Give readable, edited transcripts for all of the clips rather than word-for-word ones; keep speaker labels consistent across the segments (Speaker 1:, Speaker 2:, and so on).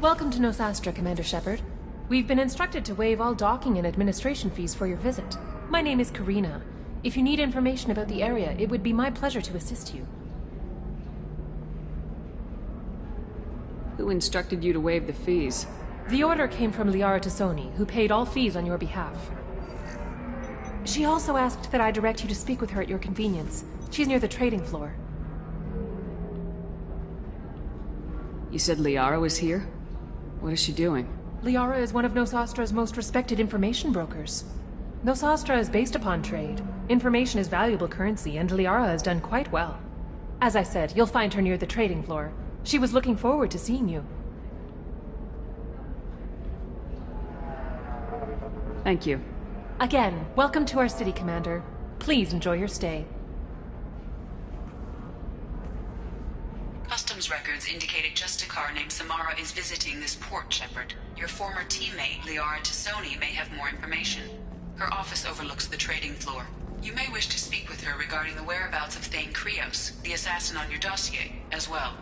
Speaker 1: Welcome to Nosastra, Commander Shepard. We've been instructed to waive all docking and administration fees for your visit. My name is Karina. If you need information about the area, it would be my pleasure to assist you.
Speaker 2: Who instructed you to waive the fees?
Speaker 1: The order came from Liara Tassoni, who paid all fees on your behalf. She also asked that I direct you to speak with her at your convenience. She's near the trading floor.
Speaker 2: You said Liara was here? What is she doing?
Speaker 1: Liara is one of Nosastra's most respected information brokers. Nosastra is based upon trade. Information is valuable currency, and Liara has done quite well. As I said, you'll find her near the trading floor. She was looking forward to seeing you.
Speaker 2: Thank you.
Speaker 1: Again, welcome to our city, Commander. Please enjoy your stay.
Speaker 3: Customs records indicate a Justicar named Samara is visiting this port, Shepard. Your former teammate, Liara Tassoni, may have more information. Her office overlooks the trading floor. You may wish to speak with her regarding the whereabouts of Thane Krios, the assassin on your dossier, as well.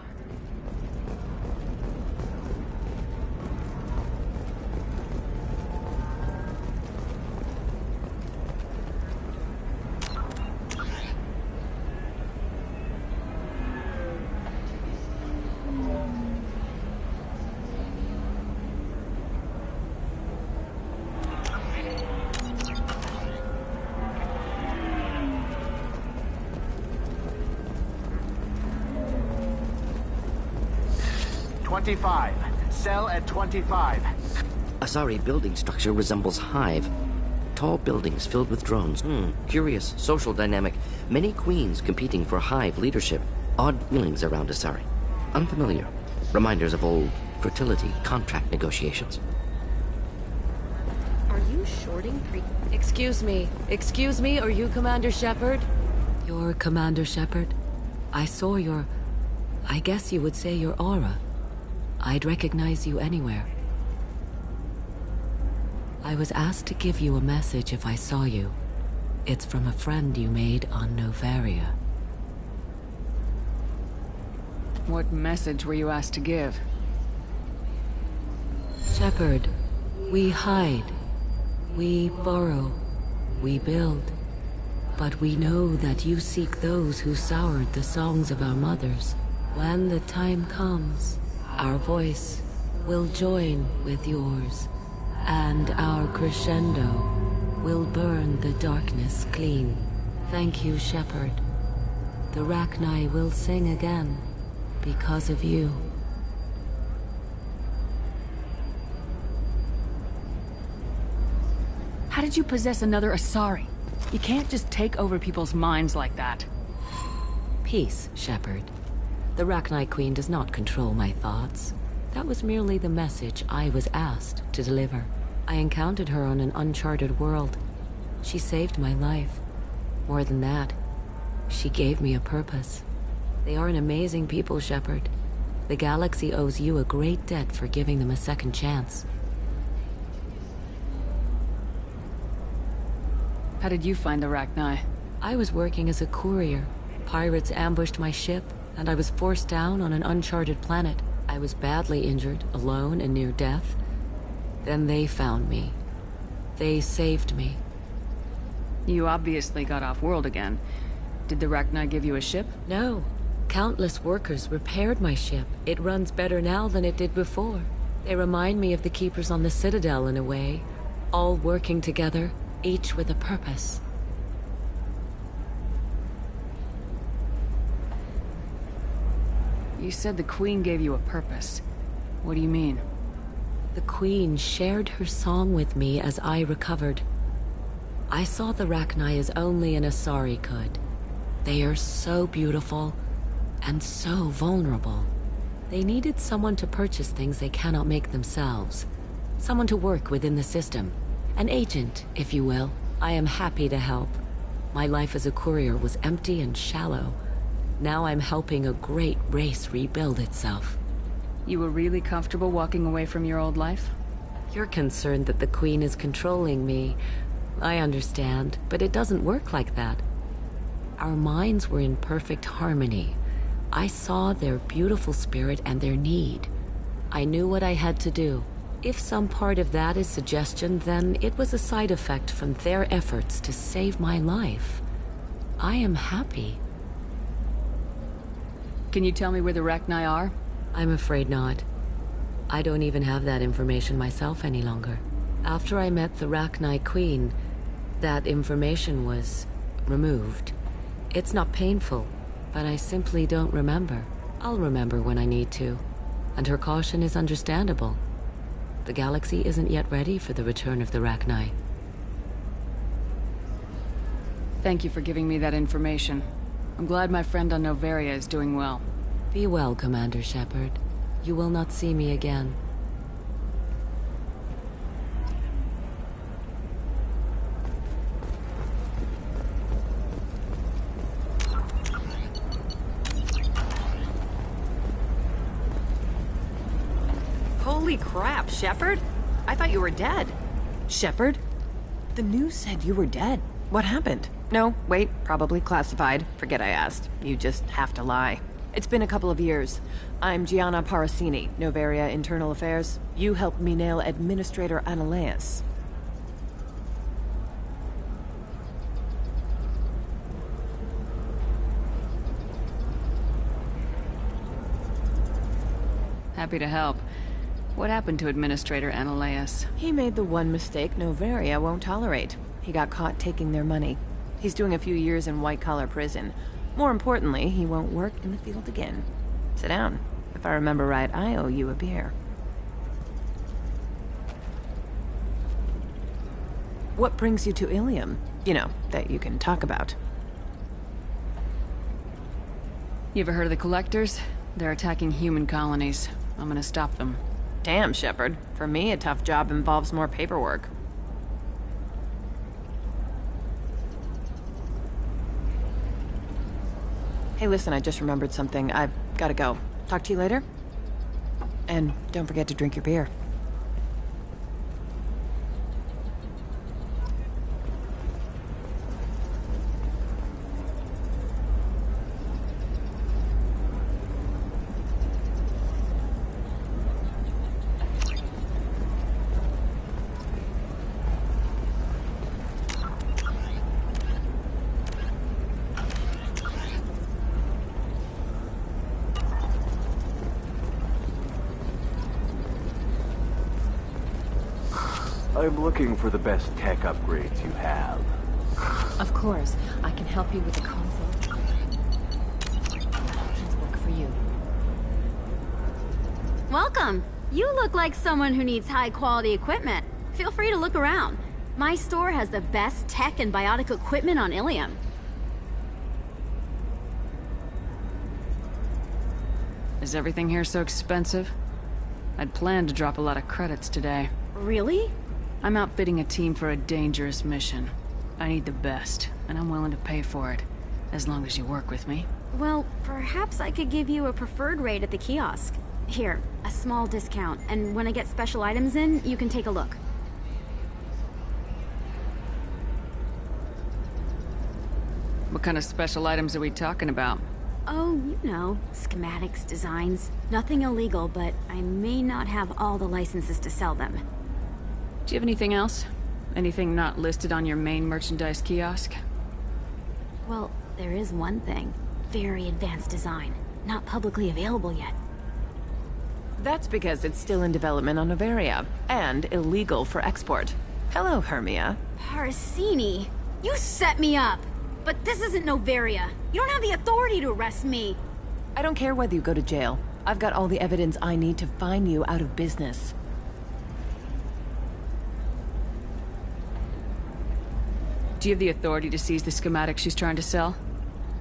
Speaker 4: Cell at 25.
Speaker 5: Asari building structure resembles hive. Tall buildings filled with drones. Curious social dynamic. Many queens competing for hive leadership. Odd feelings around Asari. Unfamiliar. Reminders of old fertility contract negotiations.
Speaker 6: Are you shorting Excuse me, are you Commander Shepard? You're Commander Shepard? I saw your... I guess you would say your aura. I'd recognize you anywhere. I was asked to give you a message if I saw you. It's from a friend you made on Novaria.
Speaker 2: What message were you asked to give?
Speaker 6: Shepard, we hide. We borrow. We build. But we know that you seek those who soured the songs of our mothers. When the time comes, our voice will join with yours, and our crescendo will burn the darkness clean. Thank you, Shepard. The Rachni will sing again because of you.
Speaker 2: How did you possess another Asari? You can't just take over people's minds like that.
Speaker 6: Peace, Shepard. The Rachni Queen does not control my thoughts. That was merely the message I was asked to deliver. I encountered her on an uncharted world. She saved my life. More than that, she gave me a purpose. They are an amazing people, Shepard. The galaxy owes you a great debt for giving them a second chance.
Speaker 2: How did you find the Rachni?
Speaker 6: I was working as a courier. Pirates ambushed my ship, and I was forced down on an uncharted planet. I was badly injured, alone and near death. Then they found me. They saved me.
Speaker 2: You obviously got off-world again. Did the Rachni give you a ship?
Speaker 6: No. Countless workers repaired my ship. It runs better now than it did before. They remind me of the Keepers on the Citadel in a way. All working together, each with a purpose.
Speaker 2: You said the Queen gave you a purpose. What do you mean?
Speaker 6: The Queen shared her song with me as I recovered. I saw the Rachni as only an Asari could. They are so beautiful and so vulnerable. They needed someone to purchase things they cannot make themselves. Someone to work within the system. An agent, if you will. I am happy to help. My life as a courier was empty and shallow. Now I'm helping a great race rebuild itself.
Speaker 2: You were really comfortable walking away from your old life?
Speaker 6: You're concerned that the Queen is controlling me. I understand, but it doesn't work like that. Our minds were in perfect harmony. I saw their beautiful spirit and their need. I knew what I had to do. If some part of that is suggestion, then it was a side effect from their efforts to save my life. I am happy.
Speaker 2: Can you tell me where the Rachni are?
Speaker 6: I'm afraid not. I don't even have that information myself any longer. After I met the Rachni Queen, that information was removed. It's not painful, but I simply don't remember. I'll remember when I need to. And her caution is understandable. The galaxy isn't yet ready for the return of the Rachni.
Speaker 2: Thank you for giving me that information. I'm glad my friend on Noveria is doing well.
Speaker 6: Be well, Commander Shepard. You will not see me again.
Speaker 7: Holy crap, Shepard? I thought you were dead. Shepard? The news said you were dead. What happened? No, wait, probably classified. Forget I asked. You just have to lie. It's been a couple of years. I'm Gianna Parasini, Noveria Internal Affairs. You helped me nail Administrator Analeus.
Speaker 2: Happy to help. What happened to Administrator Analeus?
Speaker 7: He made the one mistake Noveria won't tolerate. He got caught taking their money. He's doing a few years in white-collar prison. More importantly, he won't work in the field again. Sit down. If I remember right, I owe you a beer. What brings you to Ilium? You know, that you can talk about.
Speaker 2: You ever heard of the Collectors? They're attacking human colonies. I'm gonna stop them.
Speaker 7: Damn, Shepard. For me, a tough job involves more paperwork. Hey, listen, I just remembered something. I've gotta go. Talk to you later? And don't forget to drink your beer.
Speaker 4: I'm looking for the best tech upgrades you have.
Speaker 7: Of course. I can help you with the console. Options work for you.
Speaker 8: Welcome. You look like someone who needs high-quality equipment. Feel free to look around. My store has the best tech and biotic equipment on Ilium.
Speaker 2: Is everything here so expensive? I'd planned to drop a lot of credits today.
Speaker 8: Really?
Speaker 2: I'm outfitting a team for a dangerous mission. I need the best, and I'm willing to pay for it, as long as you work with me.
Speaker 8: Well, perhaps I could give you a preferred rate at the kiosk. Here, a small discount, and when I get special items in, you can take a look.
Speaker 2: What kind of special items are we talking about?
Speaker 8: Oh, you know, schematics, designs. Nothing illegal, but I may not have all the licenses to sell them.
Speaker 2: Do you have anything else? Anything not listed on your main merchandise kiosk?
Speaker 8: Well, there is one thing. Very advanced design. Not publicly available yet.
Speaker 7: That's because it's still in development on Noveria, and illegal for export. Hello, Hermia.
Speaker 8: Parasini, you set me up! But this isn't Noveria. You don't have the authority to arrest me.
Speaker 7: I don't care whether you go to jail. I've got all the evidence I need to find you out of business.
Speaker 2: Do you have the authority to seize the schematic she's trying to sell?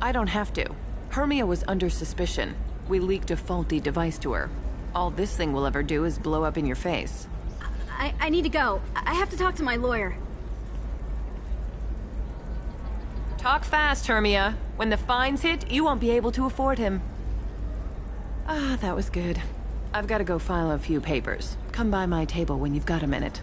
Speaker 7: I don't have to. Hermia was under suspicion. We leaked a faulty device to her. All this thing will ever do is blow up in your face.
Speaker 8: I need to go. I have to talk to my lawyer.
Speaker 7: Talk fast, Hermia. When the fines hit, you won't be able to afford him. Ah, that was good. I've got to go file a few papers. Come by my table when you've got a minute.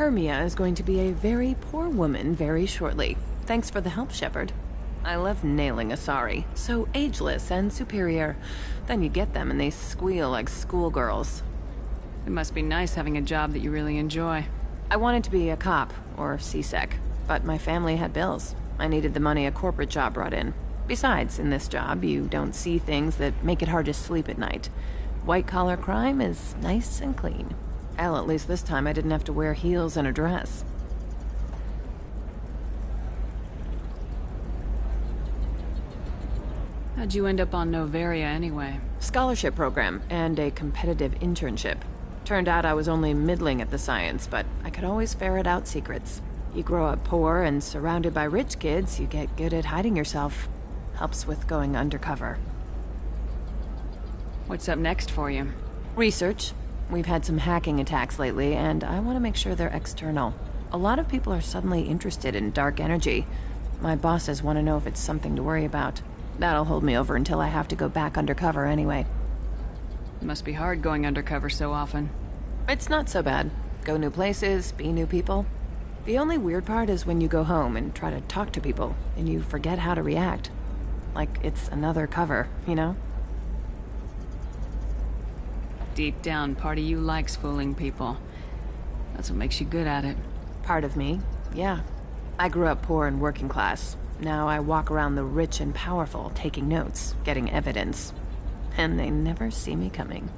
Speaker 7: Hermia is going to be a very poor woman very shortly. Thanks for the help, Shepard. I love nailing Asari. So ageless and superior. Then you get them and they squeal like schoolgirls.
Speaker 2: It must be nice having a job that you really enjoy.
Speaker 7: I wanted to be a cop, or CSEC, but my family had bills. I needed the money a corporate job brought in. Besides, in this job, you don't see things that make it hard to sleep at night. White-collar crime is nice and clean. Hell, at least this time I didn't have to wear heels and a dress.
Speaker 2: How'd you end up on Novaria anyway?
Speaker 7: Scholarship program and a competitive internship. Turned out I was only middling at the science, but I could always ferret out secrets. You grow up poor and surrounded by rich kids, you get good at hiding yourself. Helps with going undercover.
Speaker 2: What's up next for you?
Speaker 7: Research. We've had some hacking attacks lately, and I want to make sure they're external. A lot of people are suddenly interested in dark energy. My bosses want to know if it's something to worry about. That'll hold me over until I have to go back undercover anyway.
Speaker 2: It must be hard going undercover so often.
Speaker 7: It's not so bad. Go new places, be new people. The only weird part is when you go home and try to talk to people, and you forget how to react. Like it's another cover, you know?
Speaker 2: Deep down, part of you likes fooling people. That's what makes you good at it.
Speaker 7: Part of me, yeah. I grew up poor and working class. Now I walk around the rich and powerful, taking notes, getting evidence. And they never see me coming.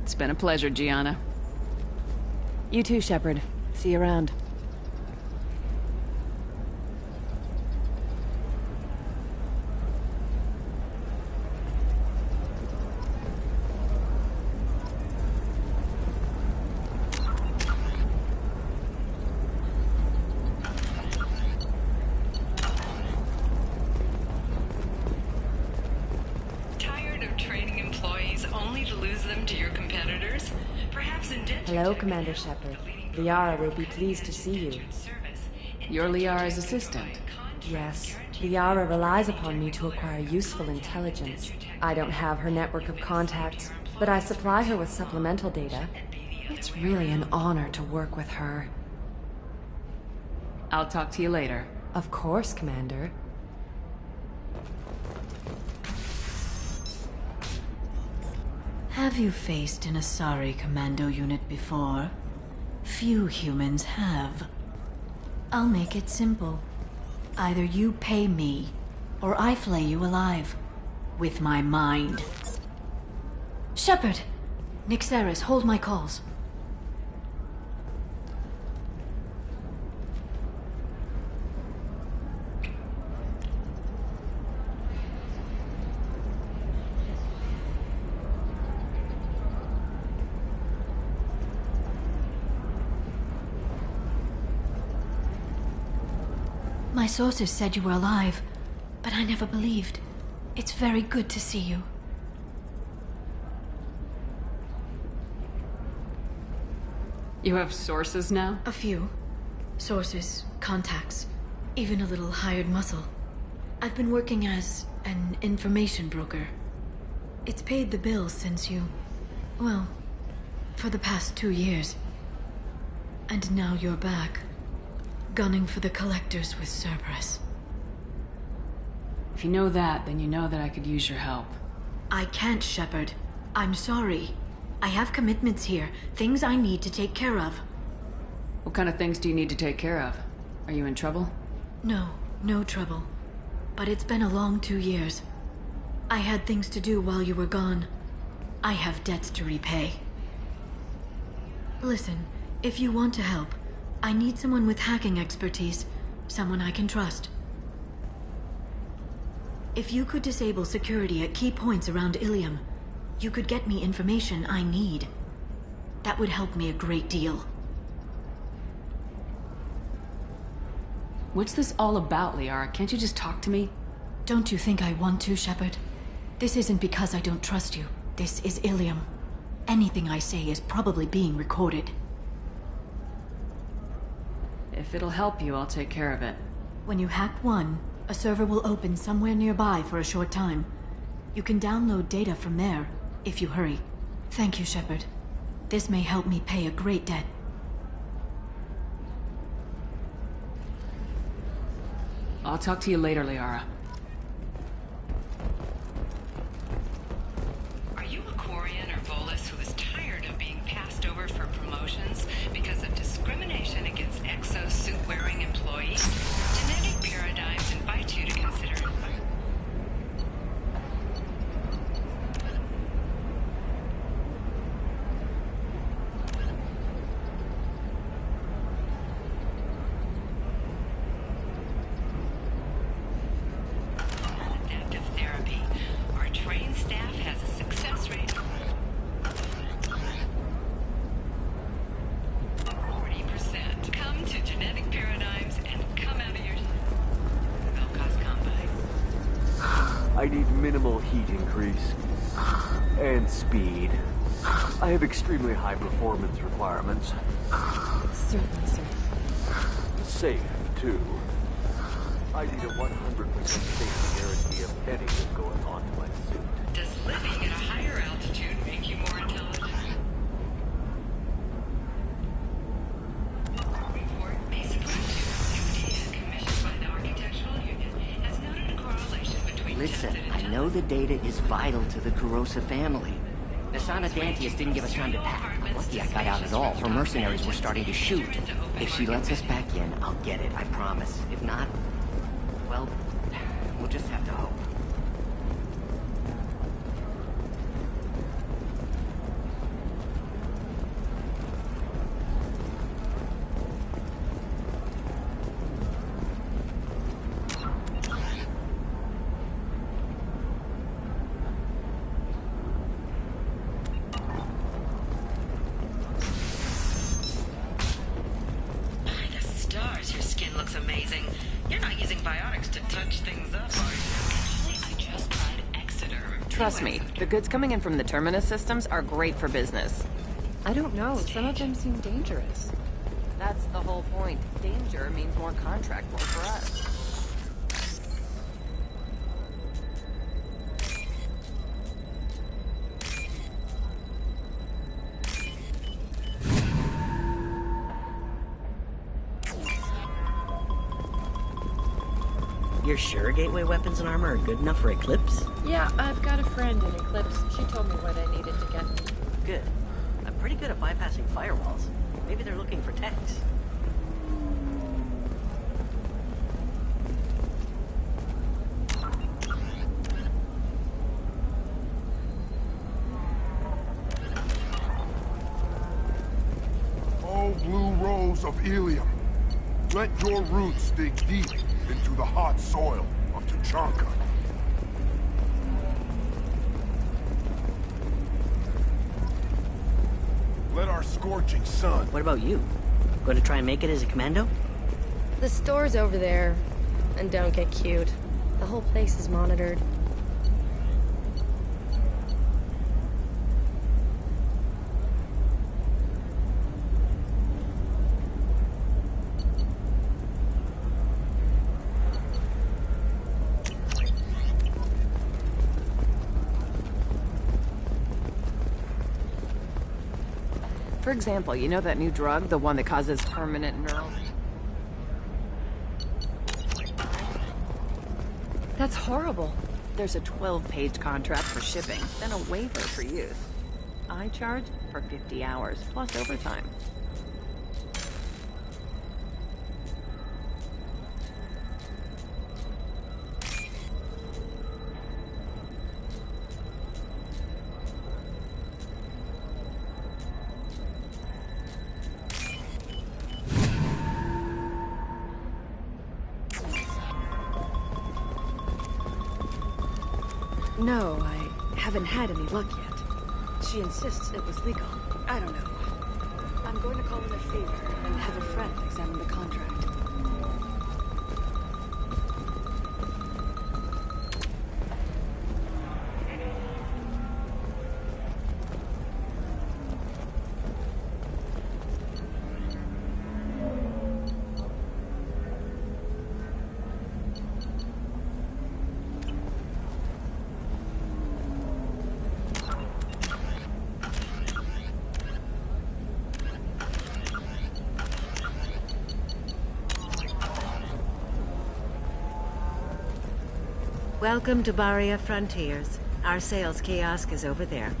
Speaker 2: It's been a pleasure, Gianna.
Speaker 7: You too, Shepard. See you around.
Speaker 9: Hello, Commander Shepard. Liara will be pleased to see you.
Speaker 2: You're Liara's assistant.
Speaker 9: Yes, Liara relies upon me to acquire useful intelligence. I don't have her network of contacts, but I supply her with supplemental data. It's really an honor to work with her.
Speaker 2: I'll talk to you later.
Speaker 9: Of course, Commander.
Speaker 10: Have you faced an Asari commando unit before? Few humans have. I'll make it simple. Either you pay me, or I flay you alive. With my mind. Shepard! Nixeris, hold my calls. My sources said you were alive, but I never believed. It's very good to see you.
Speaker 2: You have sources now?
Speaker 10: A few. Sources, contacts, even a little hired muscle. I've been working as an information broker. It's paid the bills since you... well, for the past 2 years. And now you're back. Gunning for the Collectors with Cerberus.
Speaker 2: If you know that, then you know that I could use your help.
Speaker 10: I can't, Shepard. I'm sorry. I have commitments here, things I need to take care of.
Speaker 2: What kind of things do you need to take care of? Are you in trouble?
Speaker 10: No, no trouble. But it's been a long 2 years. I had things to do while you were gone. I have debts to repay. Listen, if you want to help, I need someone with hacking expertise. Someone I can trust. If you could disable security at key points around Ilium, you could get me information I need. That would help me a great deal.
Speaker 2: What's this all about, Liara? Can't you just talk to me?
Speaker 10: Don't you think I want to, Shepard? This isn't because I don't trust you. This is Ilium. Anything I say is probably being recorded.
Speaker 2: If it'll help you, I'll take care of it.
Speaker 10: When you hack one, a server will open somewhere nearby for a short time. You can download data from there, if you hurry. Thank you, Shepard. This may help me pay a great debt.
Speaker 2: I'll talk to you later, Liara.
Speaker 3: Are you a Quarian or Volus who is tired of being passed over for promotions because of discrimination against exosuit-wearing employees? Genetic Paradigms invite you to consider it. Adaptive therapy. Our trained staff has a success rate of 40%. Come to Genetic Paradigms and come out of your no-cost combine.
Speaker 4: I need minimal heat increase. And speed. I have extremely high performance requirements.
Speaker 9: Certainly, sir.
Speaker 4: Safe, too. I need a 100% safety guarantee if anything going on to my suit.
Speaker 3: Does living at a higher altitude make you more intelligent? Report Mason Group 2. New data commissioned by the Architectural Union has noted a correlation between
Speaker 11: Listen,
Speaker 3: tested
Speaker 11: I know the data is vital to the Kurosa family. The Sana Dantius didn't give us time to pack. I'm lucky I got out at all. Her mercenaries were starting to shoot. If she lets us back in, I'll get it, I promise. If not, well, we'll just have to hope.
Speaker 3: By the stars, your skin looks amazing. You're not using biotics to touch things up, are you? Actually, I just tried Exeter.
Speaker 7: Trust me, the goods coming in from the Terminus systems are great for business.
Speaker 9: I don't know. Some of them seem dangerous.
Speaker 7: That's the whole point. Danger means more contract work for us.
Speaker 11: You're sure gateway weapons and armor are good enough for Eclipse?
Speaker 12: Yeah, I've got a friend in Eclipse. She told me what I needed to get.
Speaker 11: Good. I'm pretty good at bypassing firewalls. Maybe they're looking for techs.
Speaker 13: Oh, blue rose of Ilium, let your roots dig deep into the hot soil of Tuchanka. Let our scorching sun...
Speaker 11: What about you? Going to try and make it as a commando?
Speaker 12: The store's over there. And don't get cute. The whole place is monitored.
Speaker 7: For example, you know that new drug, the one that causes permanent neural...
Speaker 9: That's horrible.
Speaker 7: There's a 12-page contract for shipping, then a waiver for use. I charge for 50 hours, plus overtime.
Speaker 9: No, I haven't had any luck yet. She insists it was legal. I don't know. I'm going to call in a favor and have a friend examine the contract.
Speaker 14: Welcome to Baria Frontiers. Our sales kiosk is over there.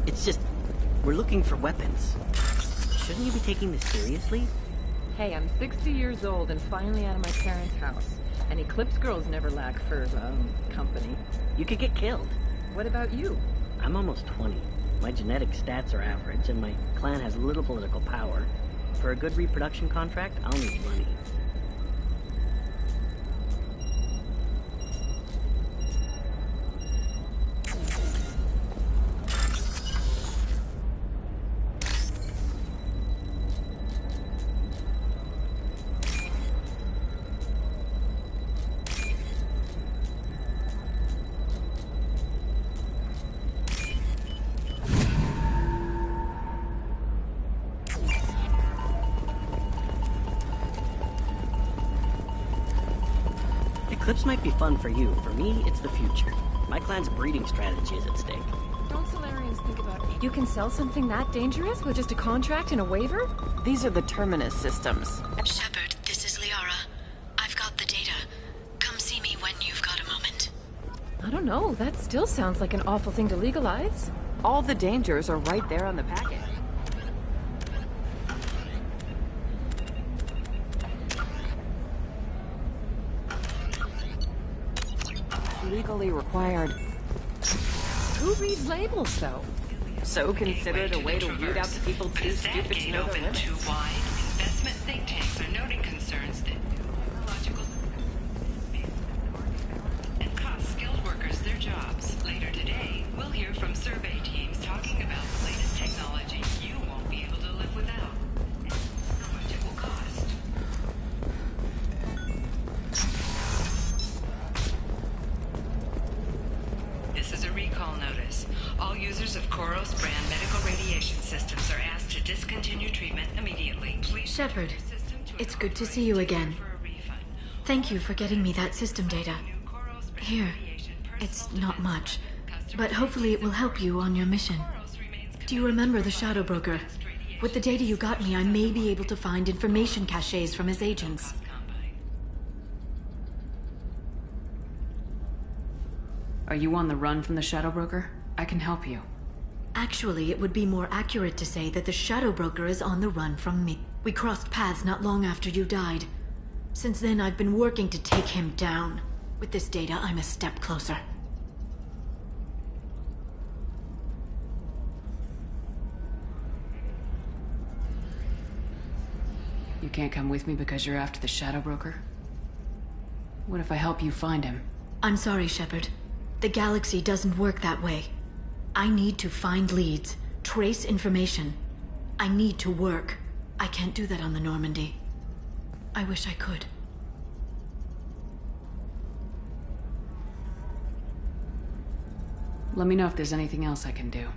Speaker 11: It's just, we're looking for weapons. Shouldn't you be taking this seriously?
Speaker 15: Hey, I'm 60 years old and finally out of my parents' house. And Eclipse girls never lack for, company.
Speaker 11: You could get killed.
Speaker 15: What about you?
Speaker 11: I'm almost 20. My genetic stats are average, and my clan has little political power. For a good reproduction contract, I'll need money. Eclipse might be fun for you. For me, it's the future. My clan's breeding strategy is at stake.
Speaker 1: Don't Solarians think about it? You can sell something that dangerous with just a contract and a waiver?
Speaker 7: These are the Terminus systems.
Speaker 10: Shepard, this is Liara. I've got the data. Come see me when you've got a moment.
Speaker 1: I don't know. That still sounds like an awful thing to legalize.
Speaker 7: All the dangers are right there on the packet. Legally required.
Speaker 1: Who reads labels, though?
Speaker 7: So consider it a way to weed out the people too stupid to know their limits.
Speaker 3: Too wide. Investment think tanks are noting concerns that technological and cost skilled workers their jobs. Later today, we'll hear from survey teams talking about the latest technology you won't be able to live without. And how much it will cost. This is a recall notice. All users of Koros brand medical radiation systems are asked to discontinue treatment immediately. Please
Speaker 10: Shepard, it's good to see you again. Thank you for getting me that system data. Here, it's not much, but hopefully it will help you on your mission. Do you remember the Shadow Broker? With the data you got me, I may be able to find information caches from his agents.
Speaker 2: Are you on the run from the Shadow Broker? I can help you.
Speaker 10: Actually, it would be more accurate to say that the Shadow Broker is on the run from me. We crossed paths not long after you died. Since then, I've been working to take him down. With this data, I'm a step closer.
Speaker 2: You can't come with me because you're after the Shadow Broker? What if I help you find him?
Speaker 10: I'm sorry, Shepard. The galaxy doesn't work that way. I need to find leads, trace information. I need to work. I can't do that on the Normandy. I wish I could.
Speaker 2: Let me know if there's anything else I can do.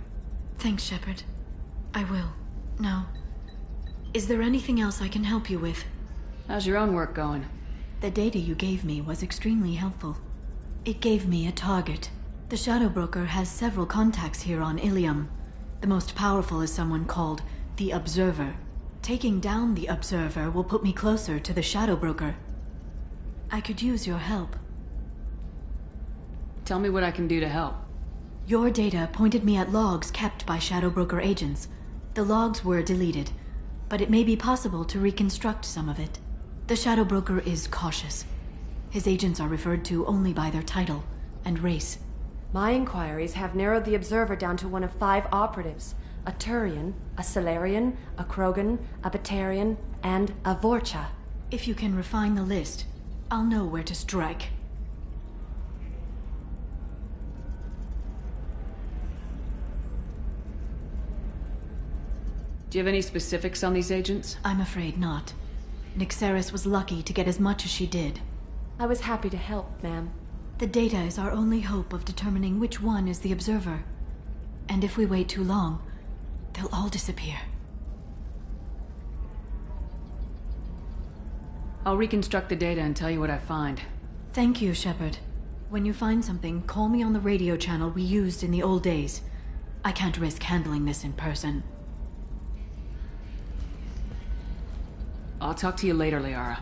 Speaker 10: Thanks, Shepard. I will. Now, is there anything else I can help you with?
Speaker 2: How's your own work going?
Speaker 10: The data you gave me was extremely helpful. It gave me a target. The Shadow Broker has several contacts here on Ilium. The most powerful is someone called the Observer. Taking down the Observer will put me closer to the Shadow Broker. I could use your help.
Speaker 2: Tell me what I can do to help.
Speaker 10: Your data pointed me at logs kept by Shadow Broker agents. The logs were deleted, but it may be possible to reconstruct some of it. The Shadow Broker is cautious. His agents are referred to only by their title and race.
Speaker 9: My inquiries have narrowed the Observer down to one of 5 operatives. A Turian, a Solarian, a Krogan, a Batarian, and a Vorcha.
Speaker 10: If you can refine the list, I'll know where to strike.
Speaker 2: Do you have any specifics on these agents?
Speaker 10: I'm afraid not. Nyxeris was lucky to get as much as she did.
Speaker 9: I was happy to help, ma'am.
Speaker 10: The data is our only hope of determining which one is the observer. And if we wait too long, they'll all disappear.
Speaker 2: I'll reconstruct the data and tell you what I find.
Speaker 10: Thank you, Shepard. When you find something, call me on the radio channel we used in the old days. I can't risk handling this in person.
Speaker 2: I'll talk to you later, Liara.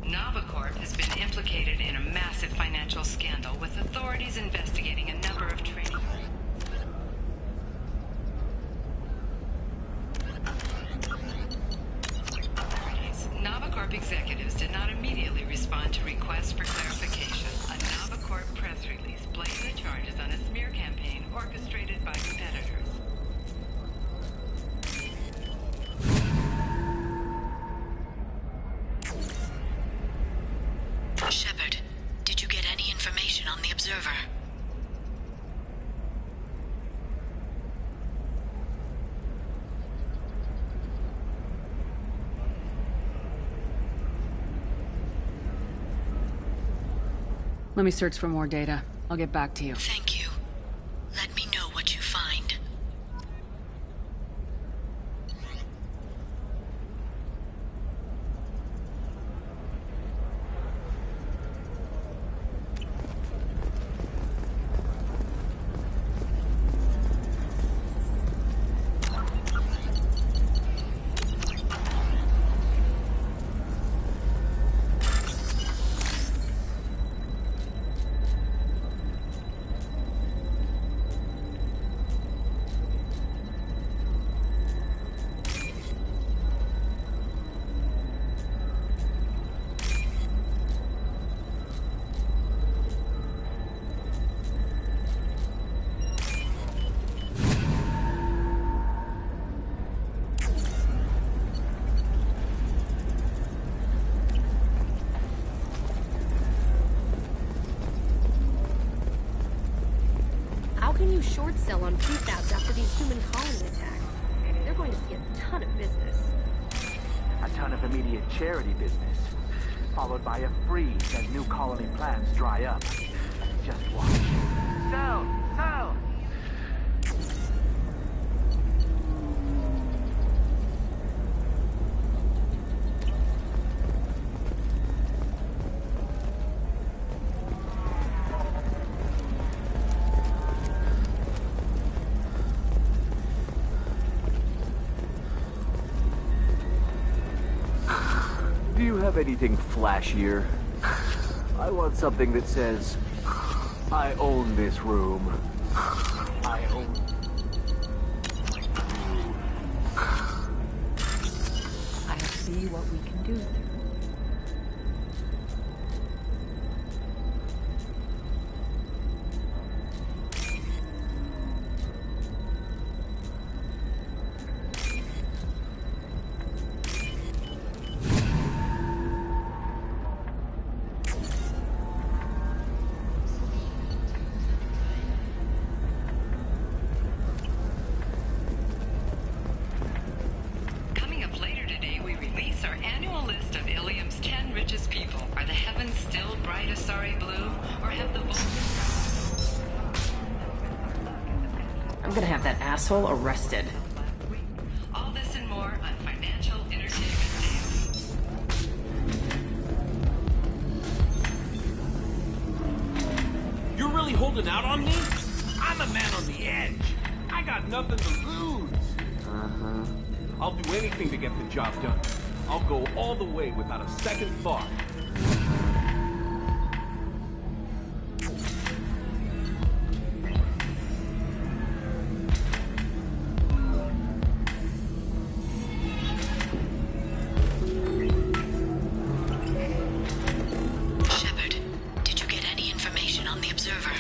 Speaker 3: Novacorp has been implicated in a massive financial scandal, with authorities investigating a number of trading. Novacorp executives did not immediately respond to requests for clarification. A Novacorp press release blamed the charges on a smear campaign orchestrated by competitors.
Speaker 16: Shepard, did you get any information on the observer?
Speaker 2: Let me search for more data. I'll get back to you.
Speaker 16: Thank you. Let me know what you find.
Speaker 12: Short sell on prefabs after these human colony attacks. They're going to see a ton of business.
Speaker 17: A ton of immediate charity business, followed by a freeze as new colony plans dry up. Just watch. Sell! Sell!
Speaker 4: Do you have anything flashier? I want something that says, I own this room. I own...
Speaker 15: I'll see what we can do.
Speaker 7: I'm gonna have that asshole arrested.
Speaker 3: All this and more on Financial Entertainment Daily.
Speaker 18: You're really holding out on me? I'm a man on the edge. I got nothing to lose.
Speaker 4: Uh-huh.
Speaker 18: I'll do anything to get the job done. I'll go all the way without a second thought.
Speaker 16: Shepard, did you get any information on the observer?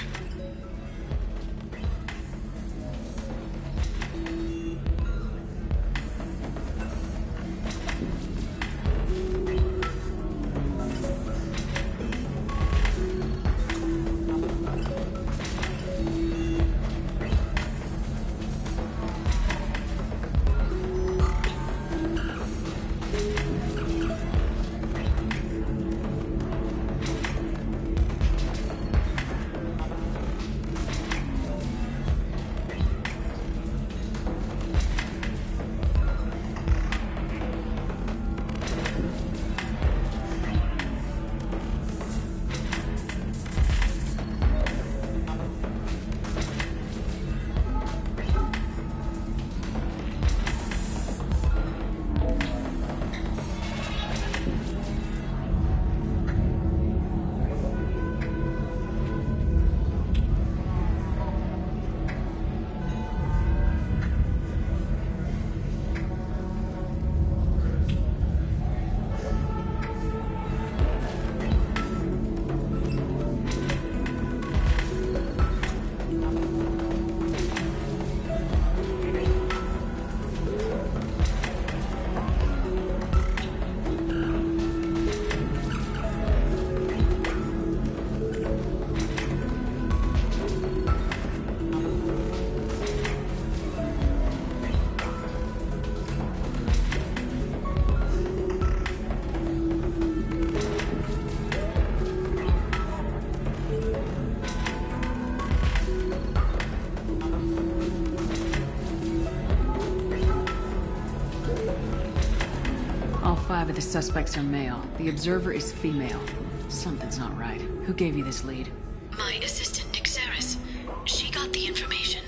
Speaker 2: 5 of the suspects are male. The observer is female. Something's not right. Who gave you this lead?
Speaker 16: My assistant, Nick Saris. She got the information.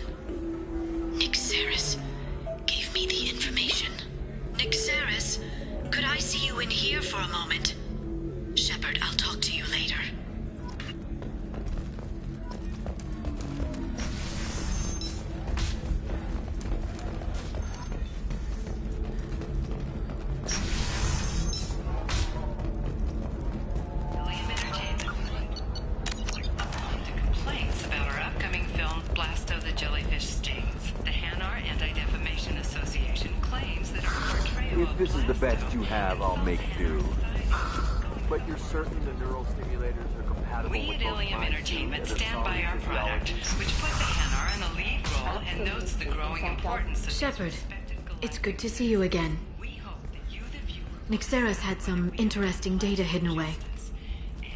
Speaker 16: Nick Saris gave me the information. Nick Saris, could I see you in here for a moment? Shepard, I'll talk to you later.
Speaker 4: If this is the best you have, I'll make do. But you're certain the neural stimulators are compatible
Speaker 3: We
Speaker 4: with
Speaker 3: at
Speaker 4: both
Speaker 3: Ilium
Speaker 4: mine
Speaker 3: Entertainment
Speaker 4: and
Speaker 3: stand by our product,
Speaker 4: physiology?
Speaker 3: which puts the Hanar in a lead role and notes the growing importance of
Speaker 10: Shepard, it's good to see you again. Nick Saris had some interesting data hidden away.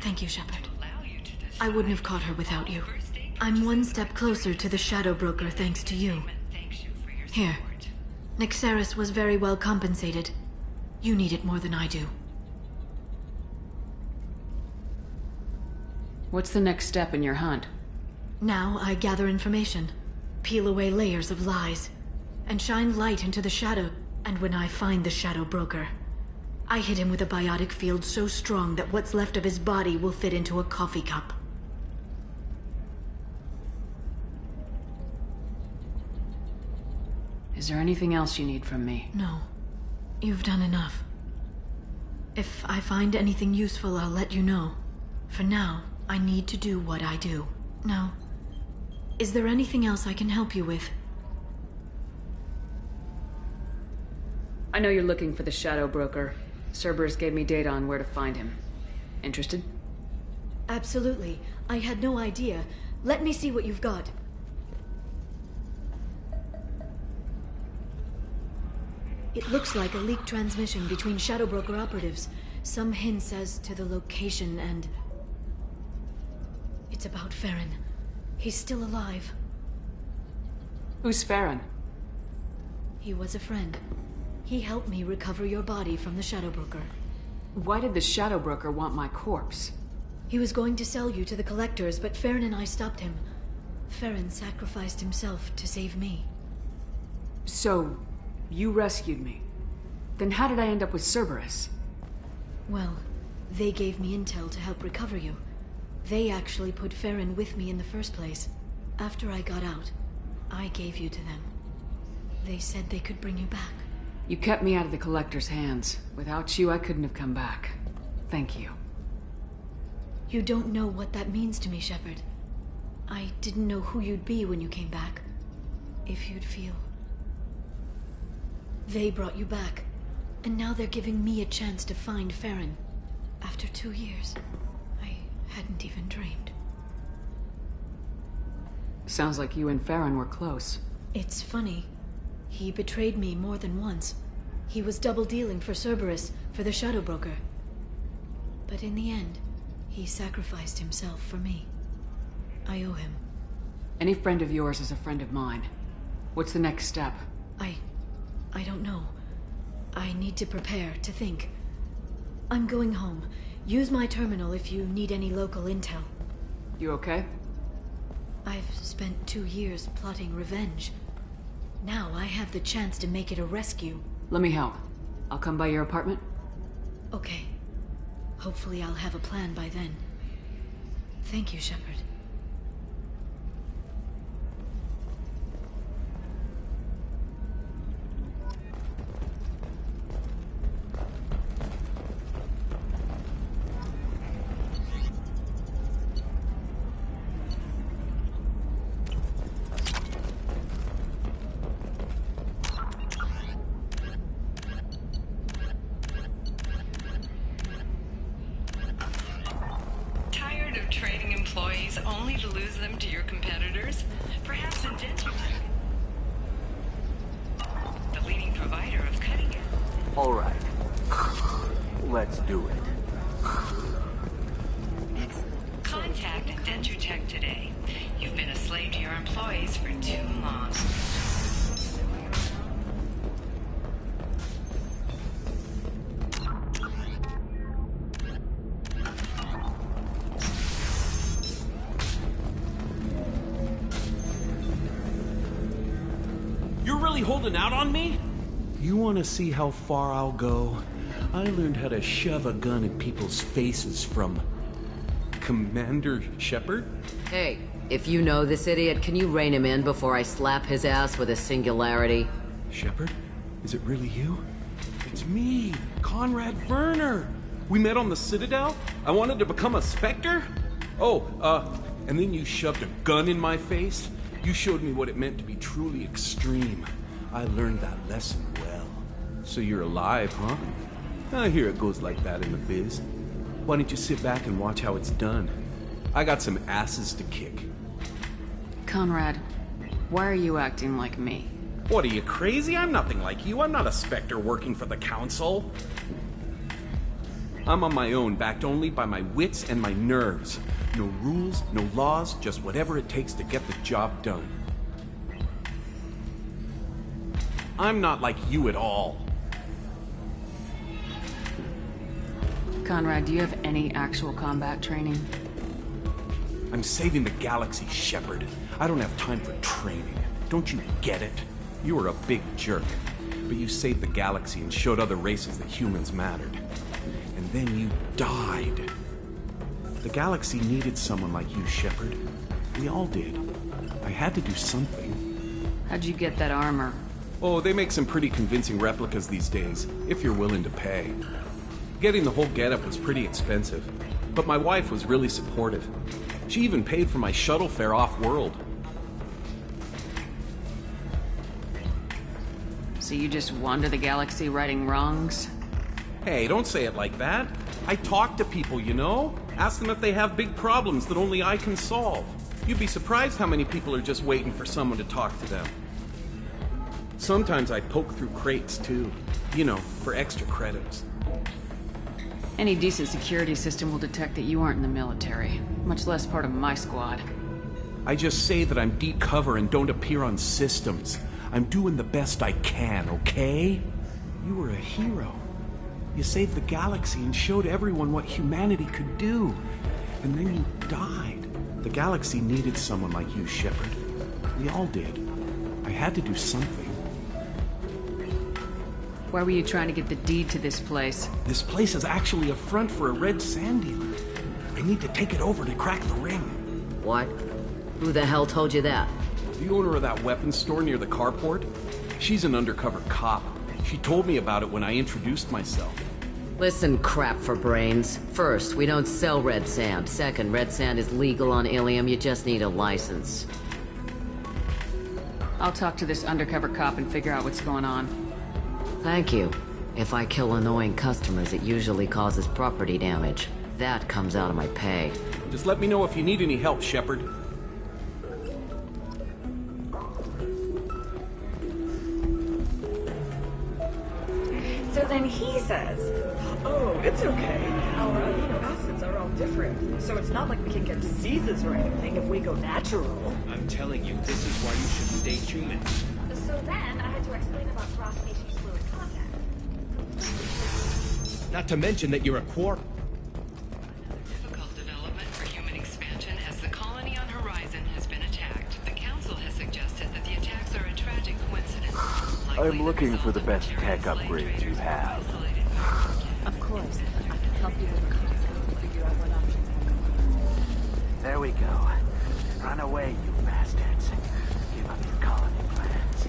Speaker 10: Thank you, Shepard. I wouldn't have caught her without you. I'm one step closer to the Shadow Broker thanks to you. Here. Nick Saris was very well compensated. You need it more than I do.
Speaker 2: What's the next step in your hunt?
Speaker 10: Now I gather information, peel away layers of lies, and shine light into the shadow. And when I find the Shadow Broker, I hit him with a biotic field so strong that what's left of his body will fit into a coffee cup.
Speaker 2: Is there anything else you need from me?
Speaker 10: No. You've done enough. If I find anything useful, I'll let you know. For now, I need to do what I do. Now, is there anything else I can help you with?
Speaker 2: I know you're looking for the Shadow Broker. Cerberus gave me data on where to find him. Interested?
Speaker 10: Absolutely. I had no idea. Let me see what you've got. It looks like a leaked transmission between Shadow Broker operatives. Some hints as to the location and... It's about Farron. He's still alive.
Speaker 2: Who's Farron?
Speaker 10: He was a friend. He helped me recover your body from the Shadow Broker.
Speaker 2: Why did the Shadow Broker want my corpse?
Speaker 10: He was going to sell you to the Collectors, but Farron and I stopped him. Farron sacrificed himself to save me.
Speaker 2: So, you rescued me. Then how did I end up with Cerberus?
Speaker 10: Well, they gave me intel to help recover you. They actually put Farron with me in the first place. After I got out, I gave you to them. They said they could bring you back.
Speaker 2: You kept me out of the Collector's hands. Without you, I couldn't have come back. Thank you.
Speaker 10: You don't know what that means to me, Shepard. I didn't know who you'd be when you came back. If you'd feel... They brought you back, and now they're giving me a chance to find Farron. After 2 years, I hadn't even dreamed.
Speaker 2: Sounds like you and Farron were close.
Speaker 10: It's funny. He betrayed me more than once. He was double-dealing for Cerberus, for the Shadow Broker. But in the end, he sacrificed himself for me. I owe him.
Speaker 2: Any friend of yours is a friend of mine. What's the next step?
Speaker 10: I don't know. I need to prepare, to think. I'm going home. Use my terminal if you need any local intel.
Speaker 2: You okay?
Speaker 10: I've spent 2 years plotting revenge. Now I have the chance to make it a rescue.
Speaker 2: Let me help. I'll come by your apartment.
Speaker 10: Okay. Hopefully I'll have a plan by then. Thank you, Shepard.
Speaker 3: Only to lose them to your competitors? Perhaps in DentuTech, the leading provider of cutting edge.
Speaker 4: All right. Let's do it.
Speaker 3: Contact DentuTech today. You've been a slave to your employees for too long.
Speaker 18: really holding out on me?
Speaker 19: You want to see how far I'll go? I learned how to shove a gun in people's faces from Commander Shepard.
Speaker 6: Hey, if you know this idiot, can you rein him in before I slap his ass with a singularity?
Speaker 19: Shepard? Is it really you? It's me, Conrad Werner. We met on the Citadel. I wanted to become a Spectre. And then you shoved a gun in my face. You showed me what it meant to be truly extreme. I learned that lesson well. So you're alive, huh? I hear it goes like that in the biz. Why don't you sit back and watch how it's done? I got some asses to kick.
Speaker 2: Conrad, why are you acting like me?
Speaker 19: What, are you crazy? I'm nothing like you. I'm not a Spectre working for the Council. I'm on my own, backed only by my wits and my nerves. No rules, no laws, just whatever it takes to get the job done. I'm not like you at all.
Speaker 2: Conrad, do you have any actual combat training?
Speaker 19: I'm saving the galaxy, Shepard. I don't have time for training. Don't you get it? You were a big jerk, but you saved the galaxy and showed other races that humans mattered. And then you died. The galaxy needed someone like you, Shepard. We all did. I had to do something.
Speaker 2: How'd you get that armor?
Speaker 19: Oh, they make some pretty convincing replicas these days, if you're willing to pay. Getting the whole getup was pretty expensive, but my wife was really supportive. She even paid for my shuttle fare off-world.
Speaker 2: So you just wander the galaxy righting wrongs?
Speaker 19: Hey, don't say it like that. I talk to people, you know? Ask them if they have big problems that only I can solve. You'd be surprised how many people are just waiting for someone to talk to them. Sometimes I poke through crates, too. You know, for extra credits.
Speaker 2: Any decent security system will detect that you aren't in the military, much less part of my squad.
Speaker 19: I just say that I'm deep cover and don't appear on systems. I'm doing the best I can, okay? You were a hero. You saved the galaxy and showed everyone what humanity could do. And then you died. The galaxy needed someone like you, Shepard. We all did. I had to do something.
Speaker 2: Why were you trying to get the deed to this place?
Speaker 19: This place is actually a front for a red sand dealer. I need to take it over to crack the ring.
Speaker 6: What? Who the hell told you that?
Speaker 19: The owner of that weapons store near the carport. She's an undercover cop. She told me about it when I introduced myself.
Speaker 6: Listen, crap for brains. First, we don't sell red sand. Second, red sand is legal on Ilium. You just need a license.
Speaker 2: I'll talk to this undercover cop and figure out what's going on.
Speaker 6: Thank you. If I kill annoying customers, it usually causes property damage. That comes out of my pay.
Speaker 19: Just let me know if you need any help, Shepard.
Speaker 20: So then he says, oh, it's okay. Our acids are all different. So it's not like we can get diseases or anything if we go natural.
Speaker 18: I'm telling you, this is why you shouldn't date humans.
Speaker 20: So then I had to explain about cross-species fluid contact.
Speaker 18: Not to mention that you're a quark.
Speaker 3: Difficult development for human expansion as the colony on Horizon has been attacked. The Council has suggested that the attacks are a tragic coincidence.
Speaker 4: I'm looking for the best tech upgrades you have.
Speaker 9: Of course. I can help you with the concept and figure out what options are going.
Speaker 11: There we go. Run away, you bastards. Give up your colony plans.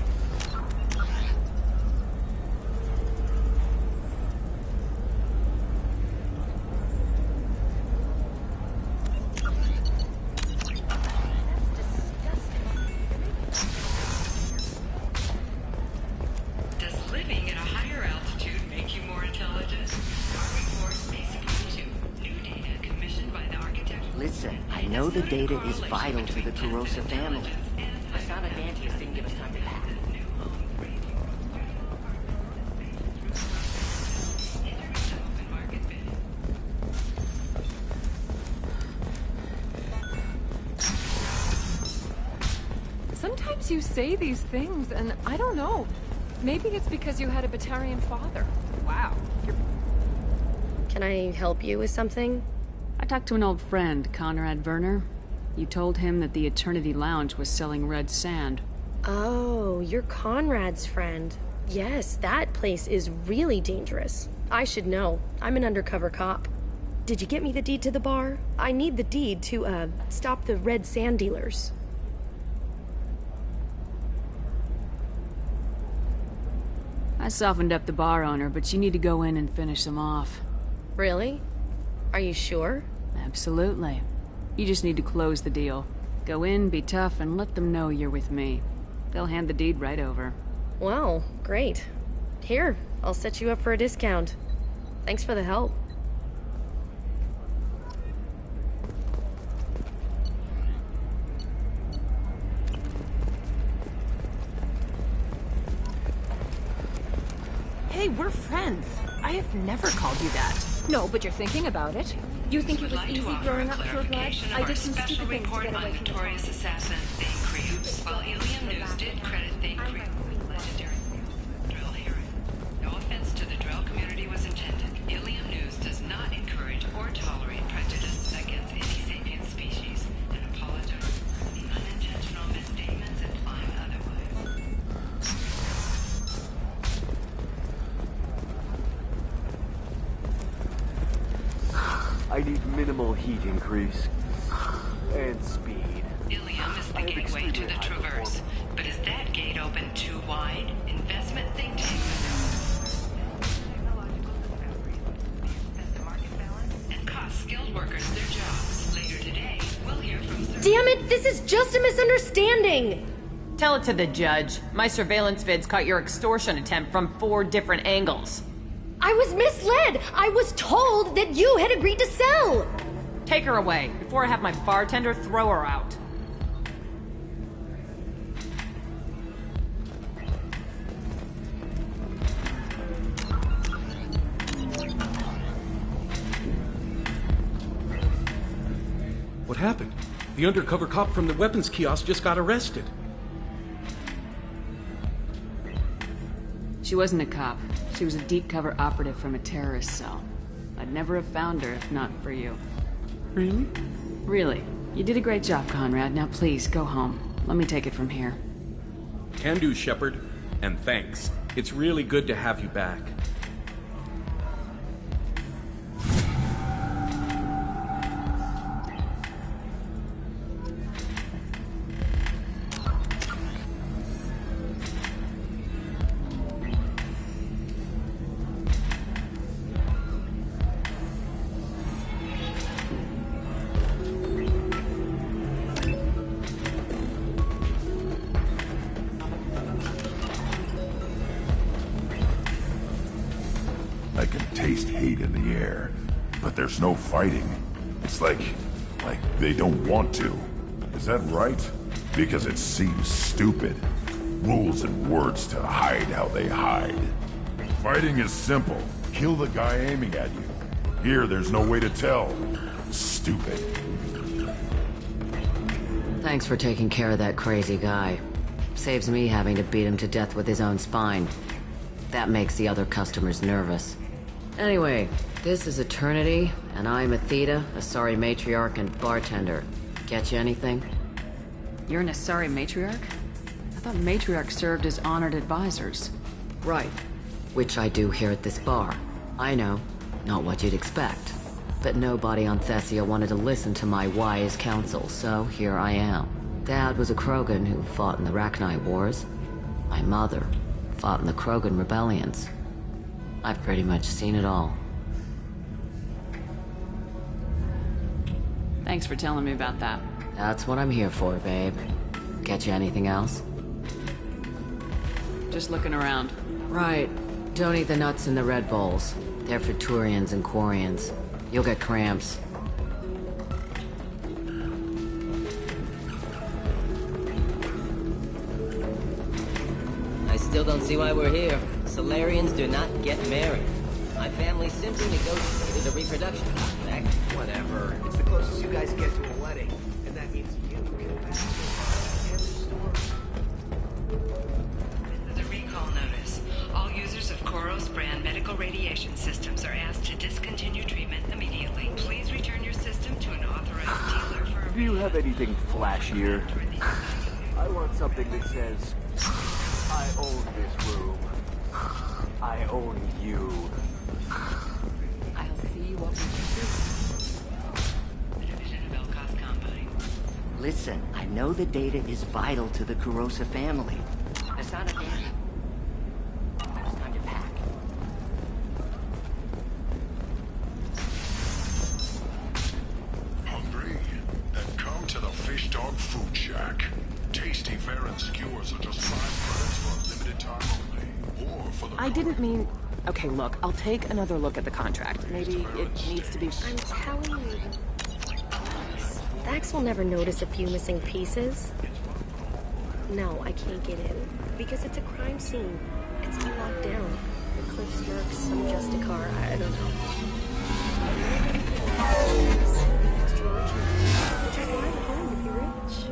Speaker 3: Does living at a higher altitude make you more intelligent? Report basic 2. New data commissioned by the architect.
Speaker 11: Listen, I know the data is vital to the Kurosa family. Asana Dantius didn't give us time to pack.
Speaker 1: Sometimes you say these things, and I don't know. Maybe it's because you had a Batarian father. Wow.
Speaker 12: Can I help you with something?
Speaker 2: I talked to an old friend, Conrad Werner. You told him that the Eternity Lounge was selling red sand.
Speaker 12: Oh, you're Conrad's friend. Yes, that place is really dangerous. I should know. I'm an undercover cop. Did you get me the deed to the bar? I need the deed to, stop the red sand dealers.
Speaker 2: I softened up the bar owner, but you need to go in and finish them off.
Speaker 12: Really? Are you sure?
Speaker 2: Absolutely. You just need to close the deal. Go in, be tough, and let them know you're with me. They'll hand the deed right over.
Speaker 12: Wow, great. Here, I'll set you up for a discount. Thanks for the help.
Speaker 7: Hey, we're friends. I have never called you that.
Speaker 1: No, but you're thinking about it.
Speaker 3: You think it was easy growing up pure blood? I did some stupid things to get away from notorious assassin Thane Crews, while Ilium News did credit Thane Crews with legendary Drell hearing. No offense to the Drell community was intended. Ilium News does not encourage or tolerate prejudice against any sapient species and apologizes for any unintentional misstatements implying otherwise.
Speaker 4: I need minimal heat increase. And speed.
Speaker 3: Ilium is the gateway to the Traverse, but is that gate open too wide? Investment think tank and cost skilled workers their jobs. Later today, we'll hear from...
Speaker 12: Damn it! This is just a misunderstanding!
Speaker 7: Tell it to the judge. My surveillance vids caught your extortion attempt from 4 different angles.
Speaker 12: I was misled! I was told that you had agreed to sell!
Speaker 7: Take her away, before I have my bartender throw her out.
Speaker 19: What happened? The undercover cop from the weapons kiosk just got arrested.
Speaker 2: She wasn't a cop. She was a deep cover operative from a terrorist cell. I'd never have found her if not for you.
Speaker 19: Really?
Speaker 2: Really. You did a great job, Conrad. Now please, go home. Let me take it from here.
Speaker 19: Can do, Shepard. And thanks. It's really good to have you back.
Speaker 13: I can taste hate in the air, but there's no fighting. It's like they don't want to. Is that right? Because it seems stupid. Rules and words to hide how they hide. Fighting is simple. Kill the guy aiming at you. Here, there's no way to tell. Stupid.
Speaker 6: Thanks for taking care of that crazy guy. Saves me having to beat him to death with his own spine. That makes the other customers nervous. Anyway, this is Eternity, and I'm Athena, Asari matriarch and bartender. Get you anything?
Speaker 2: You're an Asari matriarch? I thought matriarchs served as honored advisors.
Speaker 6: Right. Which I do here at this bar. I know, not what you'd expect. But nobody on Thessia wanted to listen to my wise counsel, so here I am. Dad was a Krogan who fought in the Rachni Wars. My mother fought in the Krogan rebellions. I've pretty much seen it all.
Speaker 2: Thanks for telling me about that.
Speaker 6: That's what I'm here for, babe. Get you anything else?
Speaker 2: Just looking around.
Speaker 6: Right. Don't eat the nuts in the Red Bowls. They're for Turians and Quarians. You'll get cramps.
Speaker 11: I still don't see why we're here. Solarians do not get married. My family simply negotiated a reproduction contract.
Speaker 17: Whatever. It's the closest you guys get to a wedding. And that means you can back and restore.
Speaker 3: This is a recall notice. All users of Koros brand medical radiation systems are asked to discontinue treatment immediately. Please return your system to an authorized dealer for a
Speaker 4: Do you have anything flashier? I want something that says, I own this room. I own you.
Speaker 2: I'll see you over
Speaker 11: Listen, I know the data is vital to the Kurosa family. Asana Danny. It's time to pack.
Speaker 21: Hungry? Then come to the Fish Dog Food Shack. Tasty fare and skewers are just 5 credits for a limited time only. Or for the
Speaker 7: I didn't mean... Okay, look, I'll take another look at the contract. Maybe it needs to be...
Speaker 12: I'm telling you. Vax will never notice a few missing pieces. No, I can't get in. Because it's a crime scene. It's all locked down. The Cliff's Mercs, some Justicar, I don't know. Which is why the home if you're rich.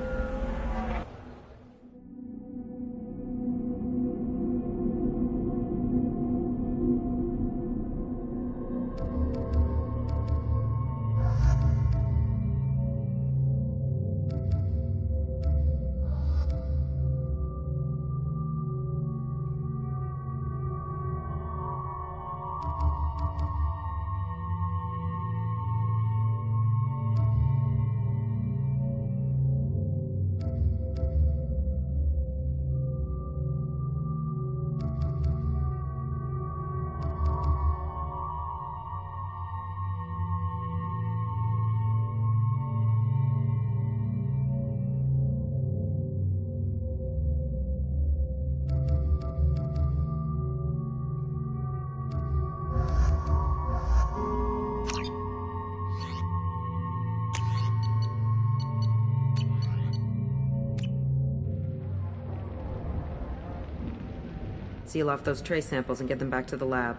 Speaker 22: Seal off those trace samples and get them back to the lab.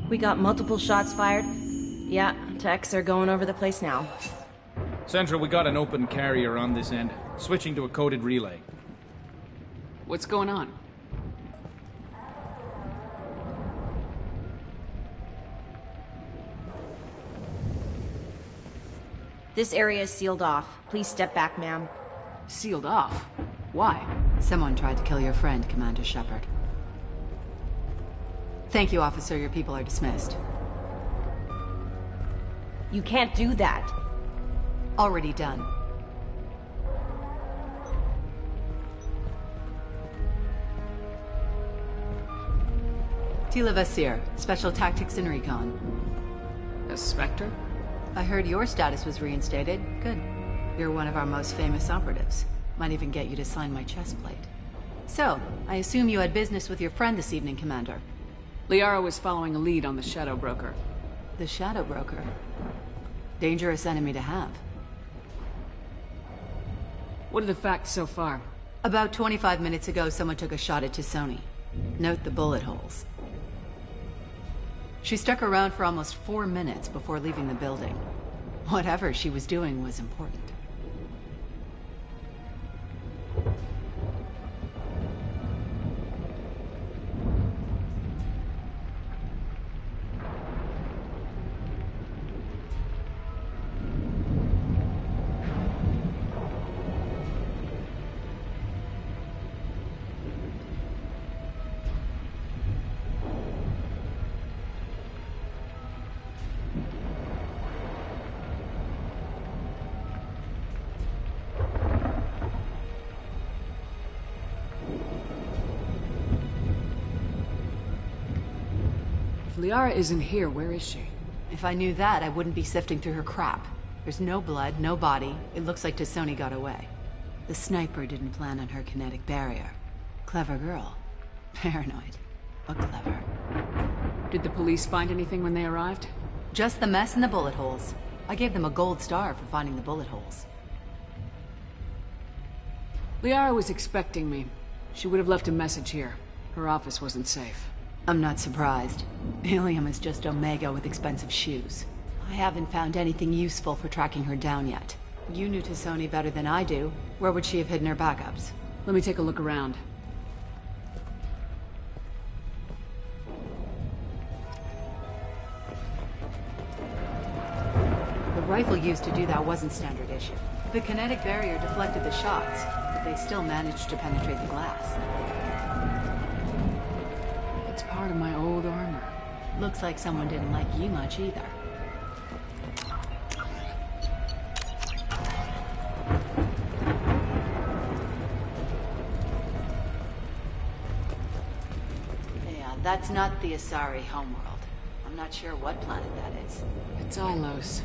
Speaker 9: We got multiple shots fired. Yeah, techs are going over the place now.
Speaker 23: Central, we got an open carrier on this end. Switching to a coded relay.
Speaker 2: What's going on?
Speaker 9: This area is sealed off. Please step back, ma'am.
Speaker 2: Sealed off? Why?
Speaker 24: Someone tried to kill your friend, Commander Shepard. Thank you, officer. Your people are dismissed.
Speaker 9: You can't do that.
Speaker 24: Already done. Tila Vasir, Special Tactics and Recon.
Speaker 2: A Spectre?
Speaker 24: I heard your status was reinstated. Good. You're one of our most famous operatives. Might even get you to sign my chest plate. So, I assume you had business with your friend this evening, Commander.
Speaker 2: Liara was following a lead on the Shadow Broker.
Speaker 24: The Shadow Broker? Dangerous enemy to have.
Speaker 2: What are the facts so far?
Speaker 24: About 25 minutes ago, someone took a shot at T'Soni. Note the bullet holes. She stuck around for almost 4 minutes before leaving the building. Whatever she was doing was important.
Speaker 2: If Liara isn't here, where is she?
Speaker 24: If I knew that, I wouldn't be sifting through her crap. There's no blood, no body. It looks like T'Soni got away. The sniper didn't plan on her kinetic barrier. Clever girl. Paranoid, but clever.
Speaker 2: Did the police find anything when they arrived?
Speaker 24: Just the mess and the bullet holes. I gave them a gold star for finding the bullet holes.
Speaker 2: Liara was expecting me. She would have left a message here. Her office wasn't safe.
Speaker 24: I'm not surprised. Helium is just Omega with expensive shoes. I haven't found anything useful for tracking her down yet. You knew T'Soni better than I do. Where would she have hidden her backups?
Speaker 2: Let me take a look around.
Speaker 24: The rifle used to do that wasn't standard issue. The kinetic barrier deflected the shots, but they still managed to penetrate the glass. It's part of my old armor. Looks like someone didn't like you much either. Yeah, that's not the Asari homeworld. I'm not sure what planet that is.
Speaker 2: It's Ilos.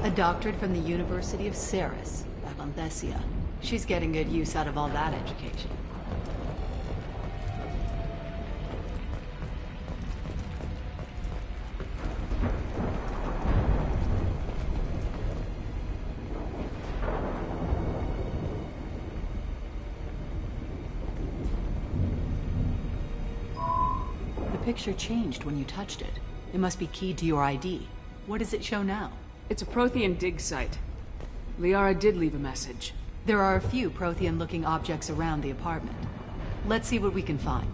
Speaker 24: A doctorate from the University of Ceres, Valenthesia. She's getting good use out of all that education. The picture changed when you touched it. It must be keyed to your ID. What does it show now?
Speaker 2: It's a Prothean dig site. Liara did leave a message.
Speaker 24: There are a few Prothean-looking objects around the apartment. Let's see what we can find.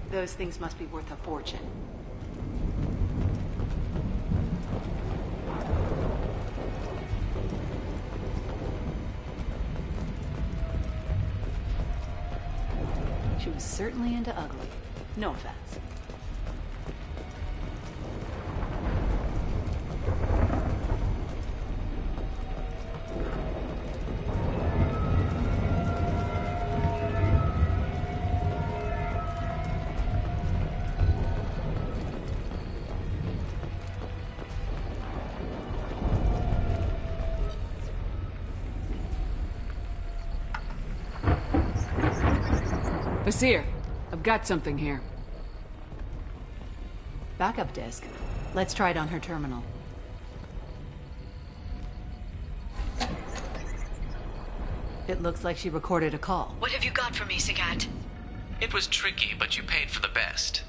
Speaker 24: Those things must be worth a fortune. She was certainly into ugly. No offense.
Speaker 2: Basir, I've got something here.
Speaker 24: Backup disk. Let's try it on her terminal. It looks like she recorded a call.
Speaker 16: What have you got for me, Sagat?
Speaker 5: It was tricky, but you paid for the best.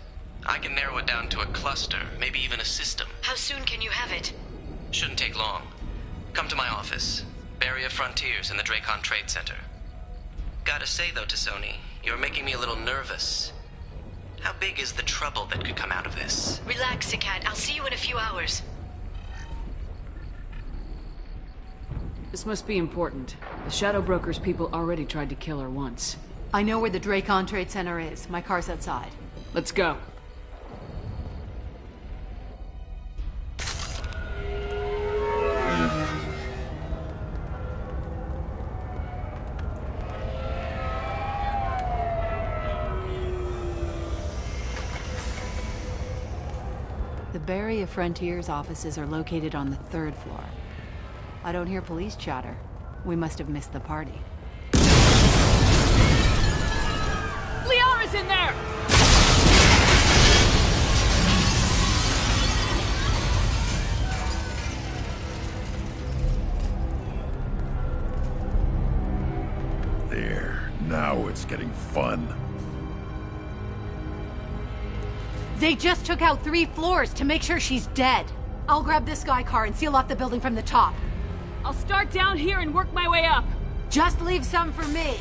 Speaker 5: I can narrow it down to a cluster, maybe even a system.
Speaker 16: How soon can you have it?
Speaker 5: Shouldn't take long. Come to my office. Barrier Frontiers in the Dracon Trade Center. Gotta say though, Tassoni, you're making me a little nervous. How big is the trouble that could come out of this?
Speaker 16: Relax, Sagat. I'll see you in a few hours.
Speaker 2: This must be important. The Shadow Broker's people already tried to kill her once.
Speaker 24: I know where the Dracon Trade Center is. My car's outside.
Speaker 2: Let's go.
Speaker 24: The Barrier Frontiers offices are located on the 3rd floor. I don't hear police chatter. We must have missed the party.
Speaker 2: Liara's in there!
Speaker 13: There. Now it's getting fun.
Speaker 24: They just took out 3 floors to make sure she's dead. I'll grab this guy car and seal off the building from the top.
Speaker 2: I'll start down here and work my way up.
Speaker 24: Just leave some for me.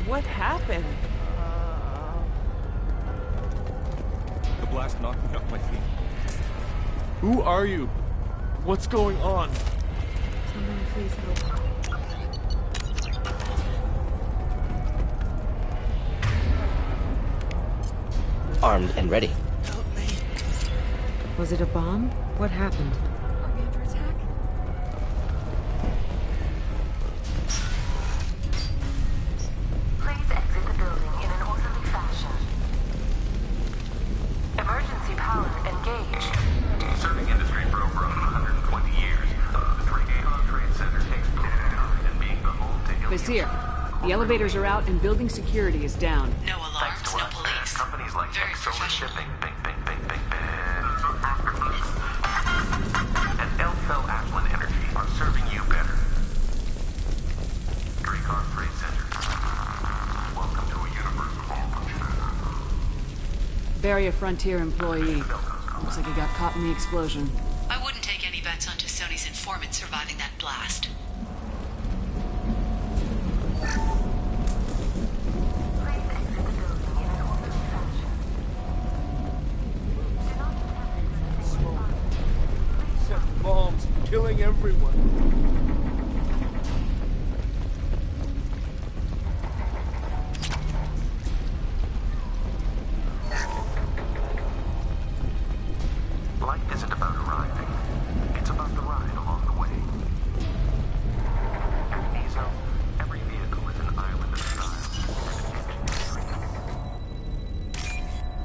Speaker 8: What happened?
Speaker 14: The blast knocked me off my feet. Who are you? What's going on?
Speaker 9: Someone please help.
Speaker 11: Armed and ready.
Speaker 9: Was it a bomb? What happened?
Speaker 12: Are we under attack?
Speaker 15: Please exit the building in an orderly fashion. Emergency power engaged.
Speaker 25: Serving industry for over 120 years, the Dracon Trade Center takes pride in being the home to
Speaker 2: Basir, the elevators are out and building security is down.
Speaker 16: No alarms, no police.
Speaker 25: companies like Solar Shipping, and Elso Ashland Energy are serving you better. Dracon Trade Center. Welcome
Speaker 2: Barrier Frontier employee. Looks like he got caught in the explosion.
Speaker 3: I wouldn't take any bets on Sony's informant surviving that blast.
Speaker 14: Set bombs, killing everyone.
Speaker 25: Life isn't about arriving. It's about the ride along the way. At Mizo, every vehicle is an island of style and engineering.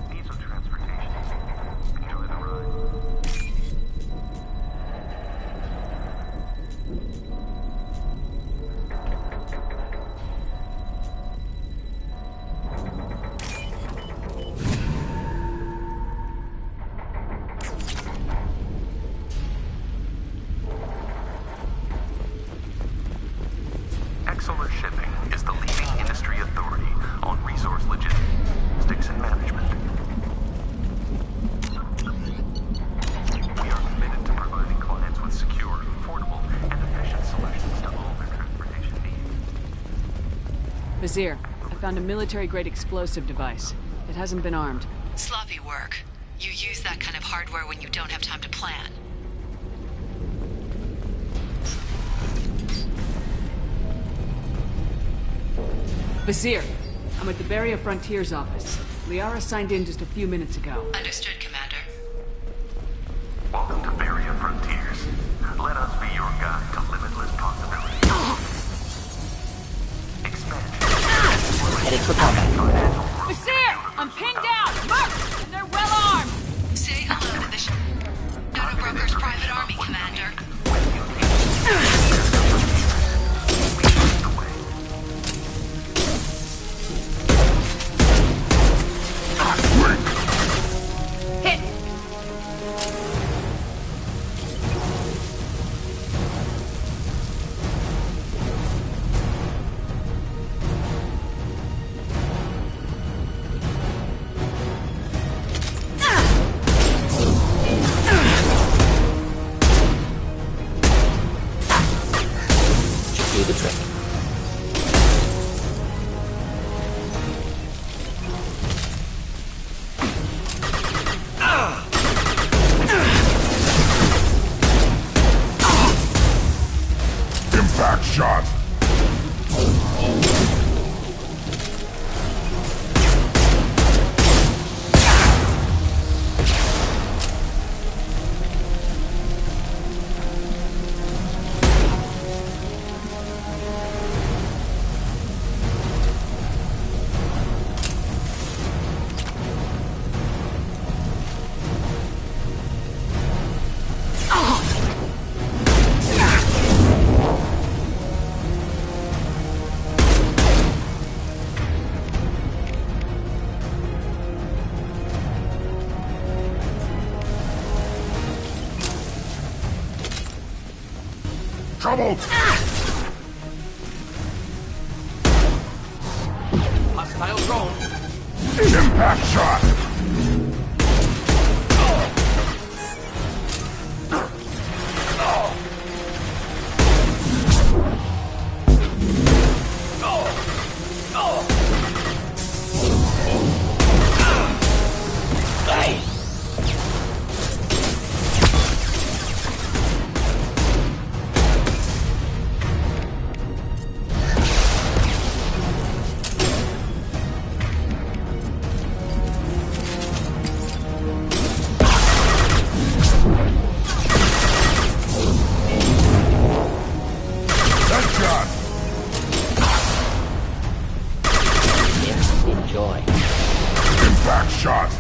Speaker 25: Mizo Transportation. Enjoy the ride. Exeler Shipping is the leading industry authority on resource logistics and management. We are committed to providing clients with secure, affordable, and efficient solutions to all their transportation needs.
Speaker 2: Vizier, I found a military-grade explosive device. It hasn't been armed.
Speaker 3: Sloppy work. You use that kind of hardware when you don't have time to plan.
Speaker 2: Vizier, I'm at the Barrier Frontier's office. Liara signed in just a few minutes ago.
Speaker 3: Understood, Commander.
Speaker 25: Welcome to Barrier Frontiers. Let us be your guide to limitless possibilities. Expansion.
Speaker 11: Heading for combat.
Speaker 2: Vizier! I'm pinned down! Marked! And they're well armed!
Speaker 3: Say hello to the Shadow Broker's private army, Commander.
Speaker 2: Hit!
Speaker 11: Should do the trick.
Speaker 13: Impact shot! Trouble!
Speaker 17: Hostile drone.
Speaker 13: Impact shot!
Speaker 11: Enjoy.
Speaker 13: Impact shot!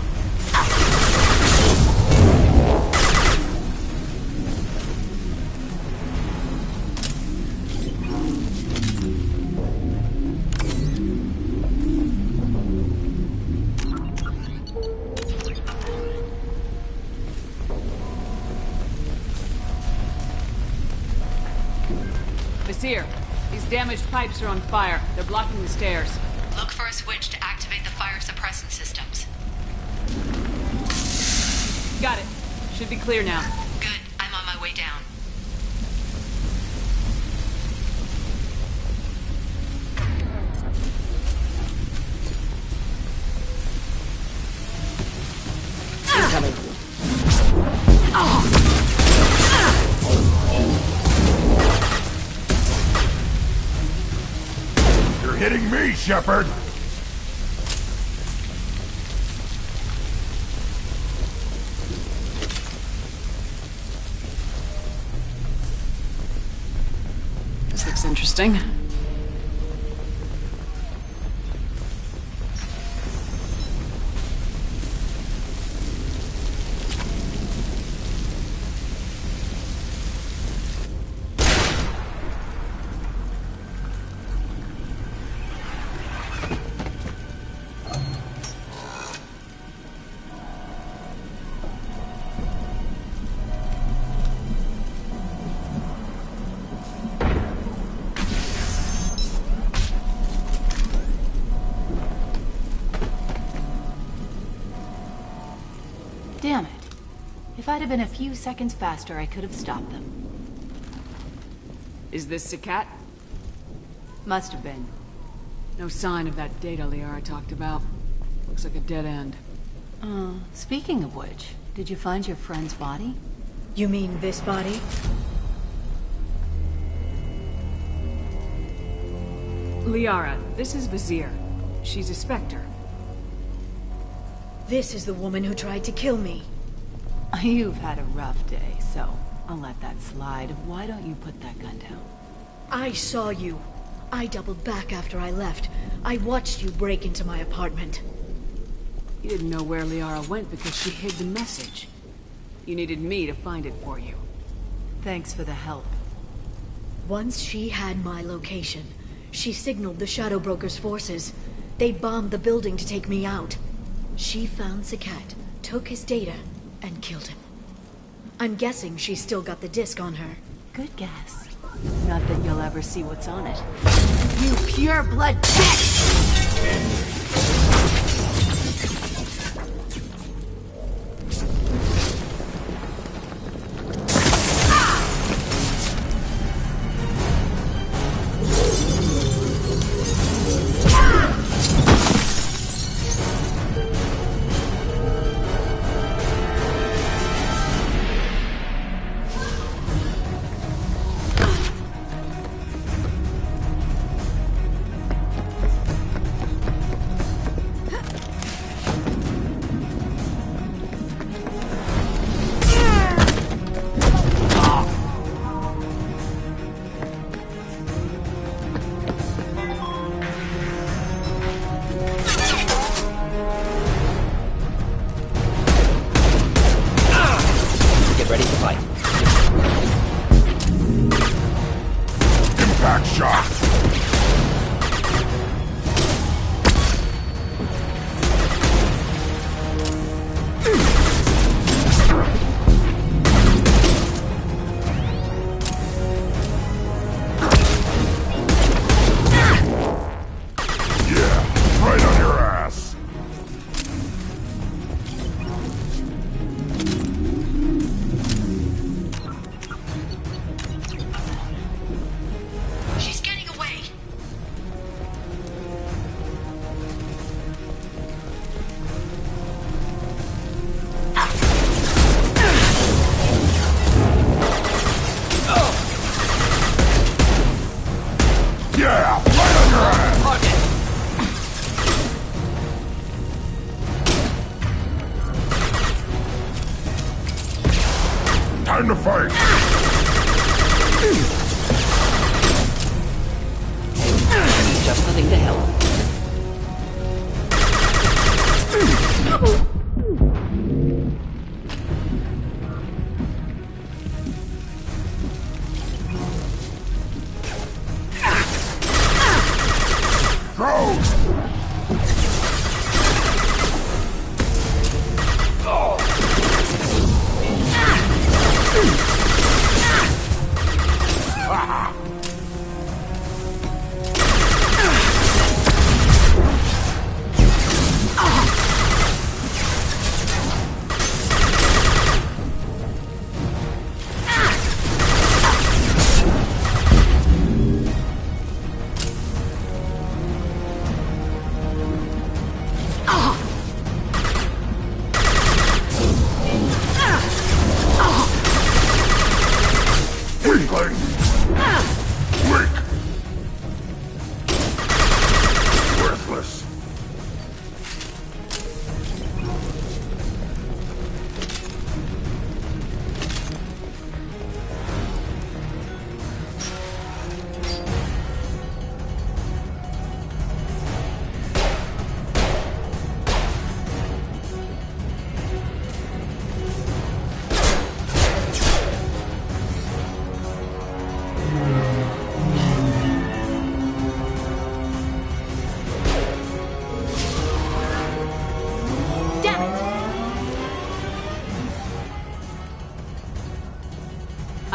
Speaker 2: Vizier, these damaged pipes are on fire. They're blocking the stairs.
Speaker 3: Look for a switch to activate the fire suppressant systems.
Speaker 2: Got it. Should be clear now.
Speaker 16: Good. I'm on my way down.
Speaker 11: Incoming.
Speaker 13: You're hitting me, Shepard!
Speaker 2: This looks interesting.
Speaker 16: Damn it. If I'd have been a few seconds faster, I could have stopped them.
Speaker 2: Is this Sakat?
Speaker 16: Must have been.
Speaker 2: No sign of that data Liara talked about. Looks like a dead end.
Speaker 16: Speaking of which, did you find your friend's body?
Speaker 12: You mean this body?
Speaker 2: Liara, this is Vizier. She's a Spectre.
Speaker 12: This is the woman who tried to kill me.
Speaker 16: You've had a rough day, so I'll let that slide. Why don't you put that gun down?
Speaker 12: I saw you. I doubled back after I left. I watched you break into my apartment.
Speaker 2: You didn't know where Liara went because she hid the message. You needed me to find it for you.
Speaker 16: Thanks for the help.
Speaker 12: Once she had my location, she signaled the Shadow Broker's forces. They bombed the building to take me out. She found Sakat, took his data, and killed him. I'm guessing she's still got the disc on her.
Speaker 16: Good guess. Not that you'll ever see what's on it. You pure blood bitch!
Speaker 11: Ready to fight.
Speaker 13: Impact shot! Yeah, right on your ass.
Speaker 16: She's getting away!
Speaker 13: Yeah, right on your ass. Time to fight.
Speaker 11: Just the thing to help.
Speaker 13: Throw!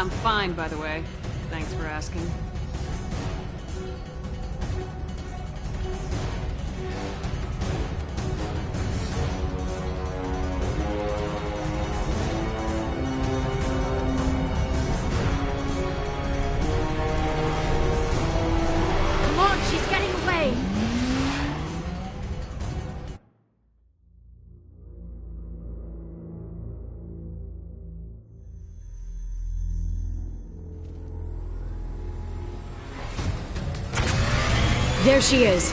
Speaker 2: I'm fine, by the way. Thanks for asking.
Speaker 12: Come on, she's getting away! There she is.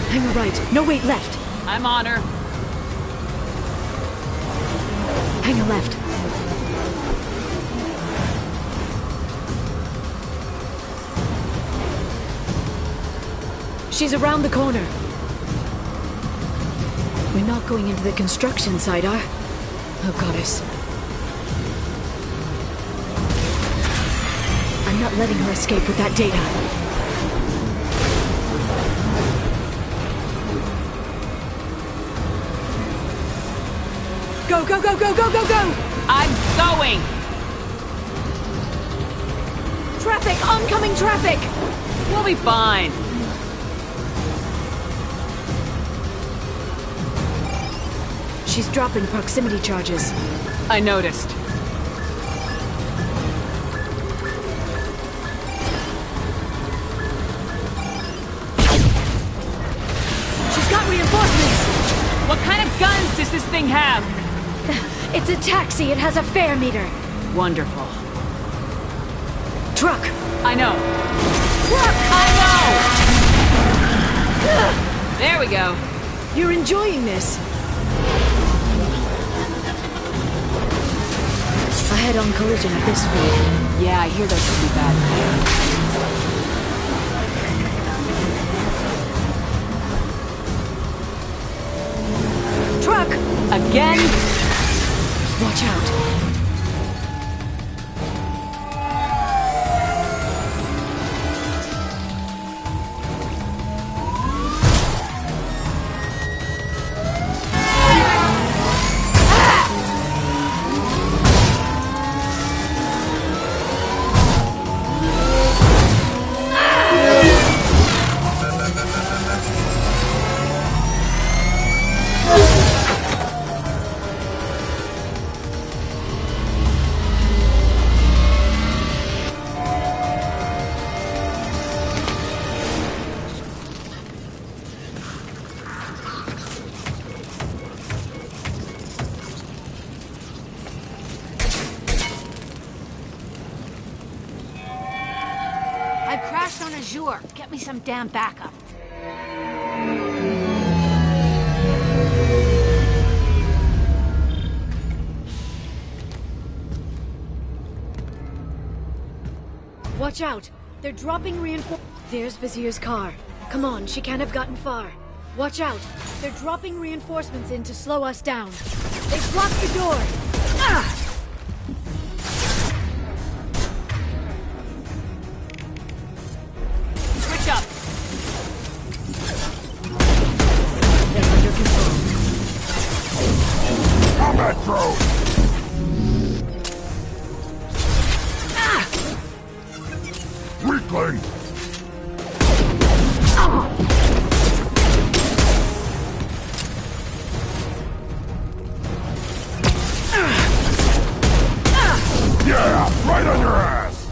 Speaker 12: Hang a right. No, wait, left.
Speaker 2: I'm on her.
Speaker 12: Hang a left. She's around the corner. We're not going into the construction site, are? Oh, goddess. I'm not letting her escape with that data. Go, go, go, go, go, go, go!
Speaker 2: I'm going!
Speaker 12: Traffic! Oncoming traffic!
Speaker 2: We'll be fine.
Speaker 12: She's dropping proximity charges.
Speaker 2: I noticed.
Speaker 12: She's got reinforcements!
Speaker 2: What kind of guns does this thing have?
Speaker 12: It's a taxi. It has a fare meter.
Speaker 2: Wonderful.
Speaker 12: Truck!
Speaker 2: I know.
Speaker 12: Truck!
Speaker 2: I know! There we go.
Speaker 12: You're enjoying this. A head-on collision at this speed.
Speaker 2: Yeah, I hear those could be bad.
Speaker 12: Truck!
Speaker 2: Again?
Speaker 12: Watch out.
Speaker 16: Get me some damn backup.
Speaker 12: Watch out! They're dropping reinforcements. There's Vizier's car. Come on, she can't have gotten far. Watch out! They're dropping reinforcements in to slow us down. They've blocked the door! Ah!
Speaker 2: Switch up!
Speaker 12: They're under control.
Speaker 13: Combat drone!
Speaker 12: Ah!
Speaker 13: Weakling! Yeah, right on your ass!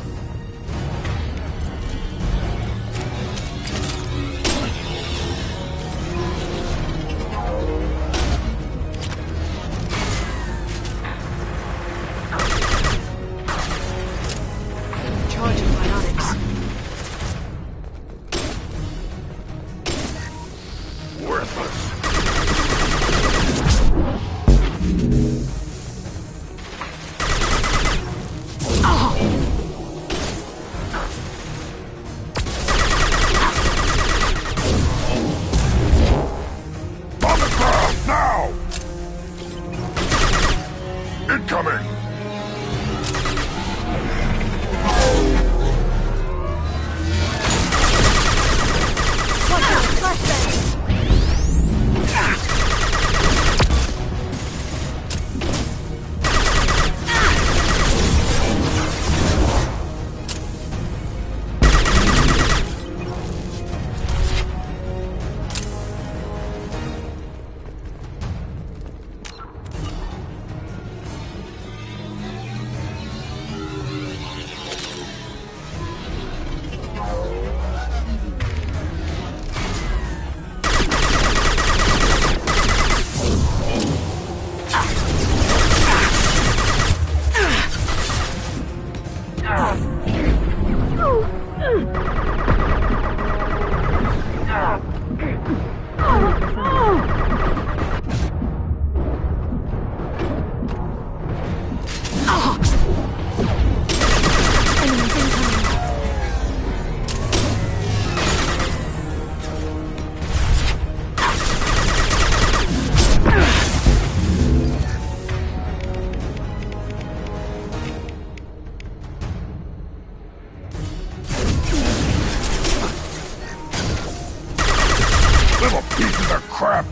Speaker 13: Little pieces of crap!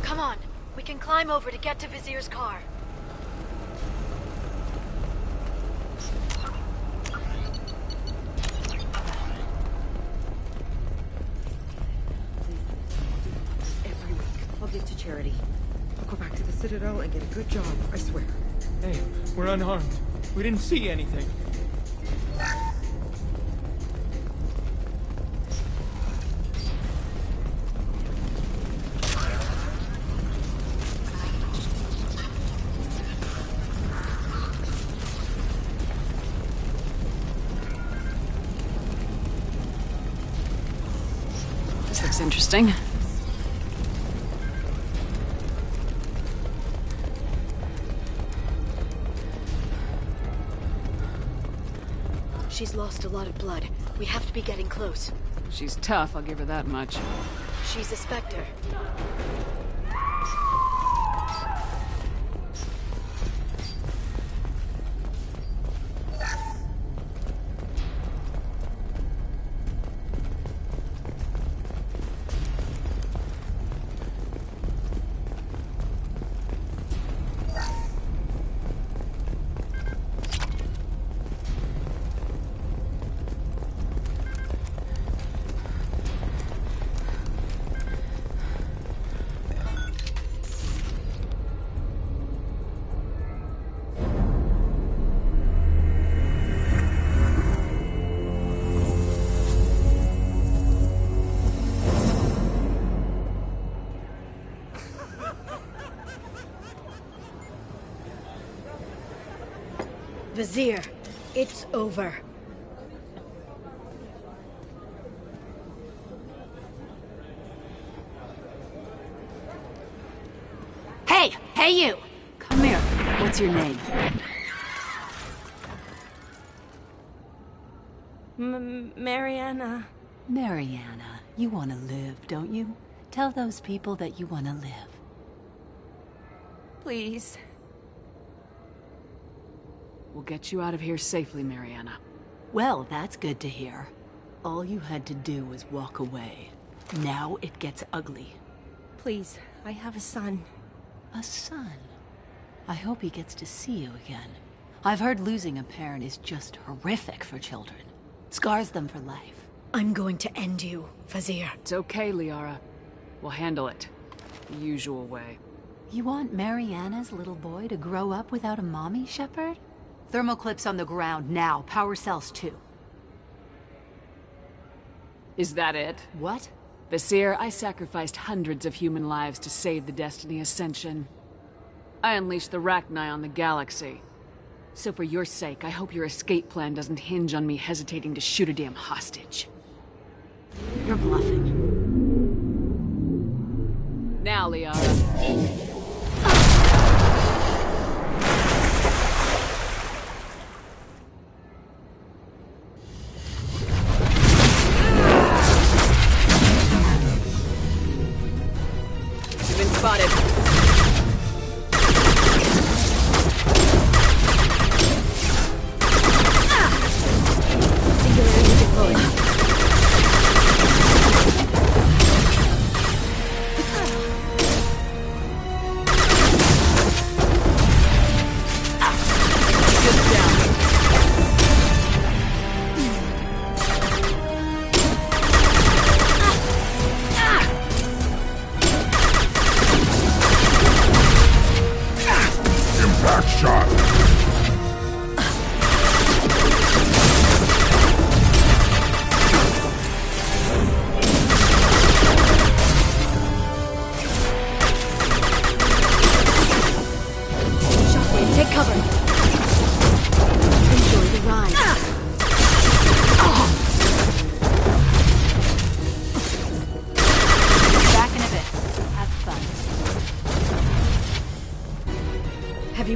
Speaker 16: Come on, we can climb over to get to Vizier's car.
Speaker 22: Every week, I'll give to charity. I'll go back to the Citadel and get a good job, I swear.
Speaker 23: Hey, we're unharmed. We didn't see anything.
Speaker 2: This looks interesting.
Speaker 16: She's lost a lot of blood. We have to be getting close.
Speaker 2: She's tough, I'll give her that much.
Speaker 16: She's a Spectre. Vizier, it's over.
Speaker 2: Hey! Hey you! Come here. What's your name?
Speaker 9: Mariana.
Speaker 24: Mariana, you want to live, don't you? Tell those people that you want to live.
Speaker 9: Please.
Speaker 2: We'll get you out of here safely, Mariana.
Speaker 24: Well, that's good to hear. All you had to do was walk away. Now it gets ugly.
Speaker 9: Please, I have a son.
Speaker 24: A son? I hope he gets to see you again. I've heard losing a parent is just horrific for children. Scars them for life.
Speaker 16: I'm going to end you, Vizier.
Speaker 2: It's okay, Liara. We'll handle it. The usual way.
Speaker 24: You want Mariana's little boy to grow up without a mommy, Shepard? Thermoclips on the ground now. Power cells too.
Speaker 2: Is that it?
Speaker 24: What?
Speaker 2: Vizier, I sacrificed hundreds of human lives to save the Destiny Ascension. I unleashed the Rachni on the galaxy. So for your sake, I hope your escape plan doesn't hinge on me hesitating to shoot a damn hostage.
Speaker 24: You're bluffing.
Speaker 2: Now, Liara. Spotted.
Speaker 16: Singularity deployed.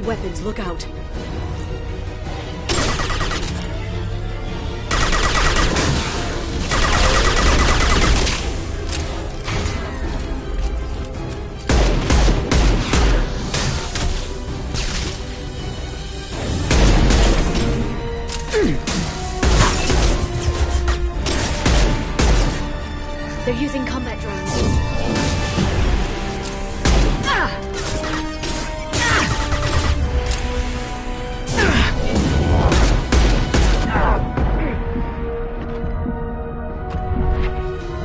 Speaker 12: weapons, look out. They're using combat drones.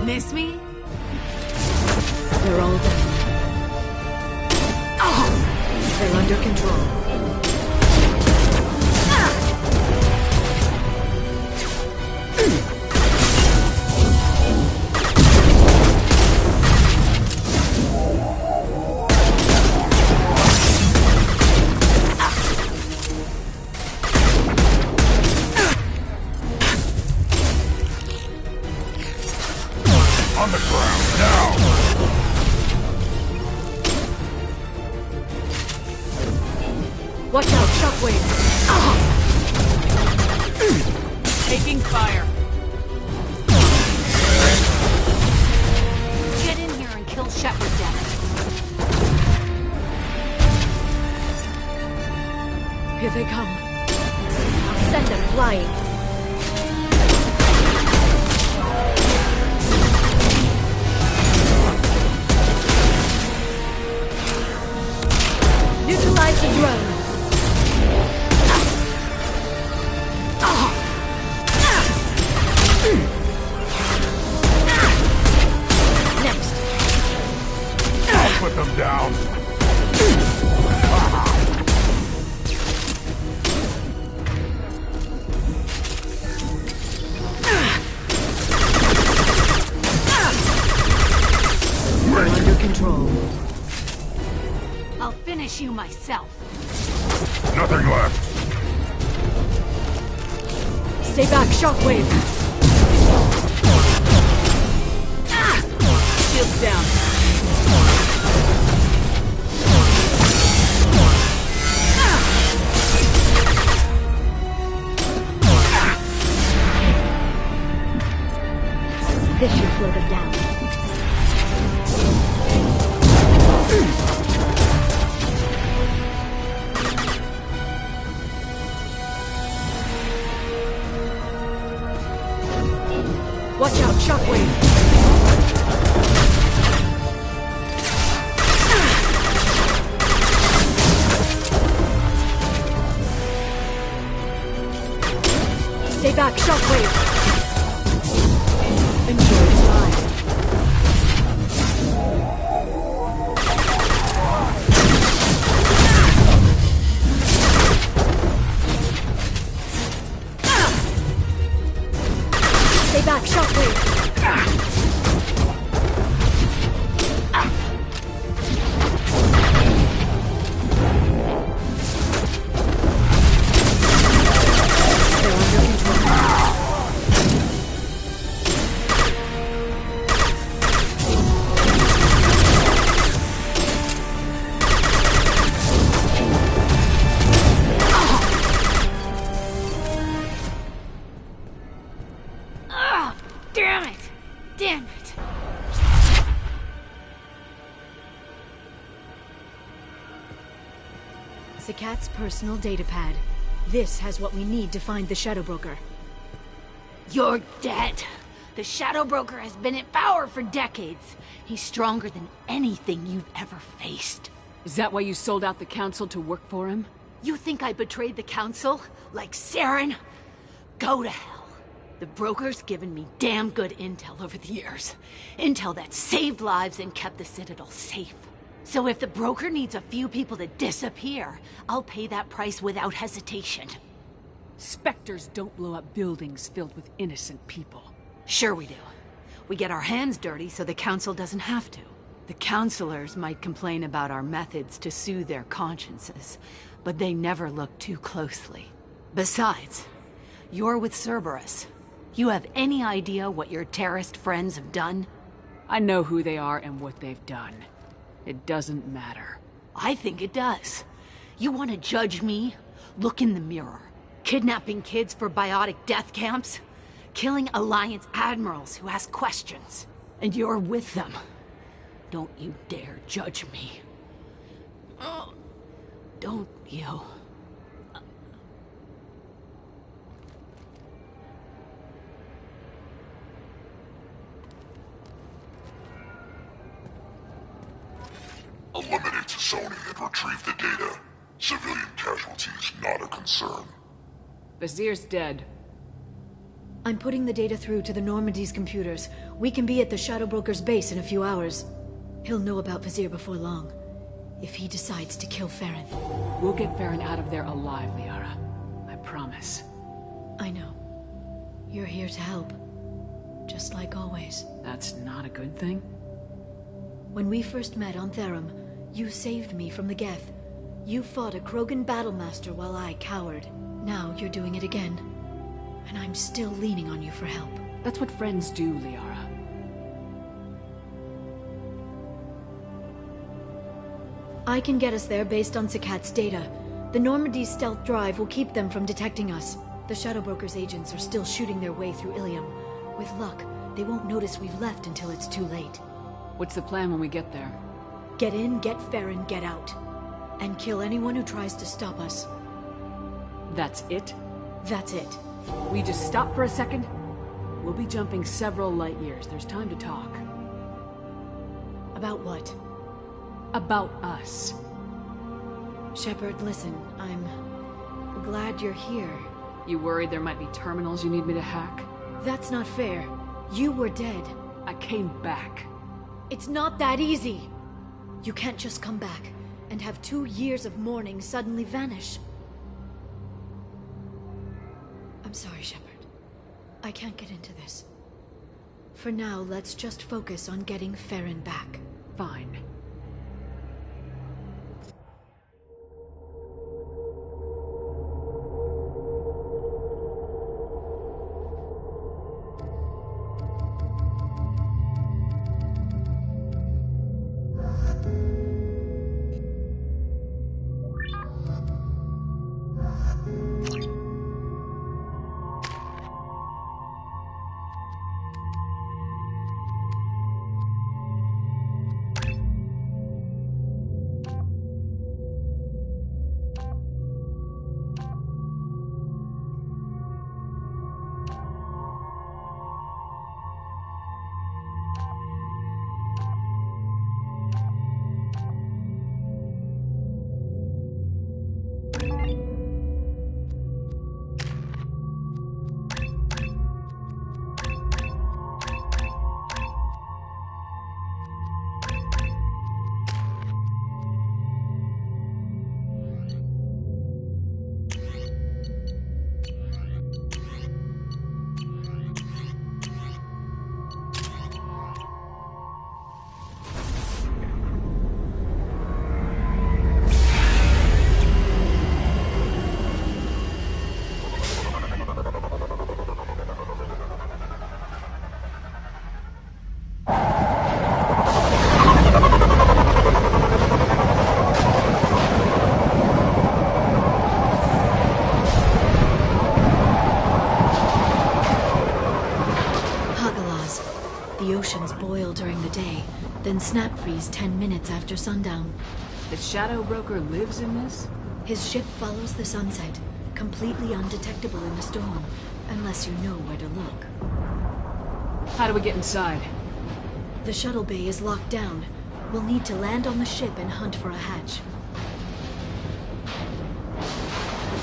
Speaker 16: Miss me?
Speaker 12: They're all down. They're under control.
Speaker 13: On the ground, now!
Speaker 12: Watch out, shockwave!
Speaker 2: Taking fire.
Speaker 16: Get in here and kill Shepard, damn it.
Speaker 12: Here they come. I'll send them flying. Neutralize the drone. Next.
Speaker 13: I'll put them down.
Speaker 12: We're under control.
Speaker 16: I'll finish you myself.
Speaker 13: Nothing left.
Speaker 12: Stay back, shockwave.
Speaker 2: Shields down.
Speaker 12: This should slow them down. Watch out, shockwave! Stay back, shockwave! Enjoy the ride. Stay back, shockwave! They're under control.
Speaker 16: Ah, damn it! Damn it!
Speaker 12: Sakat's personal data pad. This has what we need to find the Shadow Broker.
Speaker 16: You're dead. The Shadow Broker has been in power for decades. He's stronger than anything you've ever faced.
Speaker 2: Is that why you sold out the Council to work for him?
Speaker 16: You think I betrayed the Council? Like Saren? Go to hell. The Broker's given me damn good intel over the years. Intel that saved lives and kept the Citadel safe. So if the Broker needs a few people to disappear, I'll pay that price without hesitation.
Speaker 2: Spectres don't blow up buildings filled with innocent people.
Speaker 16: Sure we do. We get our hands dirty so the Council doesn't have to. The Councilors might complain about our methods to soothe their consciences, but they never look too closely. Besides, you're with Cerberus. You have any idea what your terrorist friends have done?
Speaker 2: I know who they are and what they've done. It doesn't matter.
Speaker 16: I think it does. You want to judge me? Look in the mirror. Kidnapping kids for biotic death camps? Killing Alliance admirals who ask questions. And you're with them. Don't you dare judge me. Oh, don't you?
Speaker 13: Eliminate Sony and retrieve the data. Civilian casualties not a concern.
Speaker 2: Vizier's dead.
Speaker 12: I'm putting the data through to the Normandy's computers. We can be at the Shadow Broker's base in a few hours. He'll know about Vizier before long. If he decides to kill Farron.
Speaker 2: We'll get Farron out of there alive, Liara. I promise.
Speaker 12: I know. You're here to help. Just like always.
Speaker 2: That's not a good thing?
Speaker 12: When we first met on Therum, you saved me from the Geth. You fought a Krogan battlemaster while I cowered. Now you're doing it again. And I'm still leaning on you for help.
Speaker 2: That's what friends do, Liara.
Speaker 12: I can get us there based on Sakat's data. The Normandy's stealth drive will keep them from detecting us. The Shadow Broker's agents are still shooting their way through Ilium. With luck, they won't notice we've left until it's too late.
Speaker 2: What's the plan when we get there?
Speaker 12: Get in, get Farron, get out. And kill anyone who tries to stop us.
Speaker 2: That's it?
Speaker 12: That's it.
Speaker 2: We just stop for a second? We'll be jumping several light years. There's time to talk.
Speaker 12: About what?
Speaker 2: About us.
Speaker 12: Shepard, listen, I'm glad you're here.
Speaker 2: You worried there might be terminals you need me to hack?
Speaker 12: That's not fair. You were dead.
Speaker 2: I came back.
Speaker 12: It's not that easy. You can't just come back and have 2 years of mourning suddenly vanish. I'm sorry, Shepard. I can't get into this. For now, let's just focus on getting Farron back.
Speaker 2: Fine.
Speaker 12: During the day, then snap freeze 10 minutes after sundown.
Speaker 2: The Shadow Broker lives in this?
Speaker 12: His ship follows the sunset, completely undetectable in a storm, unless you know where to look.
Speaker 2: How do we get inside?
Speaker 12: The shuttle bay is locked down. We'll need to land on the ship and hunt for a hatch.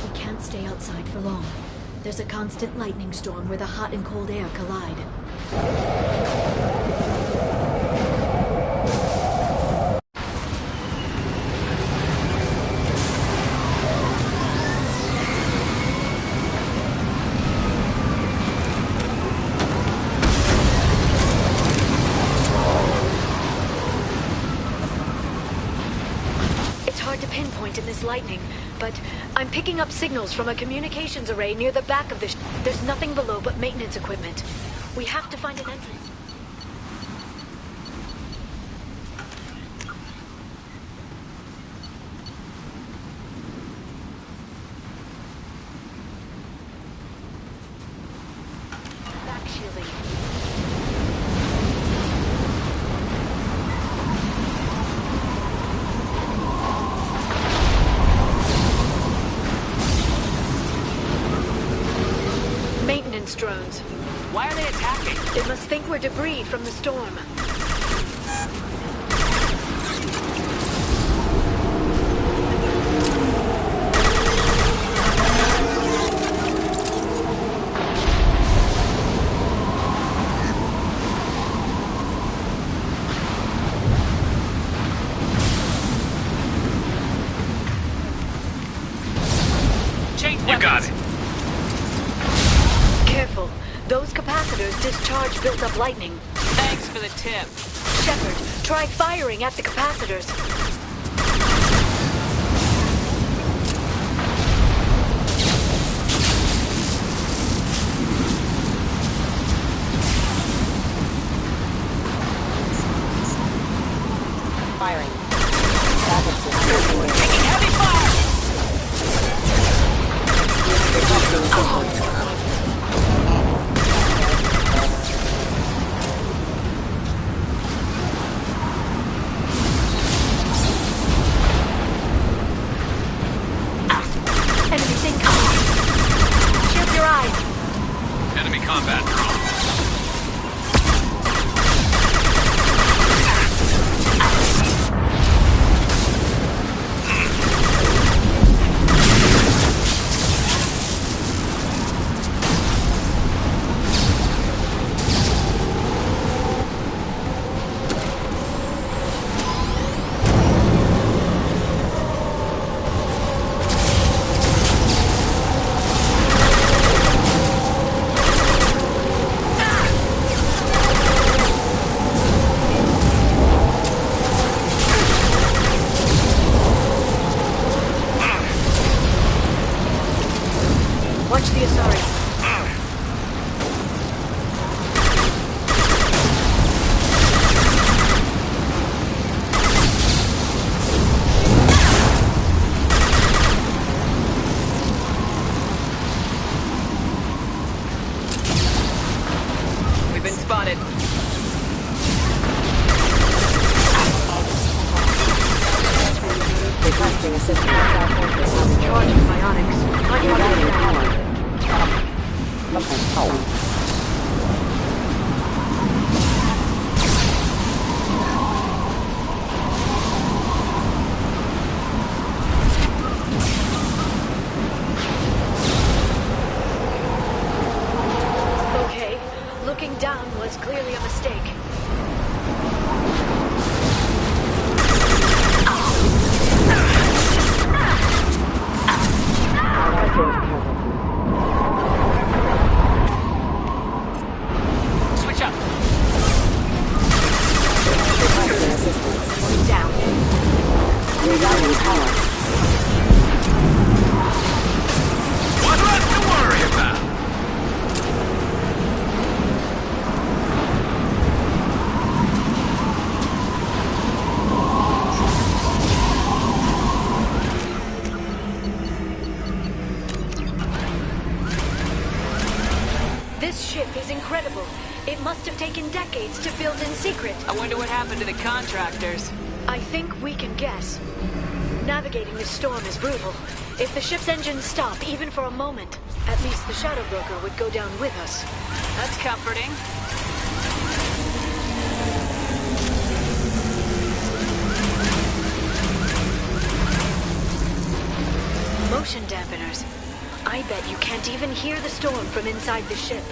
Speaker 12: We can't stay outside for long. There's a constant lightning storm where the hot and cold air collide. In this lightning, but I'm picking up signals from a communications array near the back of the ship. There's nothing below but maintenance equipment. We have to find an entrance.
Speaker 15: drones.
Speaker 2: Why are they attacking?
Speaker 15: They must think we're debris from the storm.
Speaker 2: You got it.
Speaker 15: Careful. Those capacitors discharge built-up lightning.
Speaker 2: Thanks for the tip.
Speaker 15: Shepard, try firing at the capacitors.
Speaker 1: Firing.
Speaker 2: Taking heavy fire!
Speaker 15: Enemies incoming. Shield your eyes.
Speaker 14: Enemy combat drone.
Speaker 15: Watch the Asari.
Speaker 2: We've been spotted.
Speaker 1: Requesting assistance at South
Speaker 15: Charging bionics.
Speaker 1: Regarding power.
Speaker 15: Okay, looking down was clearly a mistake.
Speaker 2: Switch up.
Speaker 1: Requesting assistance.
Speaker 15: Down.
Speaker 1: Regarding power.
Speaker 14: What's left to worry about?
Speaker 15: This ship is incredible. It must have taken decades to build in secret.
Speaker 2: I wonder what happened to the contractors.
Speaker 15: I think we can guess. Navigating this storm is brutal. If the ship's engines stop, even for a moment, at least the Shadow Broker would go down with us.
Speaker 2: That's comforting.
Speaker 15: Motion dampeners. I bet you can't even hear the storm from inside the ship.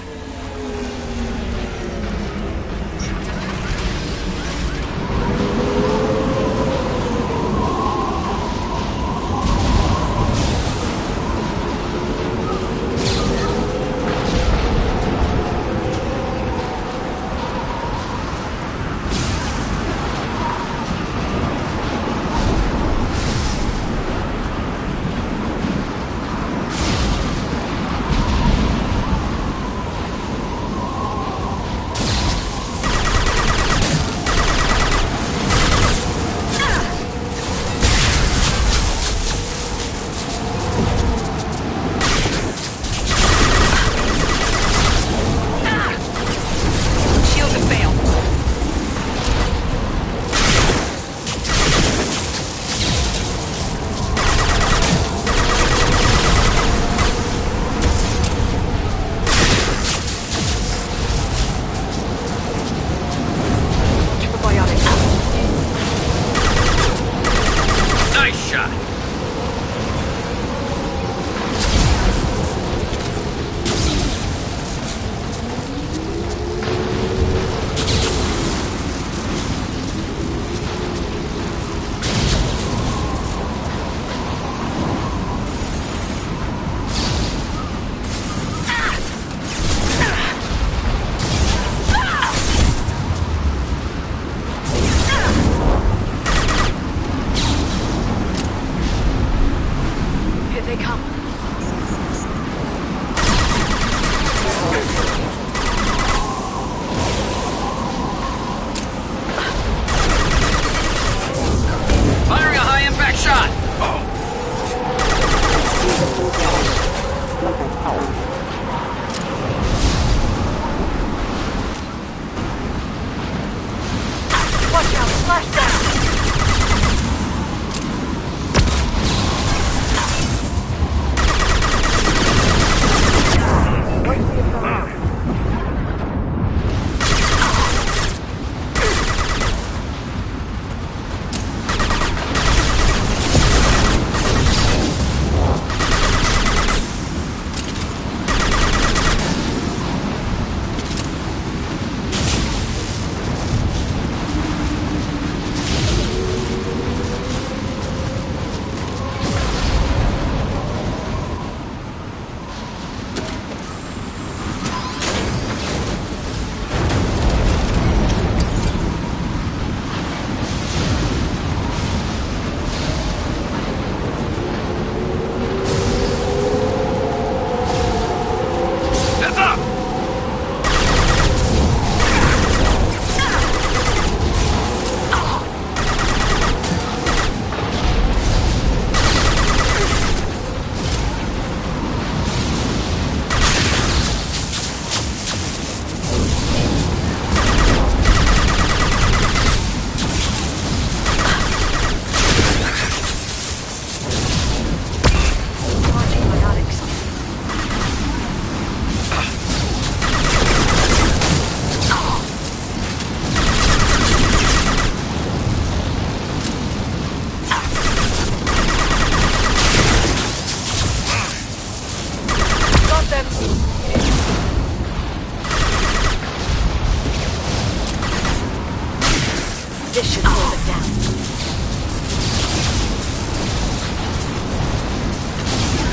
Speaker 15: This should slow them down.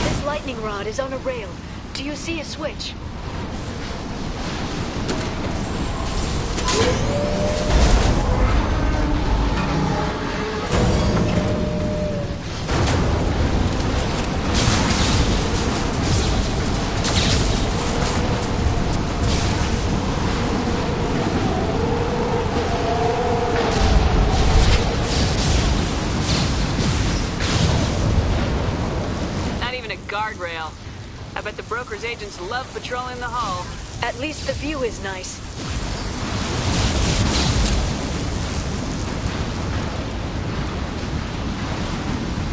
Speaker 15: This lightning rod is on a rail. Do you see a switch?
Speaker 2: Guardrail. I bet the broker's agents love patrolling the hull.
Speaker 15: At least the view is nice.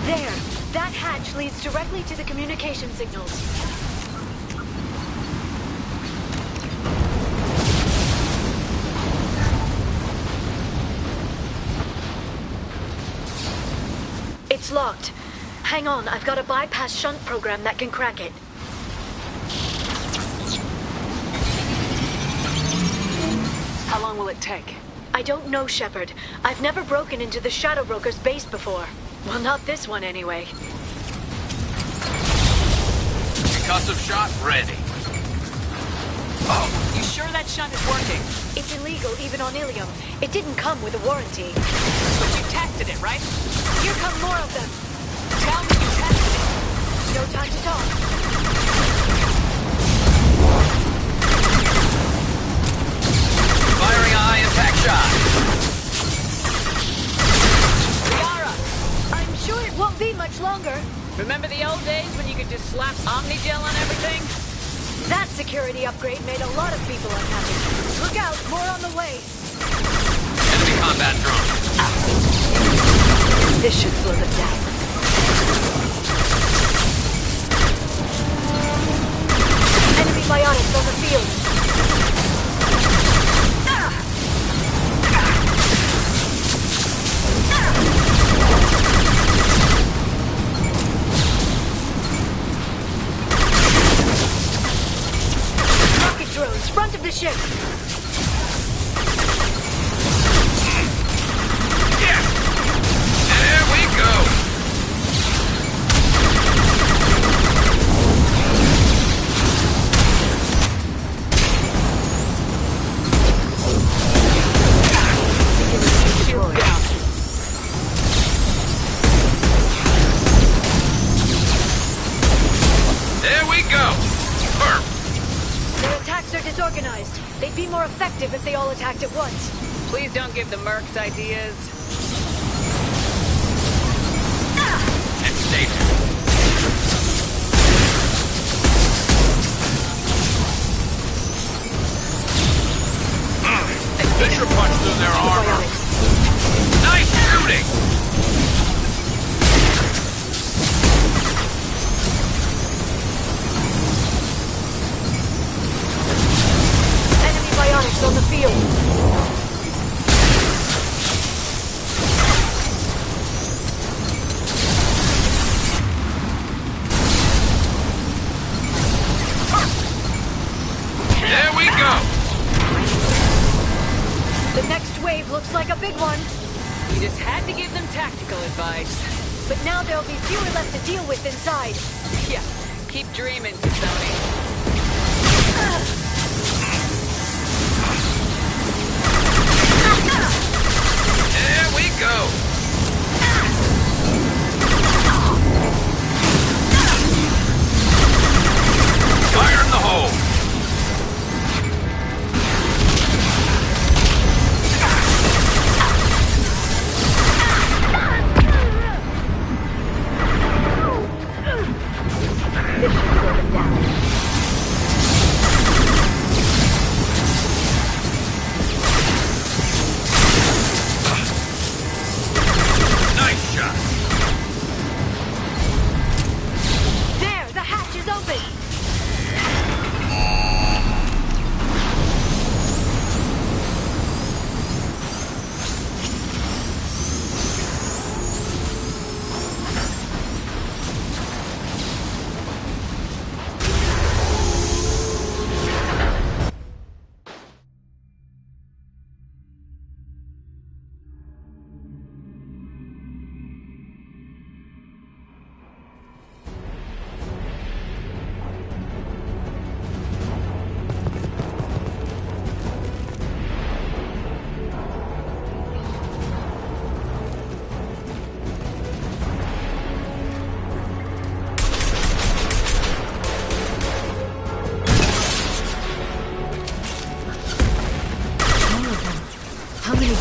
Speaker 15: There! That hatch leads directly to the communication signals. It's locked. Hang on, I've got a bypass shunt program that can crack it.
Speaker 2: How long will it take?
Speaker 15: I don't know, Shepard. I've never broken into the Shadow Broker's base before. Well, not this one anyway.
Speaker 8: Concussive shot ready.
Speaker 2: Oh, you sure that shunt is working?
Speaker 15: It's illegal even on Ilium. It didn't come with a warranty.
Speaker 2: But you tested it, right?
Speaker 15: Here come more of them.
Speaker 2: Tell me you tested it.
Speaker 15: No time to talk.
Speaker 8: Firing a high impact shot.
Speaker 2: Liara!
Speaker 15: I'm sure it won't be much longer.
Speaker 2: Remember the old days when you could just slap Omnigel on everything?
Speaker 15: That security upgrade made a lot of people unhappy. Look out, more on the way.
Speaker 8: Enemy combat drone.
Speaker 15: This should slow them down. Enemy biotics on the field. Rocket drones, front of the ship.
Speaker 8: Yes! There we go! There we go! Perp!
Speaker 15: Their attacks are disorganized. They'd be more effective if they all attacked at once.
Speaker 2: Please don't give the mercs ideas.
Speaker 8: And station. Fisher punch through their armor. Nice shooting!
Speaker 15: Enemy biotics on the field.
Speaker 8: There we go!
Speaker 15: The next wave looks like a big one.
Speaker 2: You just had to give them tactical advice.
Speaker 15: But now there'll be fewer left to deal with inside.
Speaker 2: Yeah, keep dreaming, Sony.
Speaker 8: There we go! Fire in the hole!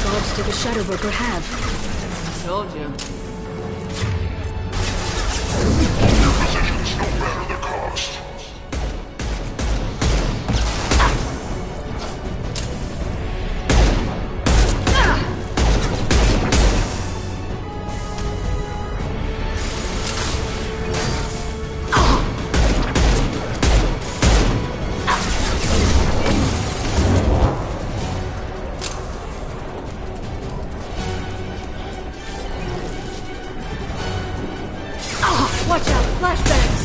Speaker 15: jobs do the Shadow Broker have?
Speaker 2: Told you.
Speaker 21: Your positions no matter the cost.
Speaker 15: Watch out! Flashbangs!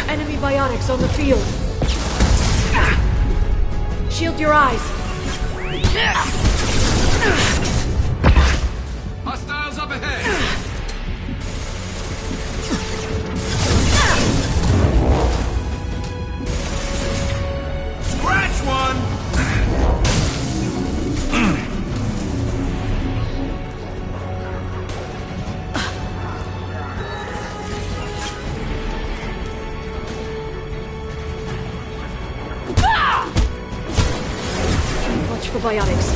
Speaker 15: Enemy biotics on the field. Shield your eyes.
Speaker 8: Hostiles up ahead! Scratch one!
Speaker 15: Watch for biotics.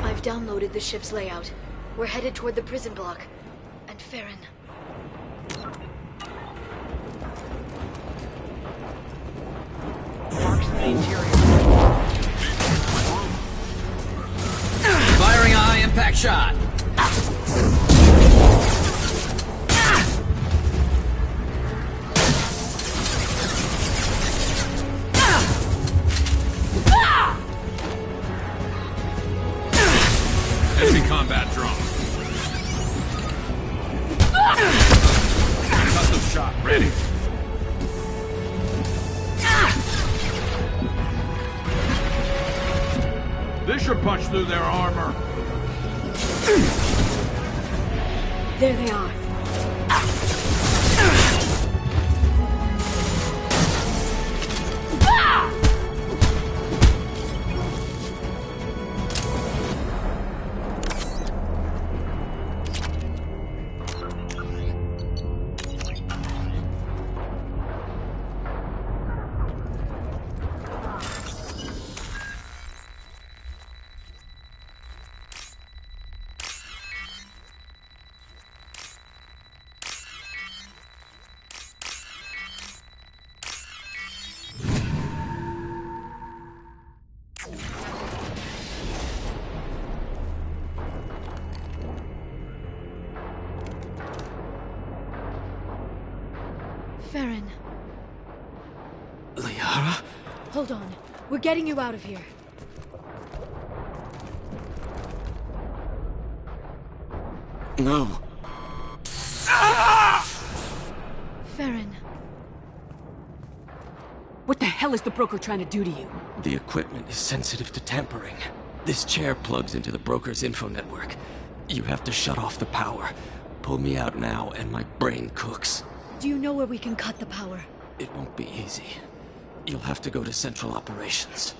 Speaker 15: I've downloaded the ship's layout. We're headed toward the prison block. And Farron.
Speaker 8: Firing a high-impact shot. Enemy combat drone. Custom shot ready. This should punch through their armor.
Speaker 15: There they are. Farron.
Speaker 5: Liara?
Speaker 15: Hold on. We're getting you out of here.
Speaker 5: No.
Speaker 15: Farron.
Speaker 2: What the hell is the broker trying to do to you?
Speaker 5: The equipment is sensitive to tampering. This chair plugs into the broker's info network. You have to shut off the power. Pull me out now, and my brain cooks.
Speaker 15: Do you know where we can cut the power?
Speaker 5: It won't be easy. You'll have to go to Central Operations.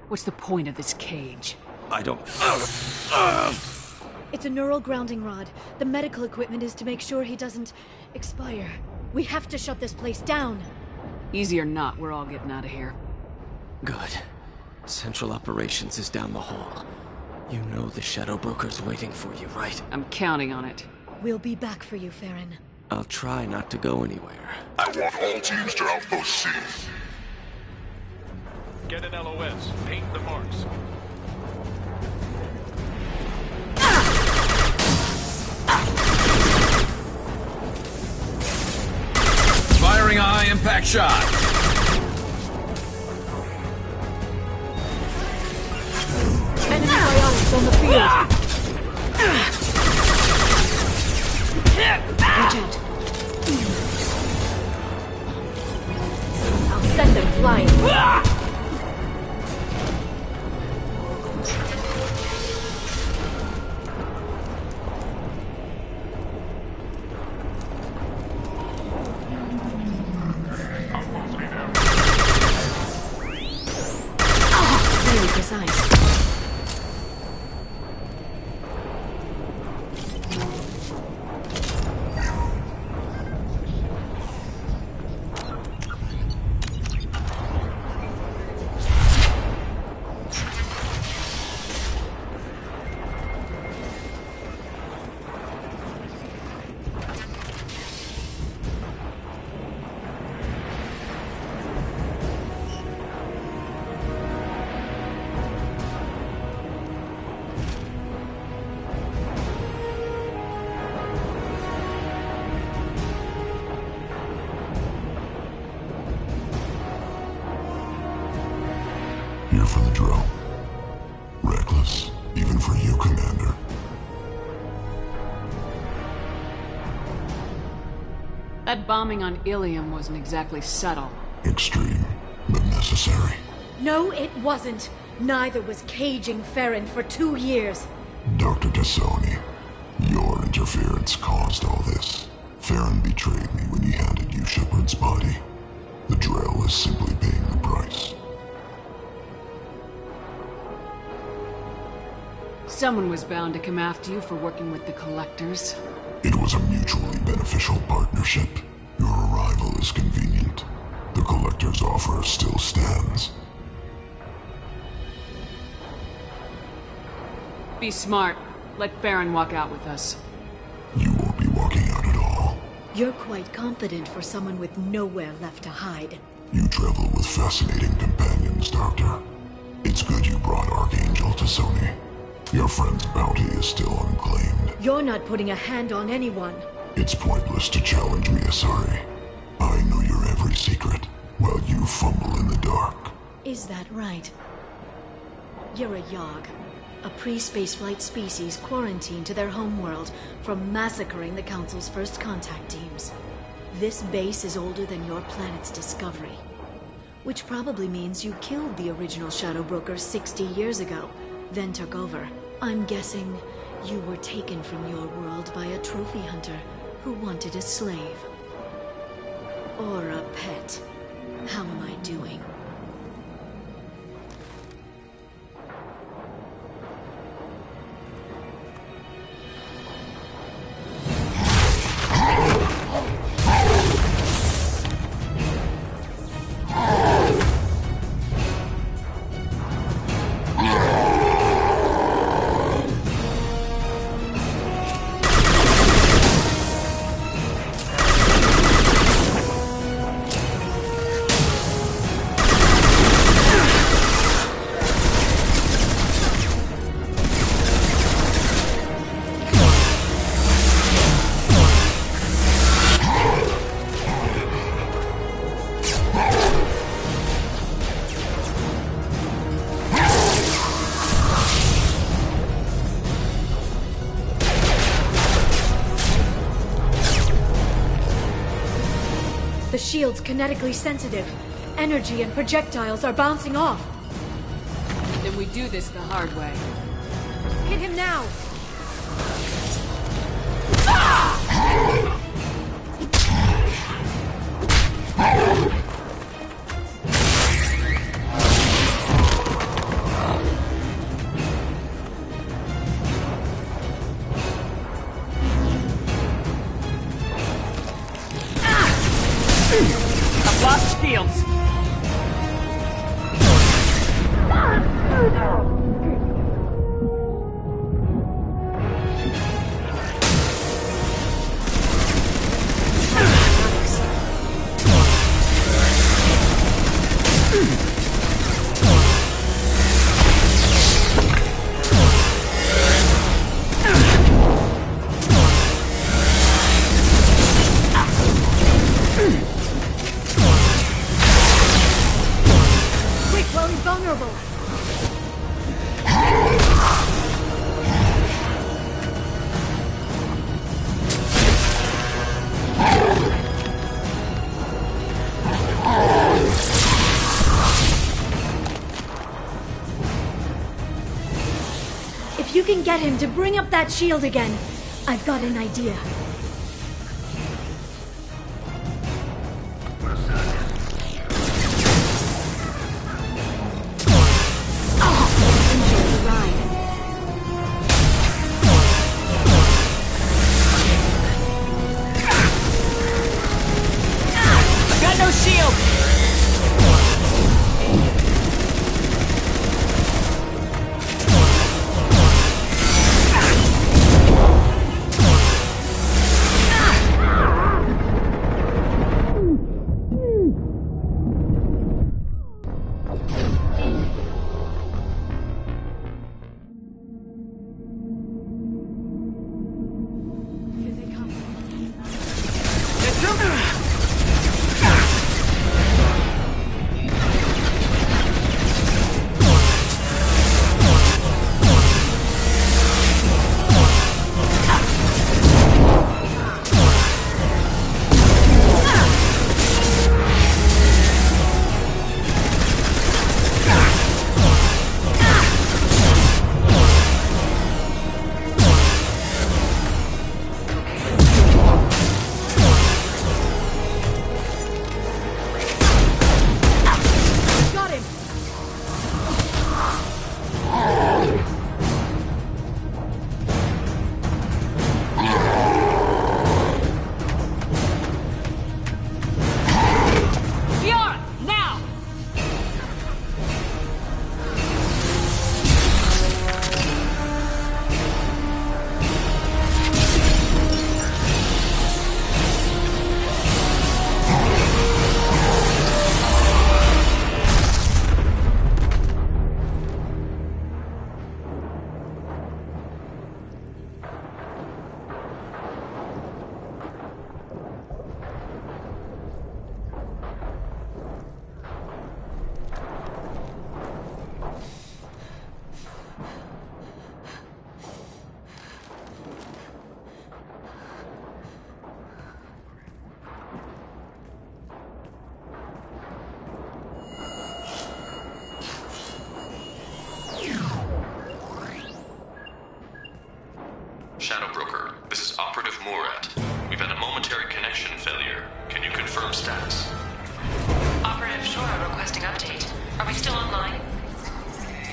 Speaker 2: What's the point of this cage?
Speaker 5: I don't...
Speaker 15: It's a neural grounding rod. The medical equipment is to make sure he doesn't expire. We have to shut this place down.
Speaker 2: Easy or not, we're all getting out of here.
Speaker 5: Good. Central Operations is down the hall. You know the Shadow Broker's waiting for you, right?
Speaker 2: I'm counting on it.
Speaker 15: We'll be back for you, Farron.
Speaker 5: I'll try not to go anywhere.
Speaker 21: I want all teams to Outpost C.
Speaker 8: Get an LOS. Paint the marks. Firing a high-impact shot.
Speaker 15: Enemy biotics on the field. Watch out. I'll send them flying.
Speaker 2: That bombing on Ilium wasn't exactly subtle.
Speaker 13: Extreme, but necessary.
Speaker 15: No, it wasn't. Neither was caging Farron for 2 years.
Speaker 13: Dr. Tassoni, your interference caused all this. Farron betrayed me when he handed you Shepard's body. The Drell is simply paying the price.
Speaker 2: Someone was bound to come after you for working with the Collectors.
Speaker 13: It was a mutually beneficial partnership. Your arrival is convenient. The Collector's offer still stands.
Speaker 2: Be smart. Let Farron walk out with us.
Speaker 13: You won't be walking out at all.
Speaker 15: You're quite confident for someone with nowhere left to hide.
Speaker 13: You travel with fascinating companions, Doctor. It's good you brought Archangel Tassoni. Your friend's bounty is still unclaimed.
Speaker 15: You're not putting a hand on anyone.
Speaker 13: It's pointless to challenge me, Asari. I know your every secret, while you fumble in the dark.
Speaker 15: Is that right? You're a Yogg, a pre-spaceflight species quarantined to their homeworld from massacring the Council's first contact teams. This base is older than your planet's discovery. Which probably means you killed the original Shadow Broker 60 years ago, then took over. I'm guessing you were taken from your world by a trophy hunter who wanted a slave. Or a pet. How am I doing? The shield's kinetically sensitive. Energy and projectiles are bouncing off.
Speaker 2: Then we do this the hard way.
Speaker 15: Hit him now!
Speaker 2: I've lost shields.
Speaker 15: Quick, while he's vulnerable! If you can get him to bring up that shield again, I've got an idea. Enjoy the ride.
Speaker 2: Got no shield.
Speaker 6: Operative Murat. We've had a momentary connection failure. Can you confirm status?
Speaker 3: Operative Shora requesting update. Are we still online?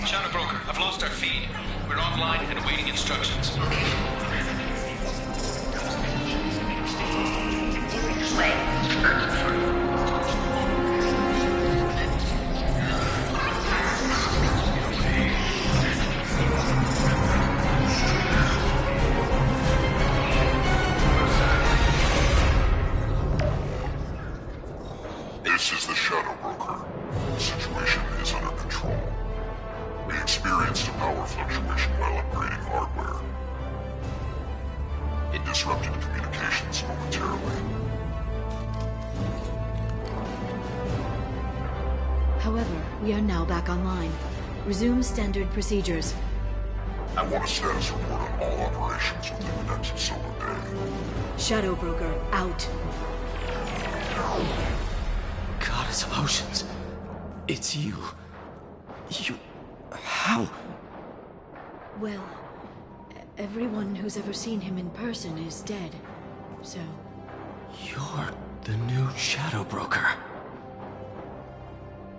Speaker 8: Shadow Broker, I've lost our feed. We're online and awaiting instructions.
Speaker 13: This is the Shadow Broker. The situation is under control. We experienced a power fluctuation while upgrading hardware. It disrupted communications momentarily.
Speaker 15: However, we are now back online. Resume standard procedures.
Speaker 13: I want a status report on all operations within the next solar day.
Speaker 15: Shadow Broker, out.
Speaker 10: Goddess of Oceans. It's you. How?
Speaker 15: Well, everyone who's ever seen him in person is dead. So...
Speaker 10: You're the new Shadow Broker.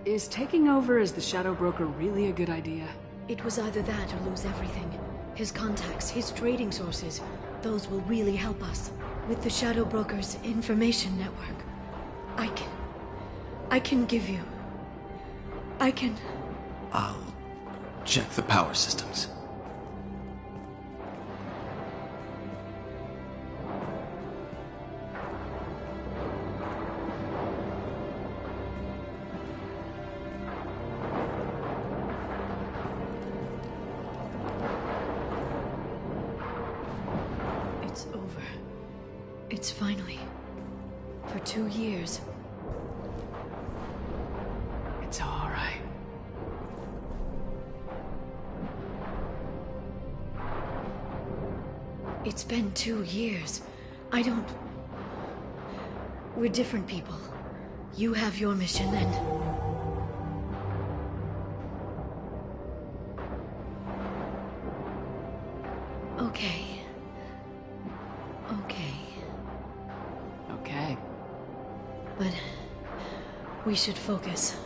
Speaker 2: Is taking over as the Shadow Broker really a good idea?
Speaker 15: It was either that or lose everything. His contacts, his trading sources, those will really help us. With the Shadow Broker's information network, I can give you...
Speaker 10: I'll check the power systems.
Speaker 15: It's over. It's finally... For 2 years.
Speaker 2: It's all right.
Speaker 15: It's been 2 years. I don't... We're different people. You have your mission and... Okay.
Speaker 2: Okay.
Speaker 15: But... we should focus.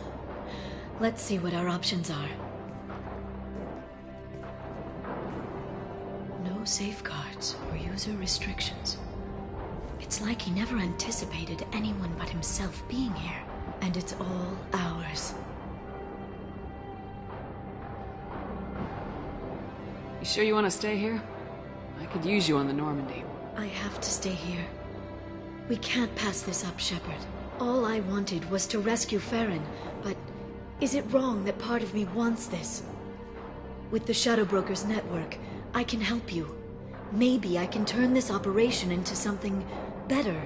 Speaker 15: Let's see what our options are. No safeguards or user restrictions. It's like he never anticipated anyone but himself being here. And it's all ours.
Speaker 2: You sure you want to stay here? I could use you on the Normandy.
Speaker 15: I have to stay here. We can't pass this up, Shepard. All I wanted was to rescue Farron, but is it wrong that part of me wants this? With the Shadow Broker's network, I can help you. Maybe I can turn this operation into something better.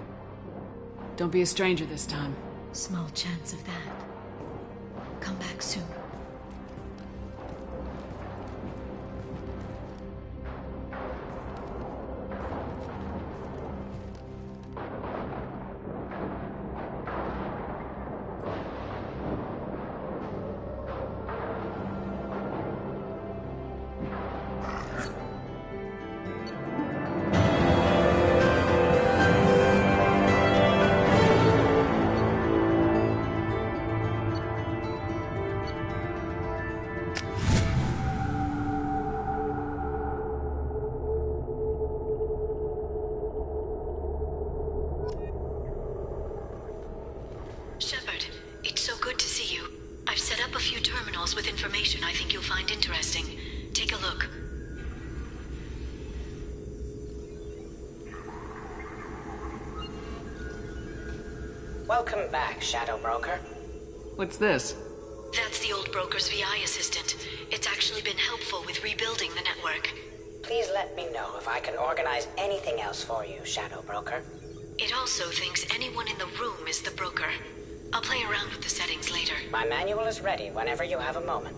Speaker 2: Don't be a stranger this time.
Speaker 15: Small chance of that. Come back soon.
Speaker 16: Shepard, it's so good to see you. I've set up a few terminals with information I think you'll find interesting. Take a look.
Speaker 18: Welcome back, Shadow Broker.
Speaker 2: What's this?
Speaker 16: That's the old broker's VI assistant. It's actually been helpful with rebuilding the network.
Speaker 18: Please let me know if I can organize anything else for you, Shadow Broker.
Speaker 16: It also thinks anyone in the room is the broker. I'll play around with the settings later.
Speaker 18: My manual is ready whenever you have a moment.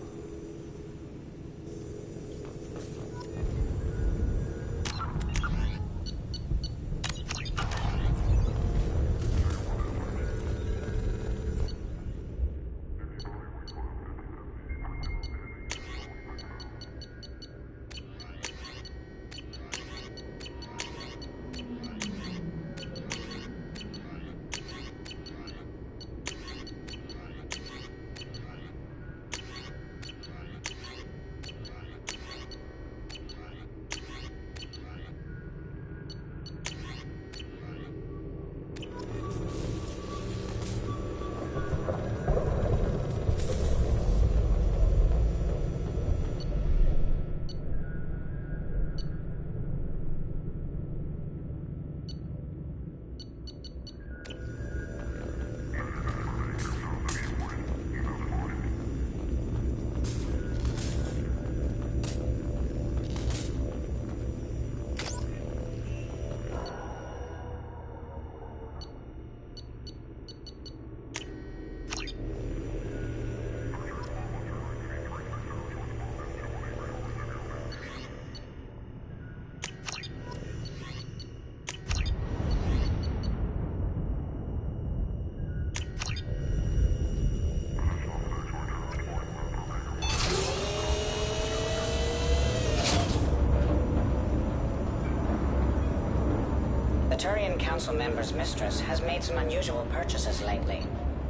Speaker 18: The Turian Council member's mistress has made some unusual purchases lately.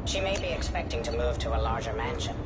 Speaker 18: She may be expecting to move to a larger mansion.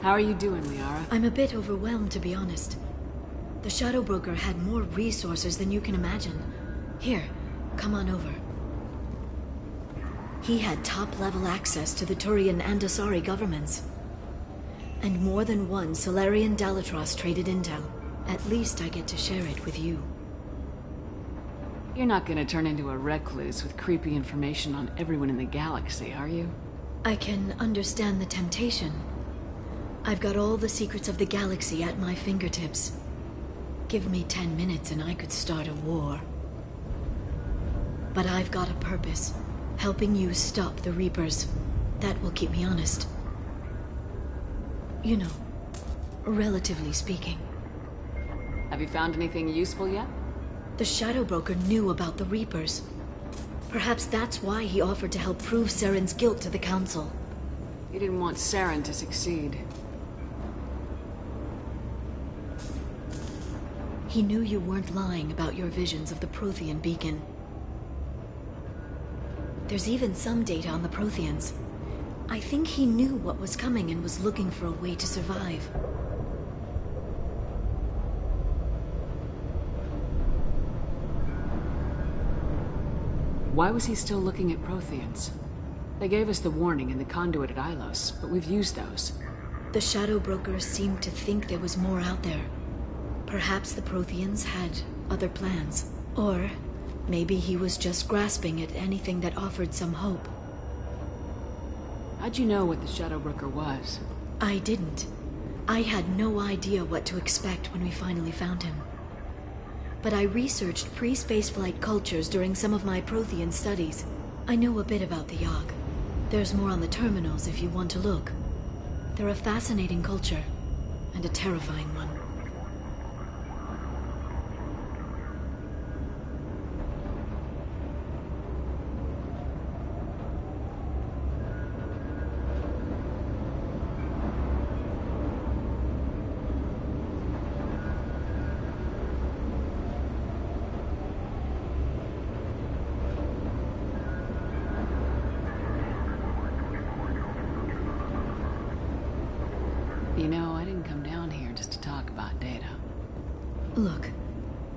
Speaker 2: How are you doing, Liara?
Speaker 15: I'm a bit overwhelmed, to be honest. The Shadow Broker had more resources than you can imagine. Here, come on over. He had top-level access to the Turian and Asari governments. And more than one Solarian Dalatros traded intel. At least I get to share it with you.
Speaker 2: You're not gonna turn into a recluse with creepy information on everyone in the galaxy, are you?
Speaker 15: I can understand the temptation. I've got all the secrets of the galaxy at my fingertips. Give me 10 minutes and I could start a war. But I've got a purpose. Helping you stop the Reapers. That will keep me honest. You know, relatively speaking.
Speaker 2: Have you found anything useful yet?
Speaker 15: The Shadow Broker knew about the Reapers. Perhaps that's why he offered to help prove Saren's guilt to the Council.
Speaker 2: He didn't want Saren to succeed.
Speaker 15: He knew you weren't lying about your visions of the Prothean beacon. There's even some data on the Protheans. I think he knew what was coming and was looking for a way to survive.
Speaker 2: Why was he still looking at Protheans? They gave us the warning in the conduit at Ilos, but we've used those.
Speaker 15: The Shadow Brokers seemed to think there was more out there. Perhaps the Protheans had other plans. Or maybe he was just grasping at anything that offered some hope.
Speaker 2: How'd you know what the Shadow Broker was?
Speaker 15: I didn't. I had no idea what to expect when we finally found him. But I researched pre-spaceflight cultures during some of my Prothean studies. I know a bit about the Yogg. There's more on the terminals if you want to look. They're a fascinating culture, and a terrifying one.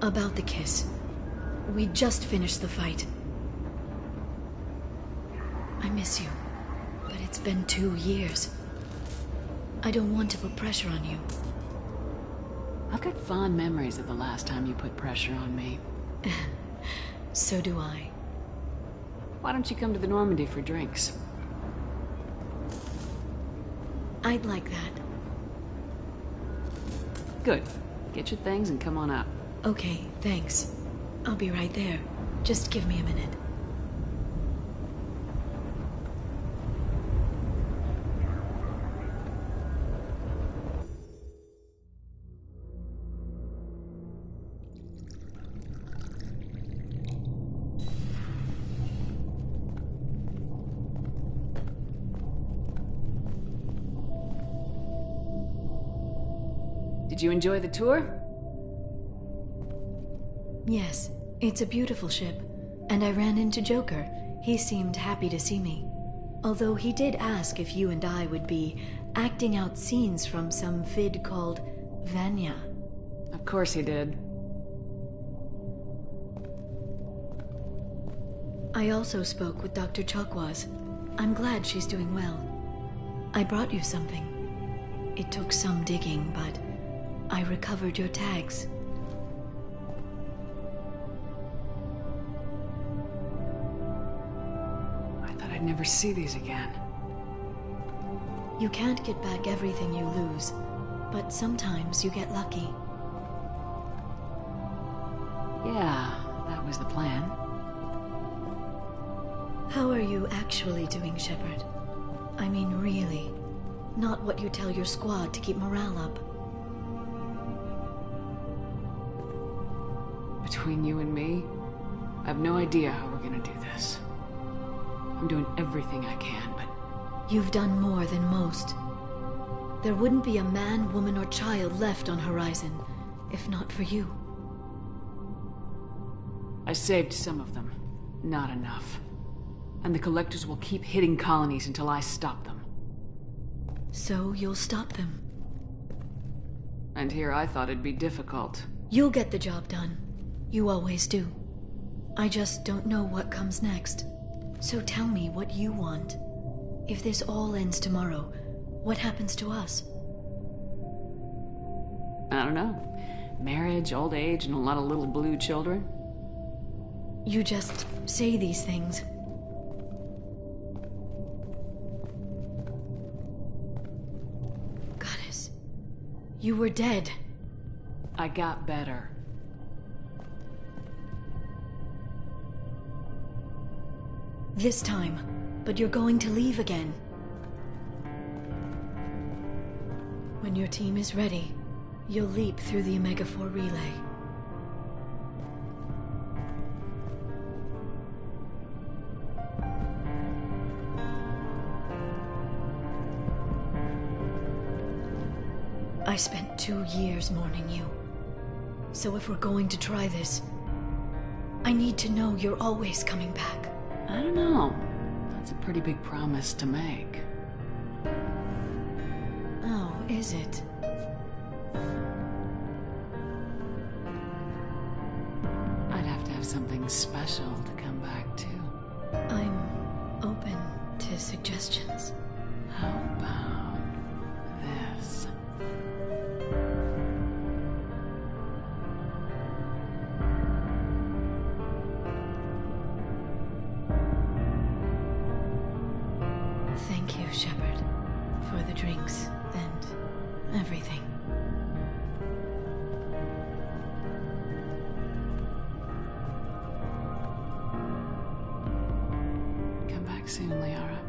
Speaker 15: About the kiss. We just finished the fight. I miss you, but it's been 2 years. I don't want to put pressure on you.
Speaker 2: I've got fond memories of the last time you put pressure on me.
Speaker 15: So do I.
Speaker 2: Why don't you come to the Normandy for drinks?
Speaker 15: I'd like that.
Speaker 2: Good. Get your things and come on up.
Speaker 15: Okay, thanks. I'll be right there. Just give me a minute.
Speaker 2: Did you enjoy the tour?
Speaker 15: Yes, it's a beautiful ship. And I ran into Joker. He seemed happy to see me. Although he did ask if you and I would be acting out scenes from some vid called Vanya.
Speaker 2: Of course he did.
Speaker 15: I also spoke with Dr. Chakwas. I'm glad she's doing well. I brought you something. It took some digging, but I recovered your tags.
Speaker 2: I thought I'd never see these again.
Speaker 15: You can't get back everything you lose, but sometimes you get lucky.
Speaker 2: Yeah, that was the plan.
Speaker 15: How are you actually doing, Shepard? I mean, really. Not what you tell your squad to keep morale up.
Speaker 2: Between you and me, I have no idea how we're gonna do this. I'm doing everything I can, but...
Speaker 15: You've done more than most. There wouldn't be a man, woman, or child left on Horizon, if not for you.
Speaker 2: I saved some of them. Not enough. And the Collectors will keep hitting colonies until I stop them.
Speaker 15: So you'll stop them?
Speaker 2: And here I thought it'd be difficult.
Speaker 15: You'll get the job done. You always do. I just don't know what comes next. So tell me what you want. If this all ends tomorrow, what happens to us?
Speaker 2: I don't know. Marriage, old age, and a lot of little blue children.
Speaker 15: You just say these things. Goddess, you were dead.
Speaker 2: I got better.
Speaker 15: This time, but you're going to leave again. When your team is ready, you'll leap through the Omega-4 relay. I spent 2 years mourning you. So if we're going to try this, I need to know you're always coming back.
Speaker 2: I don't know. That's a pretty big promise to make.
Speaker 15: Oh, is it?
Speaker 2: I'd have to have something special to come back to.
Speaker 15: I'm open to suggestions.
Speaker 2: How about this?
Speaker 15: Thank you, Shepard, for the drinks and everything.
Speaker 2: Come back soon, Liara.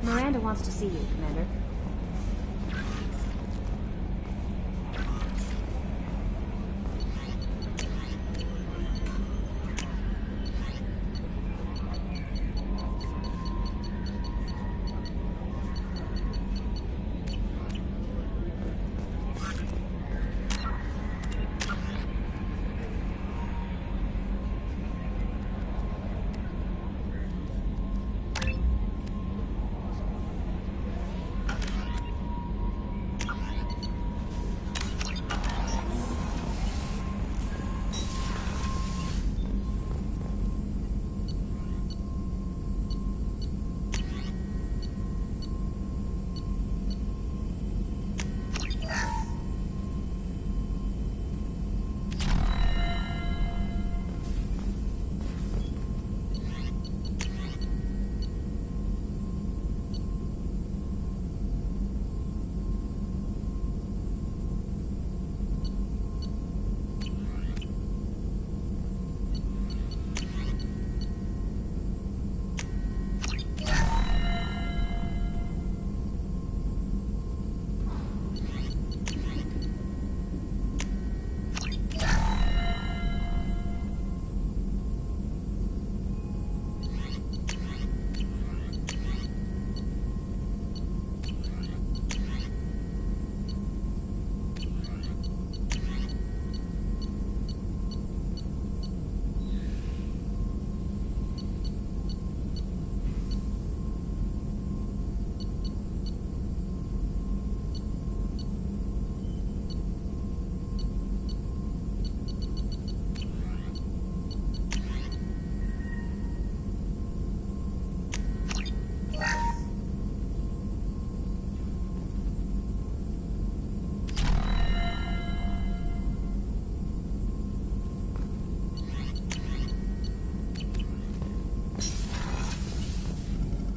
Speaker 1: Miranda wants to see you, Commander.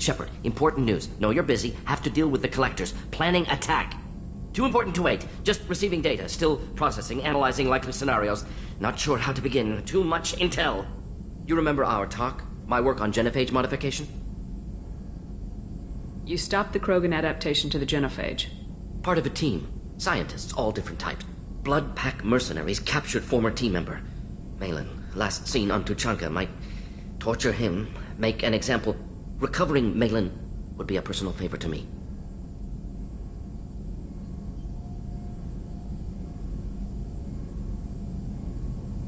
Speaker 11: Shepard, important news. Know you're busy. Have to deal with the collectors. Planning attack. Too important to wait. Just receiving data. Still processing, analyzing likely scenarios. Not sure how to begin. Too much intel. You remember our talk? My work on genophage modification?
Speaker 2: You stopped the Krogan adaptation to the genophage.
Speaker 11: Part of a team. Scientists, all different types. Blood Pack mercenaries captured former team member. Malin, last seen on Tuchanka, might torture him, make an example. Recovering Malin would be a personal favor to me.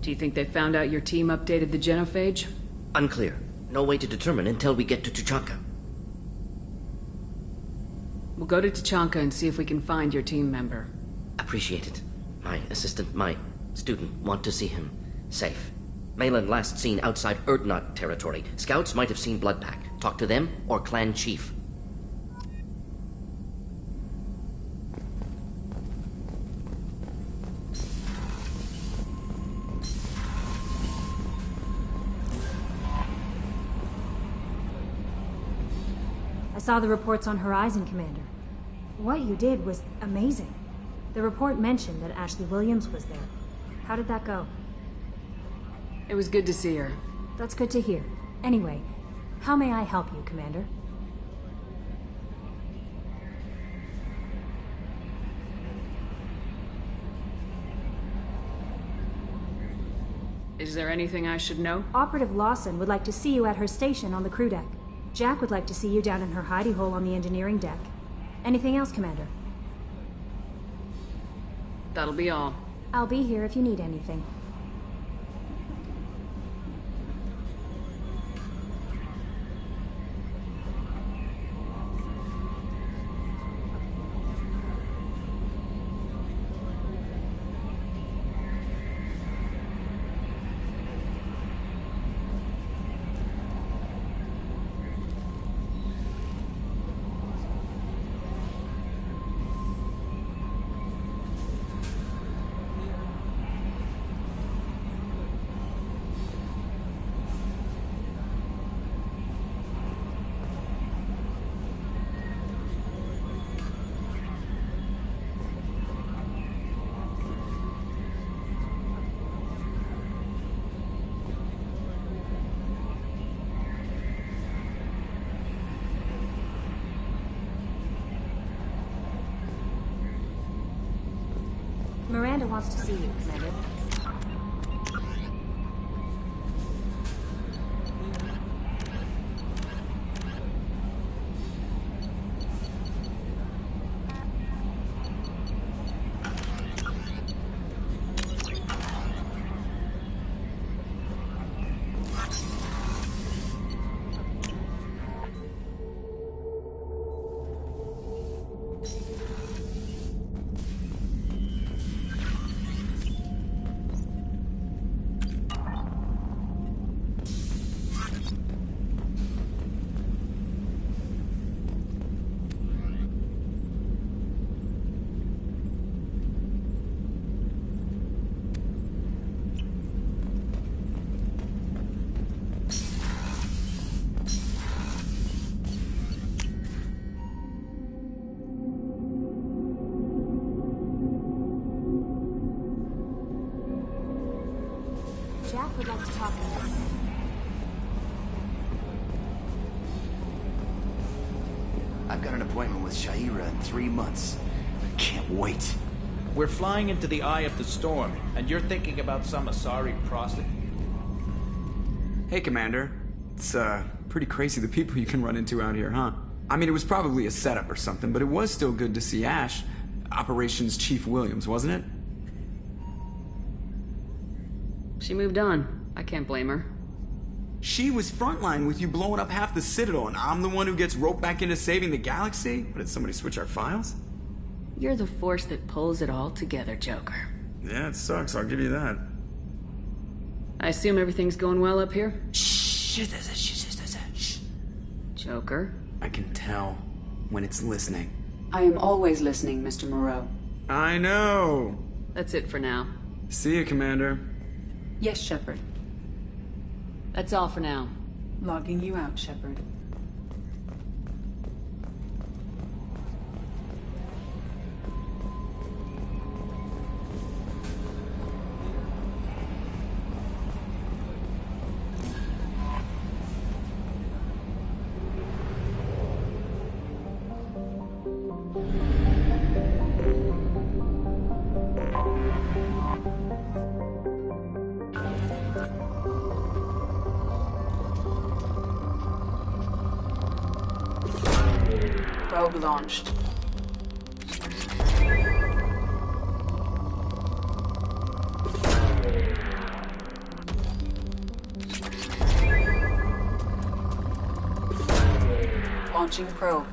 Speaker 2: Do you think they found out your team updated the genophage?
Speaker 11: Unclear. No way to determine until we get to Tuchanka.
Speaker 2: We'll go to Tuchanka and see if we can find your team member.
Speaker 11: Appreciate it. My assistant, my student, want to see him safe. Malin last seen outside Erdnot territory. Scouts might have seen Blood Pack. Talk to them or clan chief.
Speaker 4: I saw the reports on Horizon, Commander. What you did was amazing. The report mentioned that Ashley Williams was there. How did that go?
Speaker 2: It was good to see her.
Speaker 4: That's good to hear. Anyway, how may I help you, Commander?
Speaker 2: Is there anything I should know?
Speaker 4: Operative Lawson would like to see you at her station on the crew deck. Jack would like to see you down in her hidey hole on the engineering deck. Anything else, Commander?
Speaker 2: That'll be all.
Speaker 4: I'll be here if you need anything. Miranda wants to see you, Commander. Jack would like to talk to you.
Speaker 7: I've got an appointment with Shaira in 3 months. I can't wait.
Speaker 23: We're flying into the eye of the storm, and you're thinking about some Asari prostitute.
Speaker 19: Hey, Commander. It's, pretty crazy the people you can run into out here, huh? I mean, it was probably a setup or something, but it was still good to see Ash. Operations Chief Williams, wasn't it?
Speaker 2: She moved on. I can't blame her.
Speaker 19: She was frontline with you blowing up half the Citadel, and I'm the one who gets roped back into saving the galaxy? What, did somebody switch our files?
Speaker 2: You're the force that pulls it all together, Joker.
Speaker 19: Yeah, it sucks, I'll give you that.
Speaker 2: I assume everything's going well up here?
Speaker 19: Shh.
Speaker 2: Joker?
Speaker 19: I can tell when it's listening.
Speaker 2: I am always listening, Mr. Moreau.
Speaker 19: I know!
Speaker 2: That's it for now.
Speaker 19: See you, Commander.
Speaker 20: Yes, Shepard.
Speaker 2: That's all for now.
Speaker 20: Logging you out, Shepard.
Speaker 3: Probe launched. Launching probe.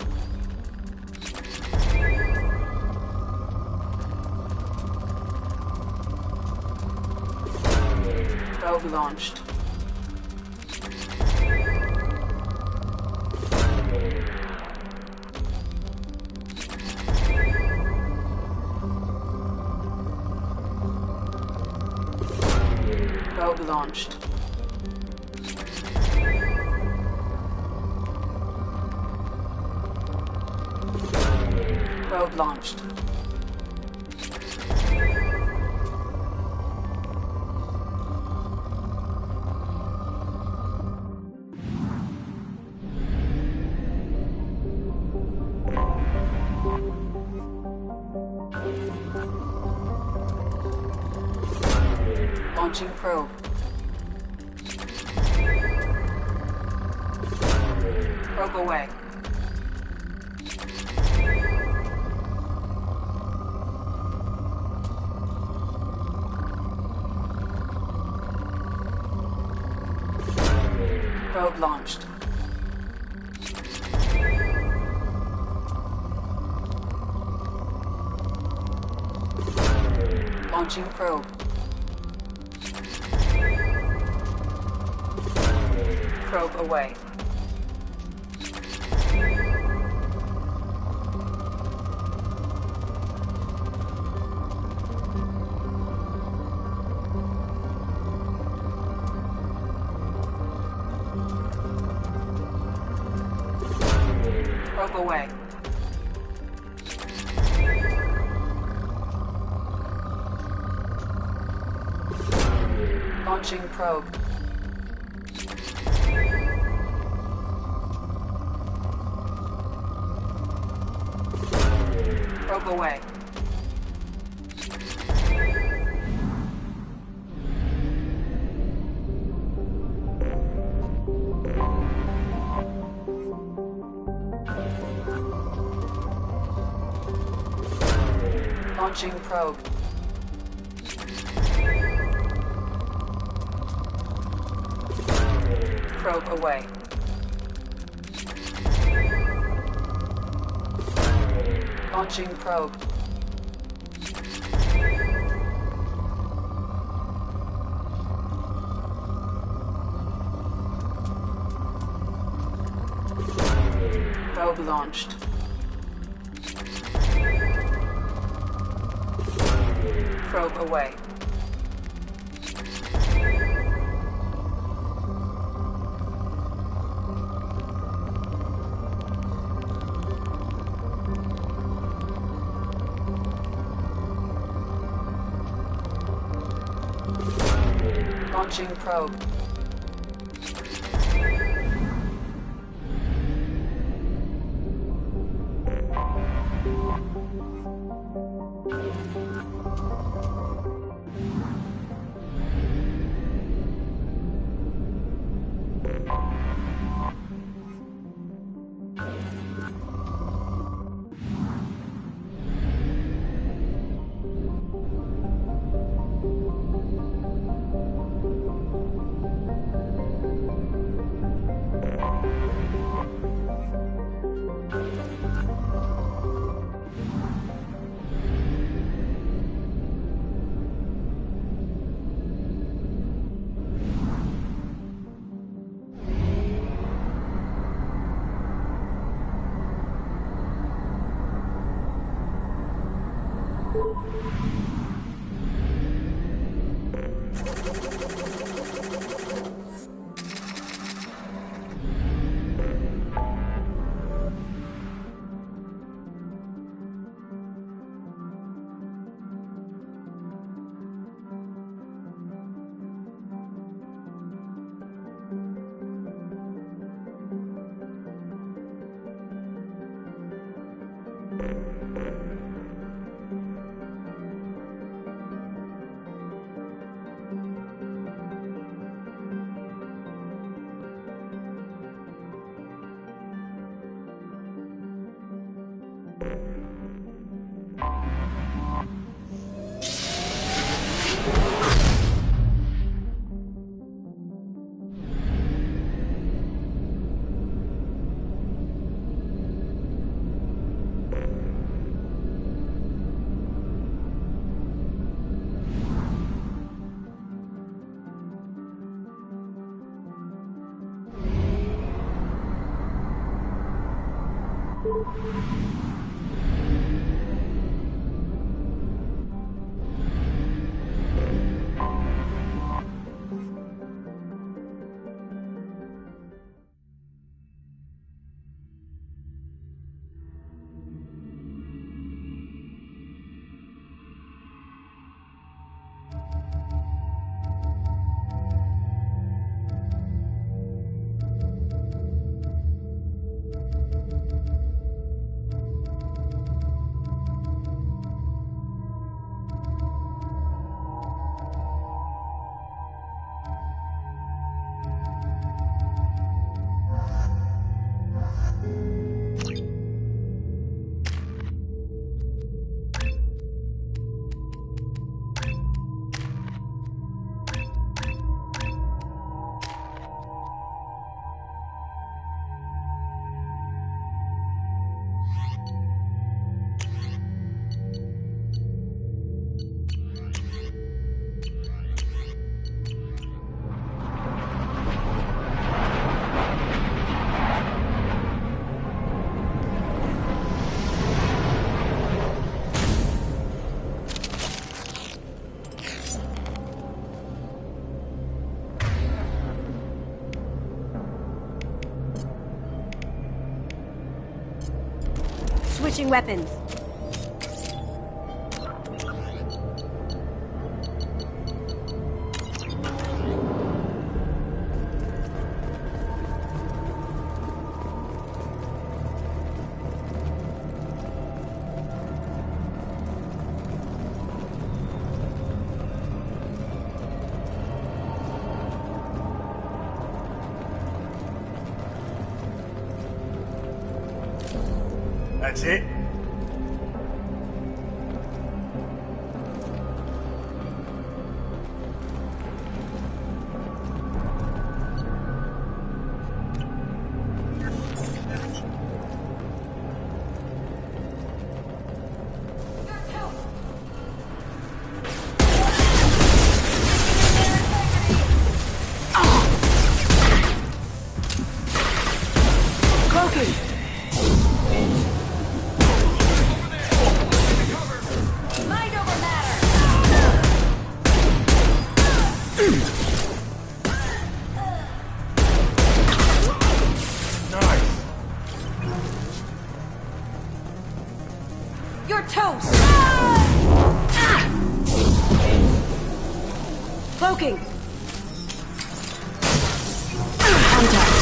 Speaker 3: Probe launched. Probe launched. Probe launched. Launching probe. Probe away. Probe launched. Launching probe. Probe away. Probe away. Launching probe. Probe away. Launching probe. Probe away. Launching probe. Probe launched. Probe away. Launching probe.
Speaker 9: Switching weapons.
Speaker 17: That's it?
Speaker 9: You're toast! Cloaking! Contact!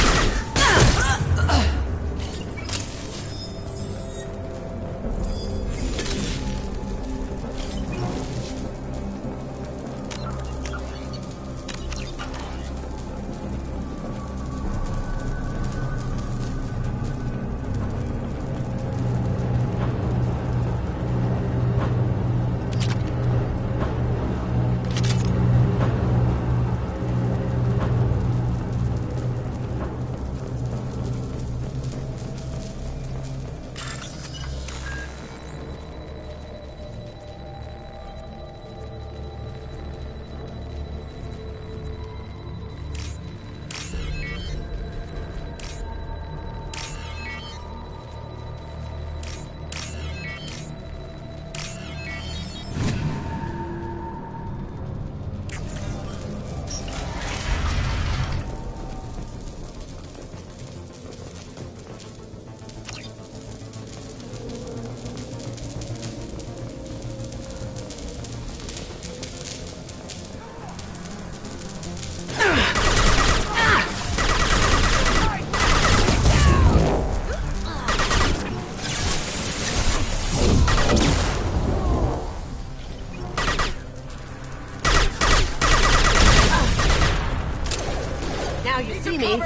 Speaker 9: Now you see me.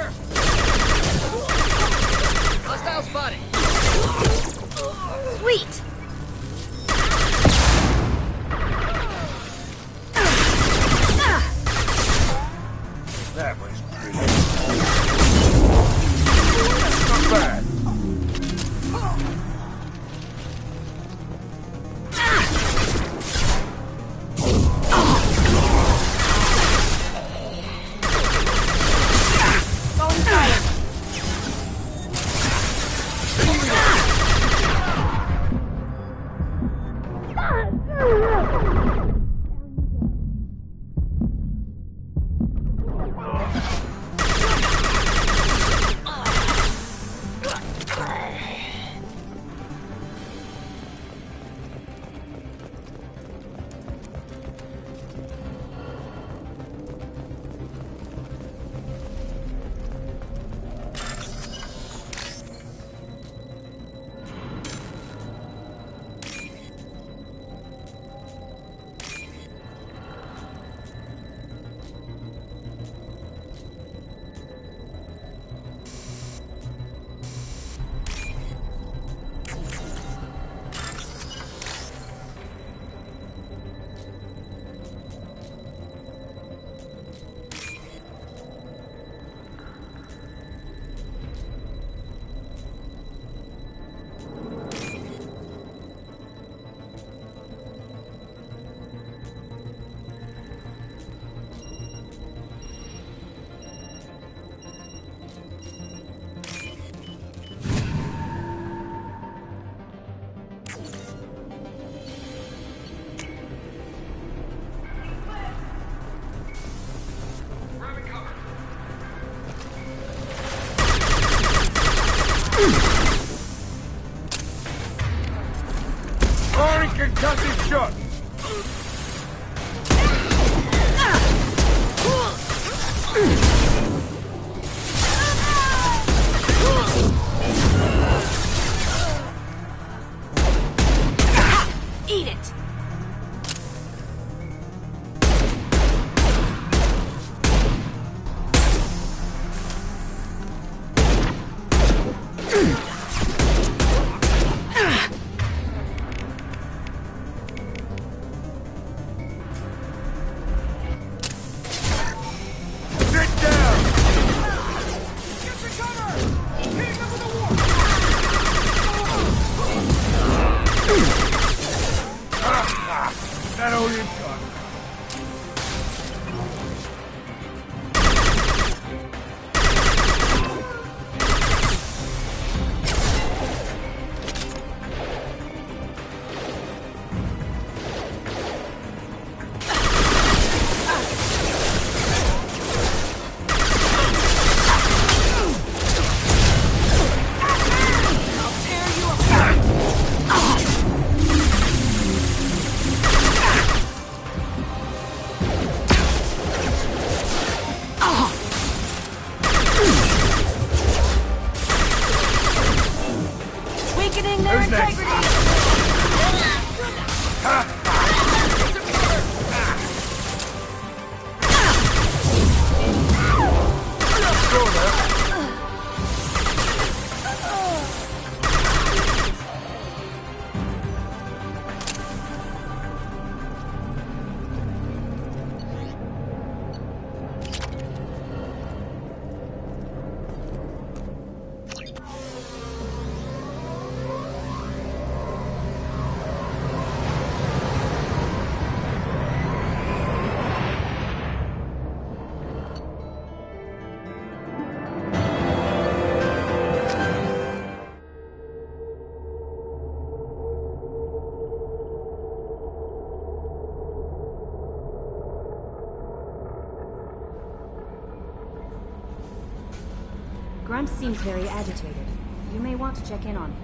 Speaker 8: Hostile spotted.
Speaker 9: Sweet!
Speaker 21: That was pretty. Not bad.
Speaker 9: Going
Speaker 8: That all you got?
Speaker 9: Weakening their integrity!
Speaker 4: Grunt seems very agitated. You may want to check in on him.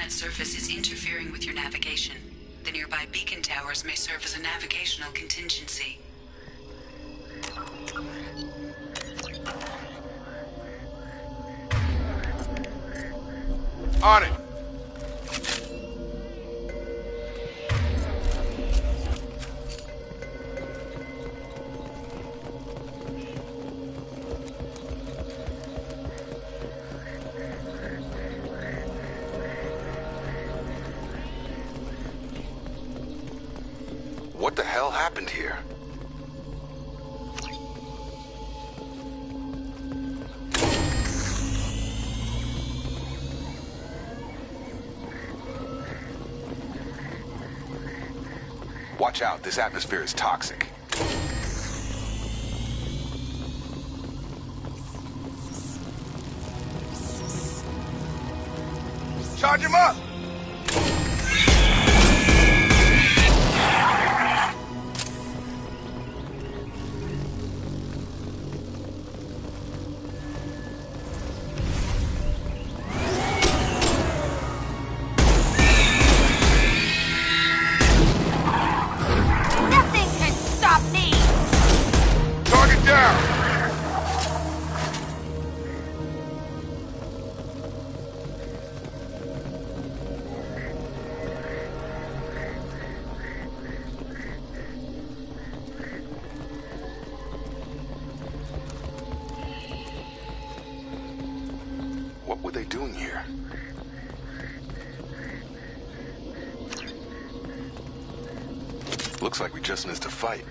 Speaker 3: Surface is interfering with your navigation. The nearby beacon towers may serve as a navigational contingency.
Speaker 8: On it!
Speaker 21: What the hell happened here? Watch out, this atmosphere is toxic. Charge him up! here. Looks like we just missed a fight.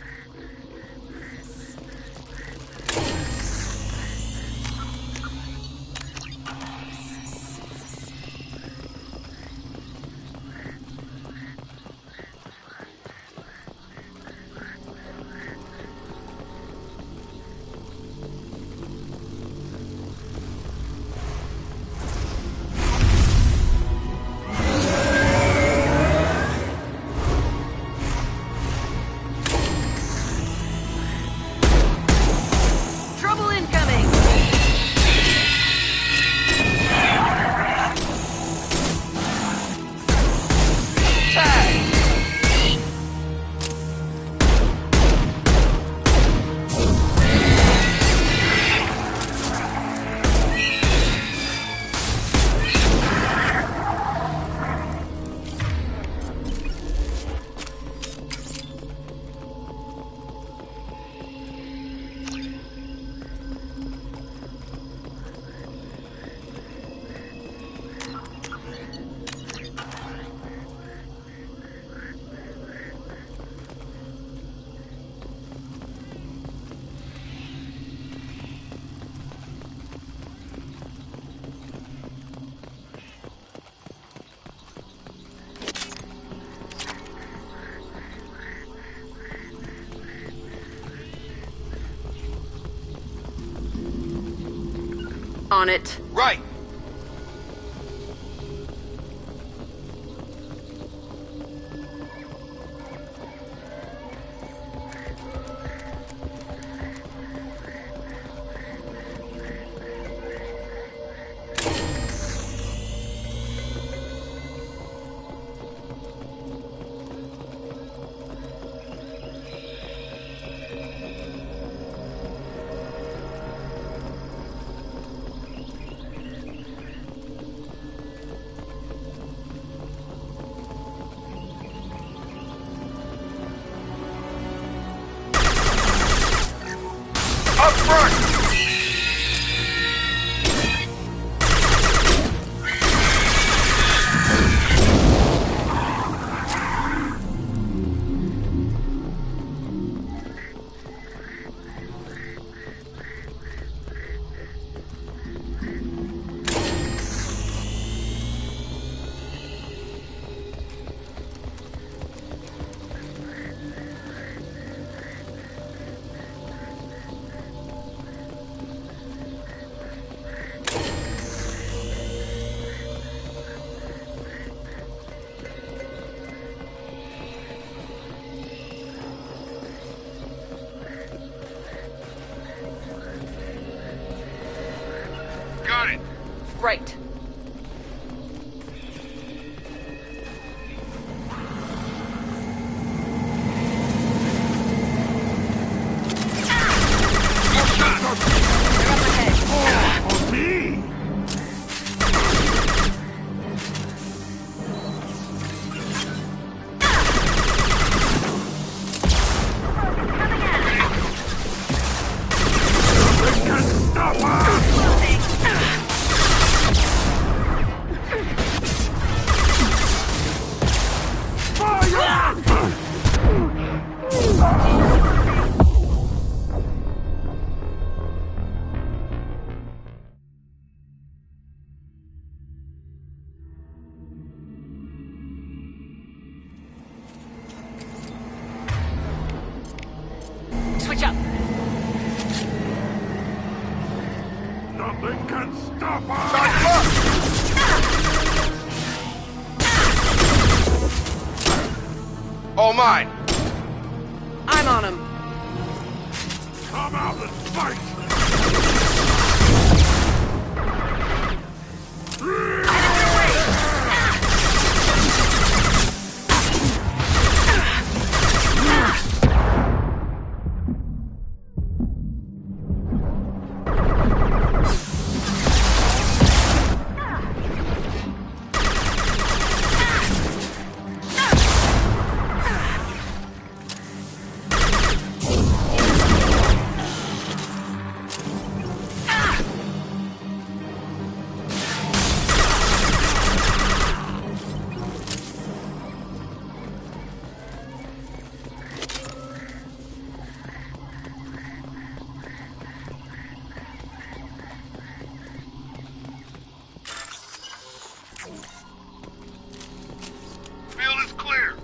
Speaker 9: Trouble incoming! On it.
Speaker 8: Right! Up front! Got it!
Speaker 9: Right. Switch up.
Speaker 21: Nothing can stop us!
Speaker 8: All mine!
Speaker 9: I'm on him.
Speaker 21: Come out and fight! Field is clear.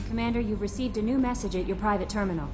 Speaker 4: Commander, you've received a new message at your private terminal.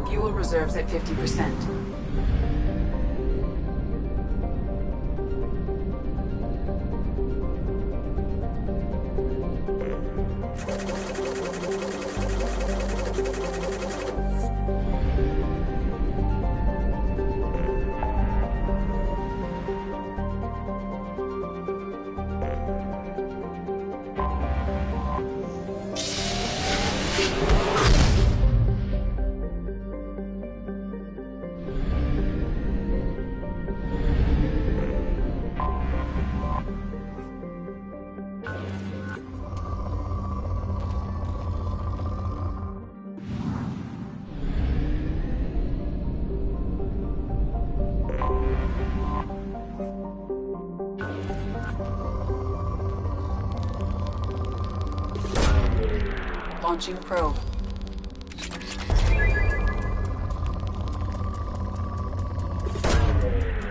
Speaker 3: Fuel reserves at 50%. Launching probe.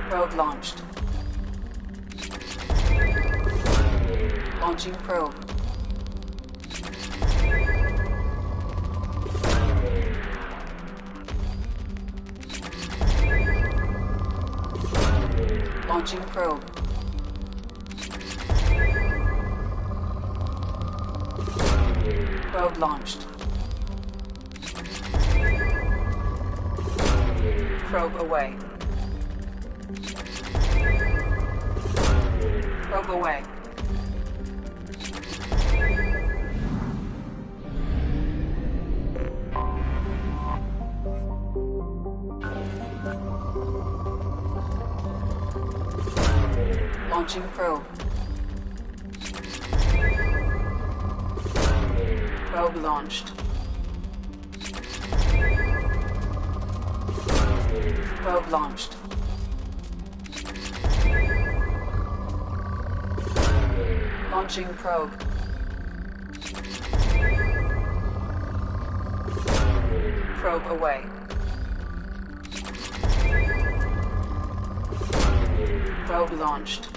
Speaker 3: Probe launched. Launching probe. Launching probe. Probe launched. Probe away. Probe away. Launching probe. Probe launched. Probe launched. Launching probe. Probe away. Probe launched.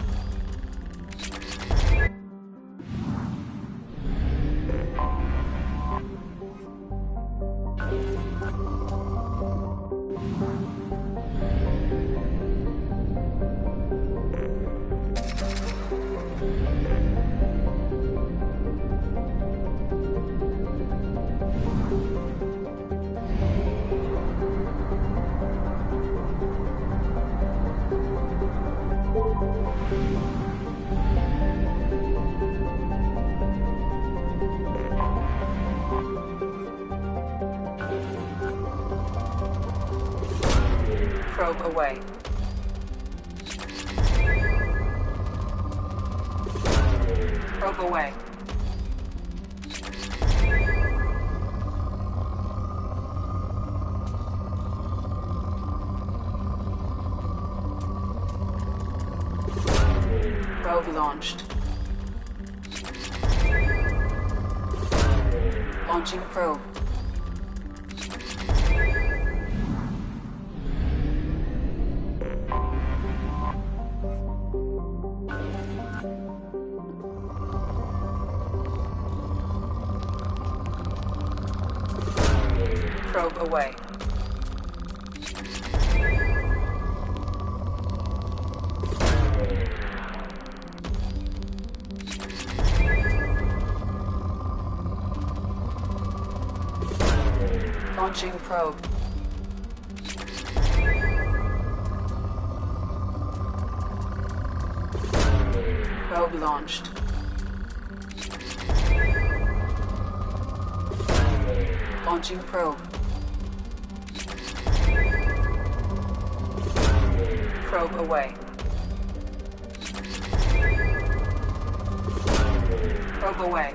Speaker 3: Probe away. Probe away. Probe launched. Launching probe. Probe away. Launching probe. Probe launched. Launching probe. Probe away. Probe away.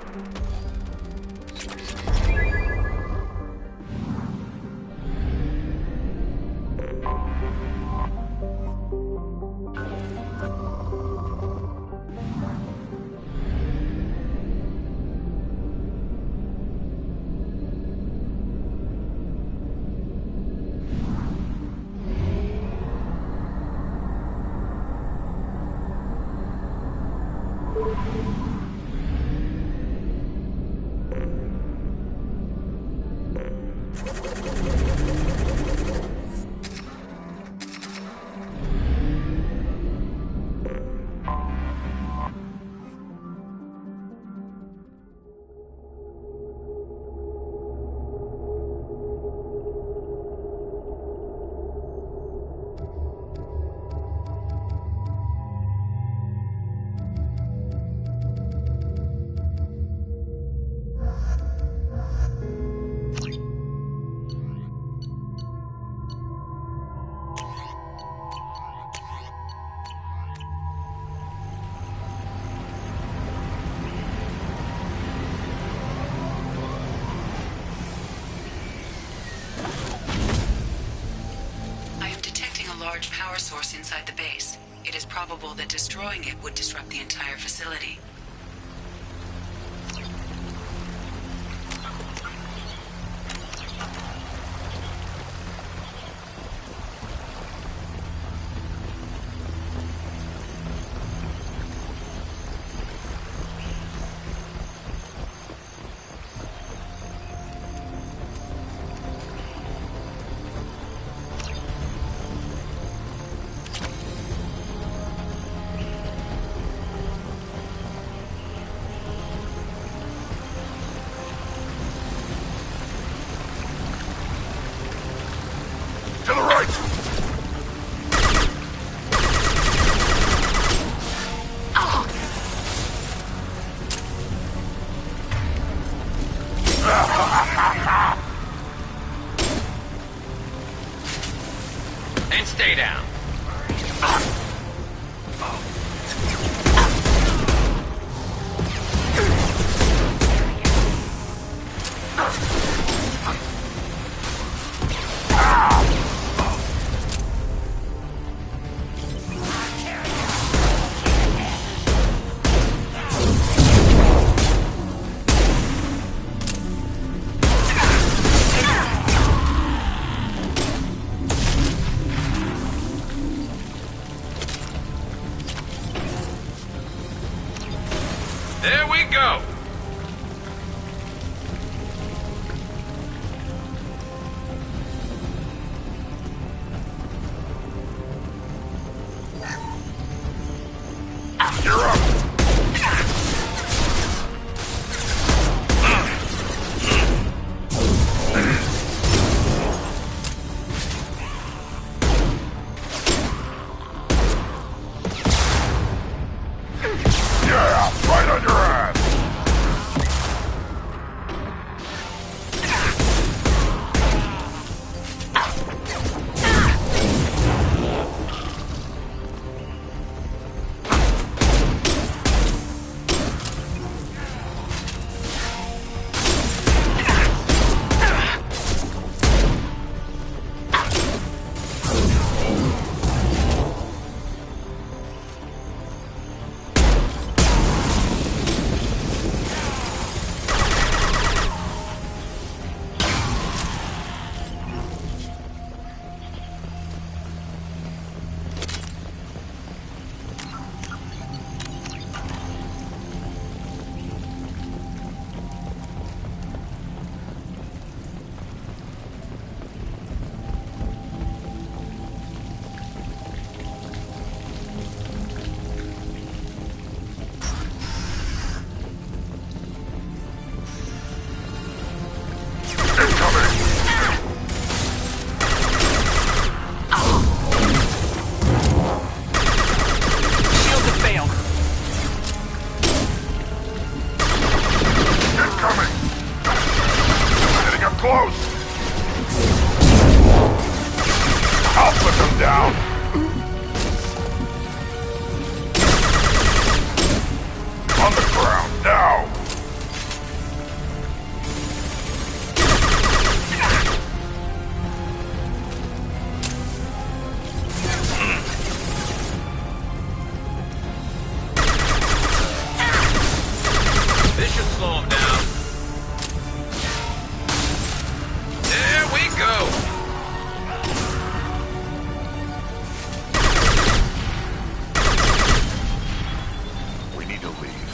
Speaker 3: Large power source inside the base. It is probable that destroying it would disrupt the entire facility.
Speaker 13: To the right!
Speaker 8: And stay down. There we go.
Speaker 13: close! I'll put them down! On the ground, now!
Speaker 8: This should slow him down. There we go.
Speaker 13: We need to leave.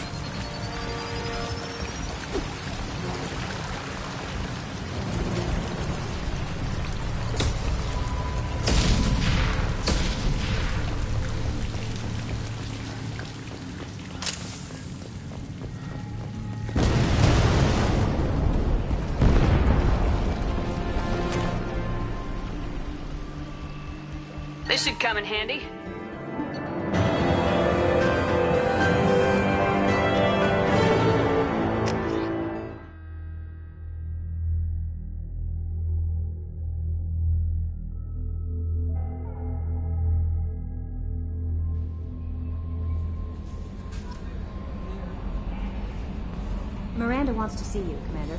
Speaker 2: This should come in handy.
Speaker 4: Miranda wants to see you, Commander.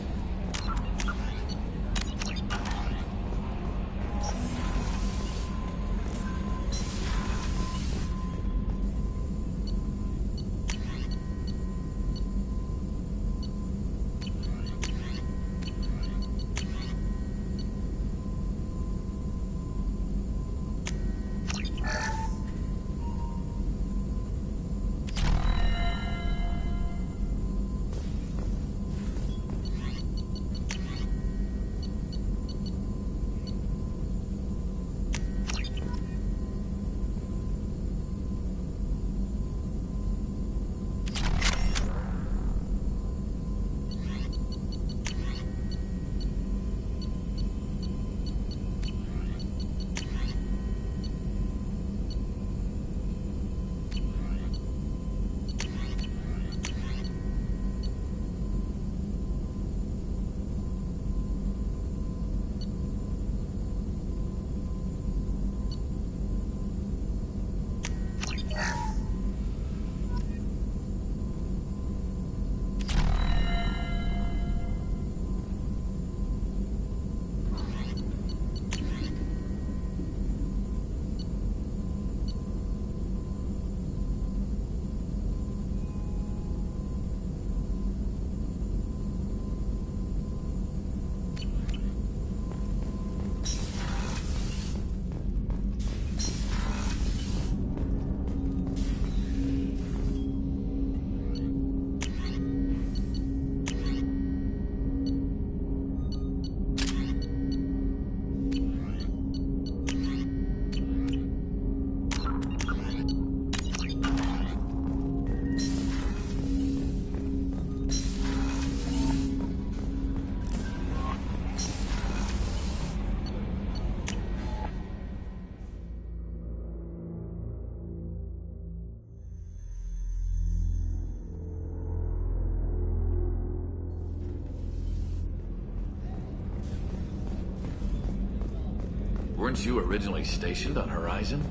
Speaker 17: Weren't you originally stationed on Horizon?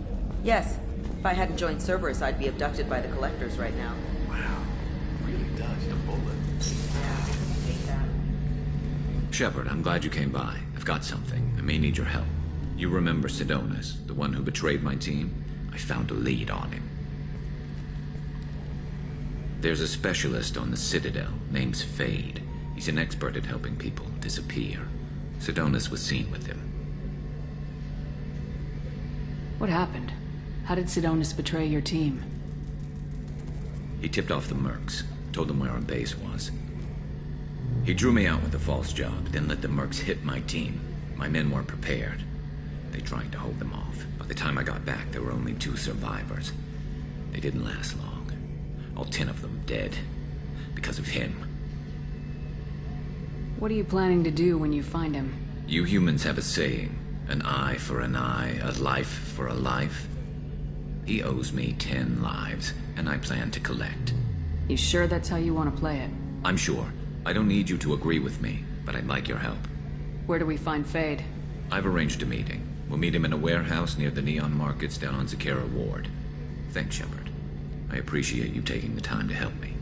Speaker 20: Yes. If I hadn't joined Cerberus, I'd be abducted by the Collectors right now.
Speaker 17: Wow. Really dodged a bullet.
Speaker 22: Shepard, I'm glad you came by. I've got something. I may need your help. You remember Sidonis, the one who betrayed my team? I found a lead on him. There's a specialist on the Citadel, name's Fade. He's an expert at helping people disappear. Sidonis was seen with him.
Speaker 2: What happened? How did Sidonis betray your team?
Speaker 22: He tipped off the mercs, told them where our base was. He drew me out with a false job, then let the mercs hit my team. My men weren't prepared. They tried to hold them off. By the time I got back, there were only 2 survivors. They didn't last long. All 10 of them dead. Because of him.
Speaker 2: What are you planning to do when you find him?
Speaker 22: You humans have a saying. An eye for an eye, a life for a life. He owes me 10 lives, and I plan to collect.
Speaker 2: You sure that's how you want to play it?
Speaker 22: I'm sure. I don't need you to agree with me, but I'd like your help.
Speaker 2: Where do we find Fade?
Speaker 22: I've arranged a meeting. We'll meet him in a warehouse near the Neon Markets down on Zakera Ward. Thanks, Shepard. I appreciate you taking the time to help me.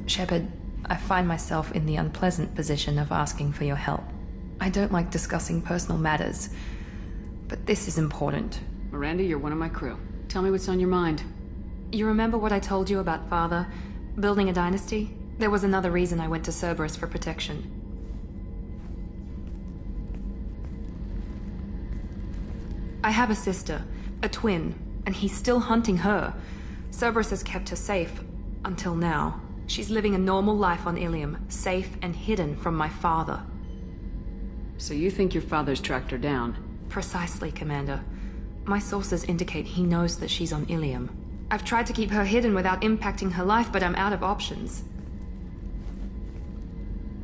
Speaker 5: Shepard, I find myself in the unpleasant position of asking for your help. I don't like discussing personal matters, but this is important.
Speaker 2: Miranda, you're one of my crew. Tell me what's on your mind.
Speaker 5: You remember what I told you about Father? Building a dynasty? There was another reason I went to Cerberus for protection. I have a sister, a twin, and he's still hunting her. Cerberus has kept her safe, until now. She's living a normal life on Ilium, safe and hidden from my father.
Speaker 2: So you think your father's tracked her down?
Speaker 5: Precisely, Commander. My sources indicate he knows that she's on Ilium. I've tried to keep her hidden without impacting her life, but I'm out of options.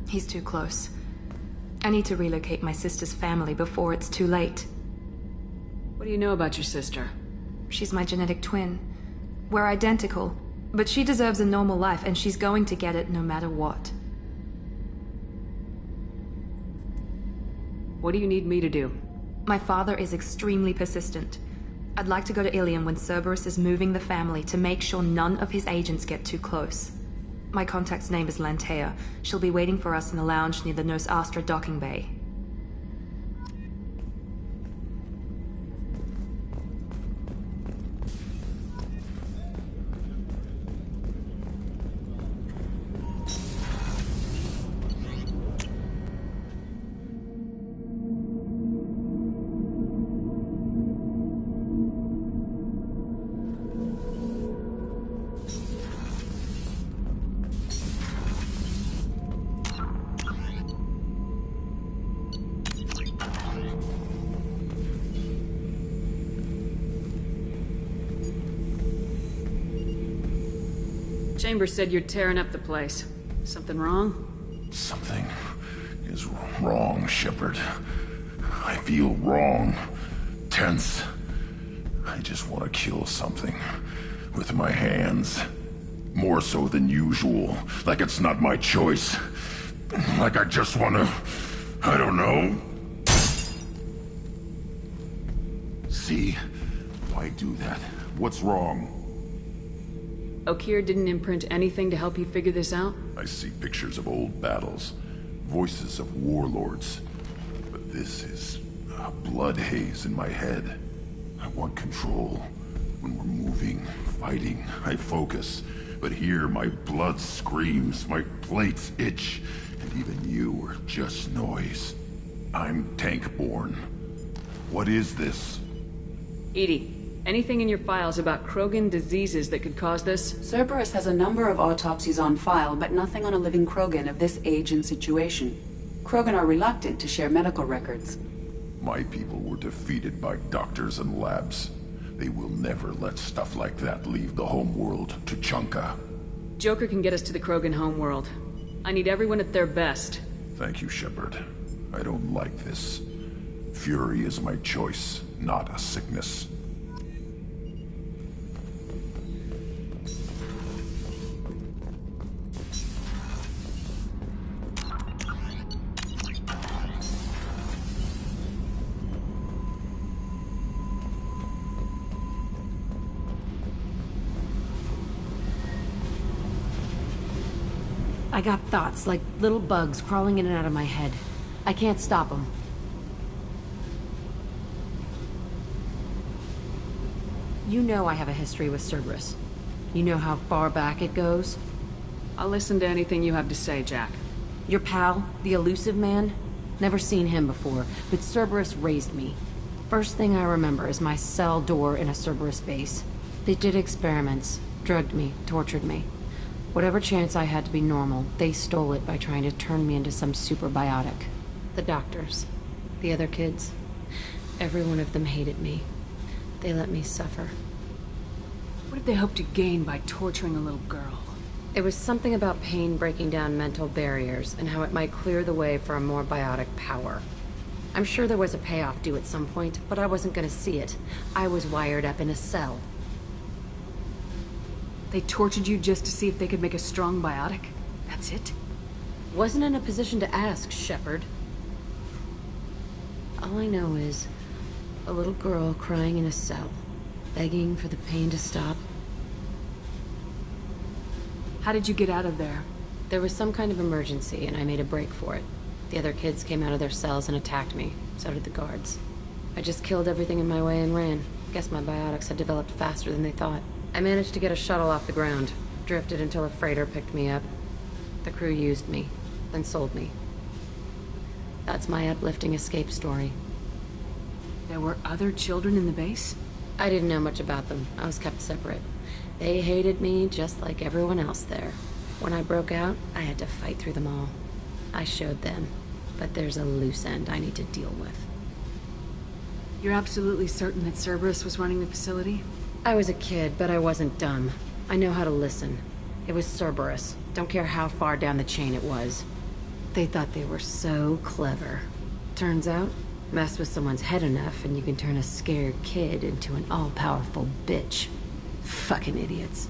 Speaker 5: He's too close. I need to relocate my sister's family before it's too late.
Speaker 2: What do you know about your sister?
Speaker 5: She's my genetic twin. We're identical, but she deserves a normal life, and she's going to get it no matter what.
Speaker 2: What do you need me to do?
Speaker 5: My father is extremely persistent. I'd like to go to Ilium when Cerberus is moving the family to make sure none of his agents get too close. My contact's name is Lantea. She'll be waiting for us in the lounge near the Nos Astra docking bay.
Speaker 2: Chambers said you're tearing up the place. Something wrong?
Speaker 13: Something is wrong, Shepard. I feel wrong. Tense. I just want to kill something. With my hands. More so than usual. Like it's not my choice. Like I just want to... I don't know. See? Why do that? What's wrong?
Speaker 2: Okeer didn't imprint anything to help you figure this out?
Speaker 13: I see pictures of old battles, voices of warlords. But this is a blood haze in my head. I want control. When we're moving, fighting, I focus. But here, my blood screams, my plates itch, and even you are just noise. I'm tank-born. What is this?
Speaker 2: EDI. Anything in your files about Krogan diseases that could cause this?
Speaker 3: Cerberus has a number of autopsies on file, but nothing on a living Krogan of this age and situation. Krogan are reluctant to share medical records.
Speaker 13: My people were defeated by doctors and labs. They will never let stuff like that leave the homeworld to Chunka.
Speaker 2: Joker can get us to the Krogan homeworld. I need everyone at their best.
Speaker 13: Thank you, Shepard. I don't like this. Fury is my choice, not a sickness.
Speaker 1: I got thoughts, like little bugs crawling in and out of my head. I can't stop them. You know I have a history with Cerberus. You know how far back it goes?
Speaker 2: I'll listen to anything you have to say, Jack.
Speaker 1: Your pal, the elusive man? Never seen him before, but Cerberus raised me. First thing I remember is my cell door in a Cerberus base. They did experiments, drugged me, tortured me. Whatever chance I had to be normal, they stole it by trying to turn me into some superbiotic. The doctors, the other kids, every one of them hated me. They let me suffer.
Speaker 2: What did they hope to gain by torturing a little girl?
Speaker 1: It was something about pain breaking down mental barriers and how it might clear the way for a more biotic power. I'm sure there was a payoff due at some point, but I wasn't gonna see it. I was wired up in a cell.
Speaker 2: They tortured you just to see if they could make a strong biotic? That's it?
Speaker 1: Wasn't in a position to ask, Shepard. All I know is a little girl crying in a cell, begging for the pain to stop.
Speaker 2: How did you get out of there?
Speaker 1: There was some kind of emergency, and I made a break for it. The other kids came out of their cells and attacked me. So did the guards. I just killed everything in my way and ran. Guess my biotics had developed faster than they thought. I managed to get a shuttle off the ground. Drifted until a freighter picked me up. The crew used me, then sold me. That's my uplifting escape story.
Speaker 2: There were other children in the base?
Speaker 1: I didn't know much about them. I was kept separate. They hated me just like everyone else there. When I broke out, I had to fight through them all. I showed them, but there's a loose end I need to deal with.
Speaker 2: You're absolutely certain that Cerberus was running the facility?
Speaker 1: I was a kid, but I wasn't dumb. I know how to listen. It was Cerberus. Don't care how far down the chain it was. They thought they were so clever. Turns out, mess with someone's head enough and you can turn a scared kid into an all-powerful bitch. Fucking idiots.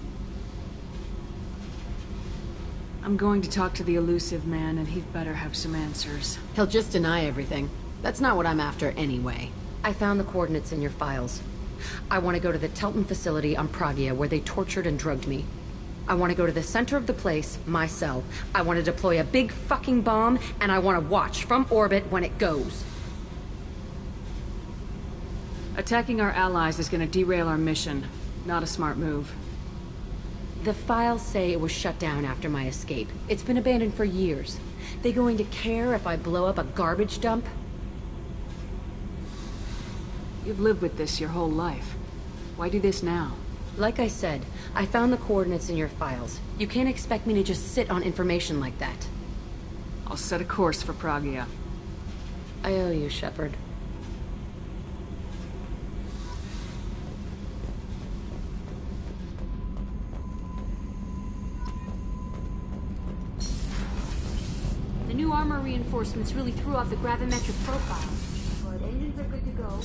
Speaker 2: I'm going to talk to the elusive man, and he'd better have some answers.
Speaker 1: He'll just deny everything. That's not what I'm after anyway. I found the coordinates in your files. I want to go to the Telton facility on Pragia where they tortured and drugged me. I want to go to the center of the place, my cell. I want to deploy a big fucking bomb, and I want to watch from orbit when it goes.
Speaker 2: Attacking our allies is going to derail our mission. Not a smart move.
Speaker 1: The files say it was shut down after my escape. It's been abandoned for years. They going to care if I blow up a garbage dump?
Speaker 2: You've lived with this your whole life. Why do this now?
Speaker 1: Like I said, I found the coordinates in your files. You can't expect me to just sit on information like that.
Speaker 2: I'll set a course for Pragia.
Speaker 1: I owe you, Shepard.
Speaker 6: The new armor reinforcements really threw off the gravimetric profile. But engines are good to go.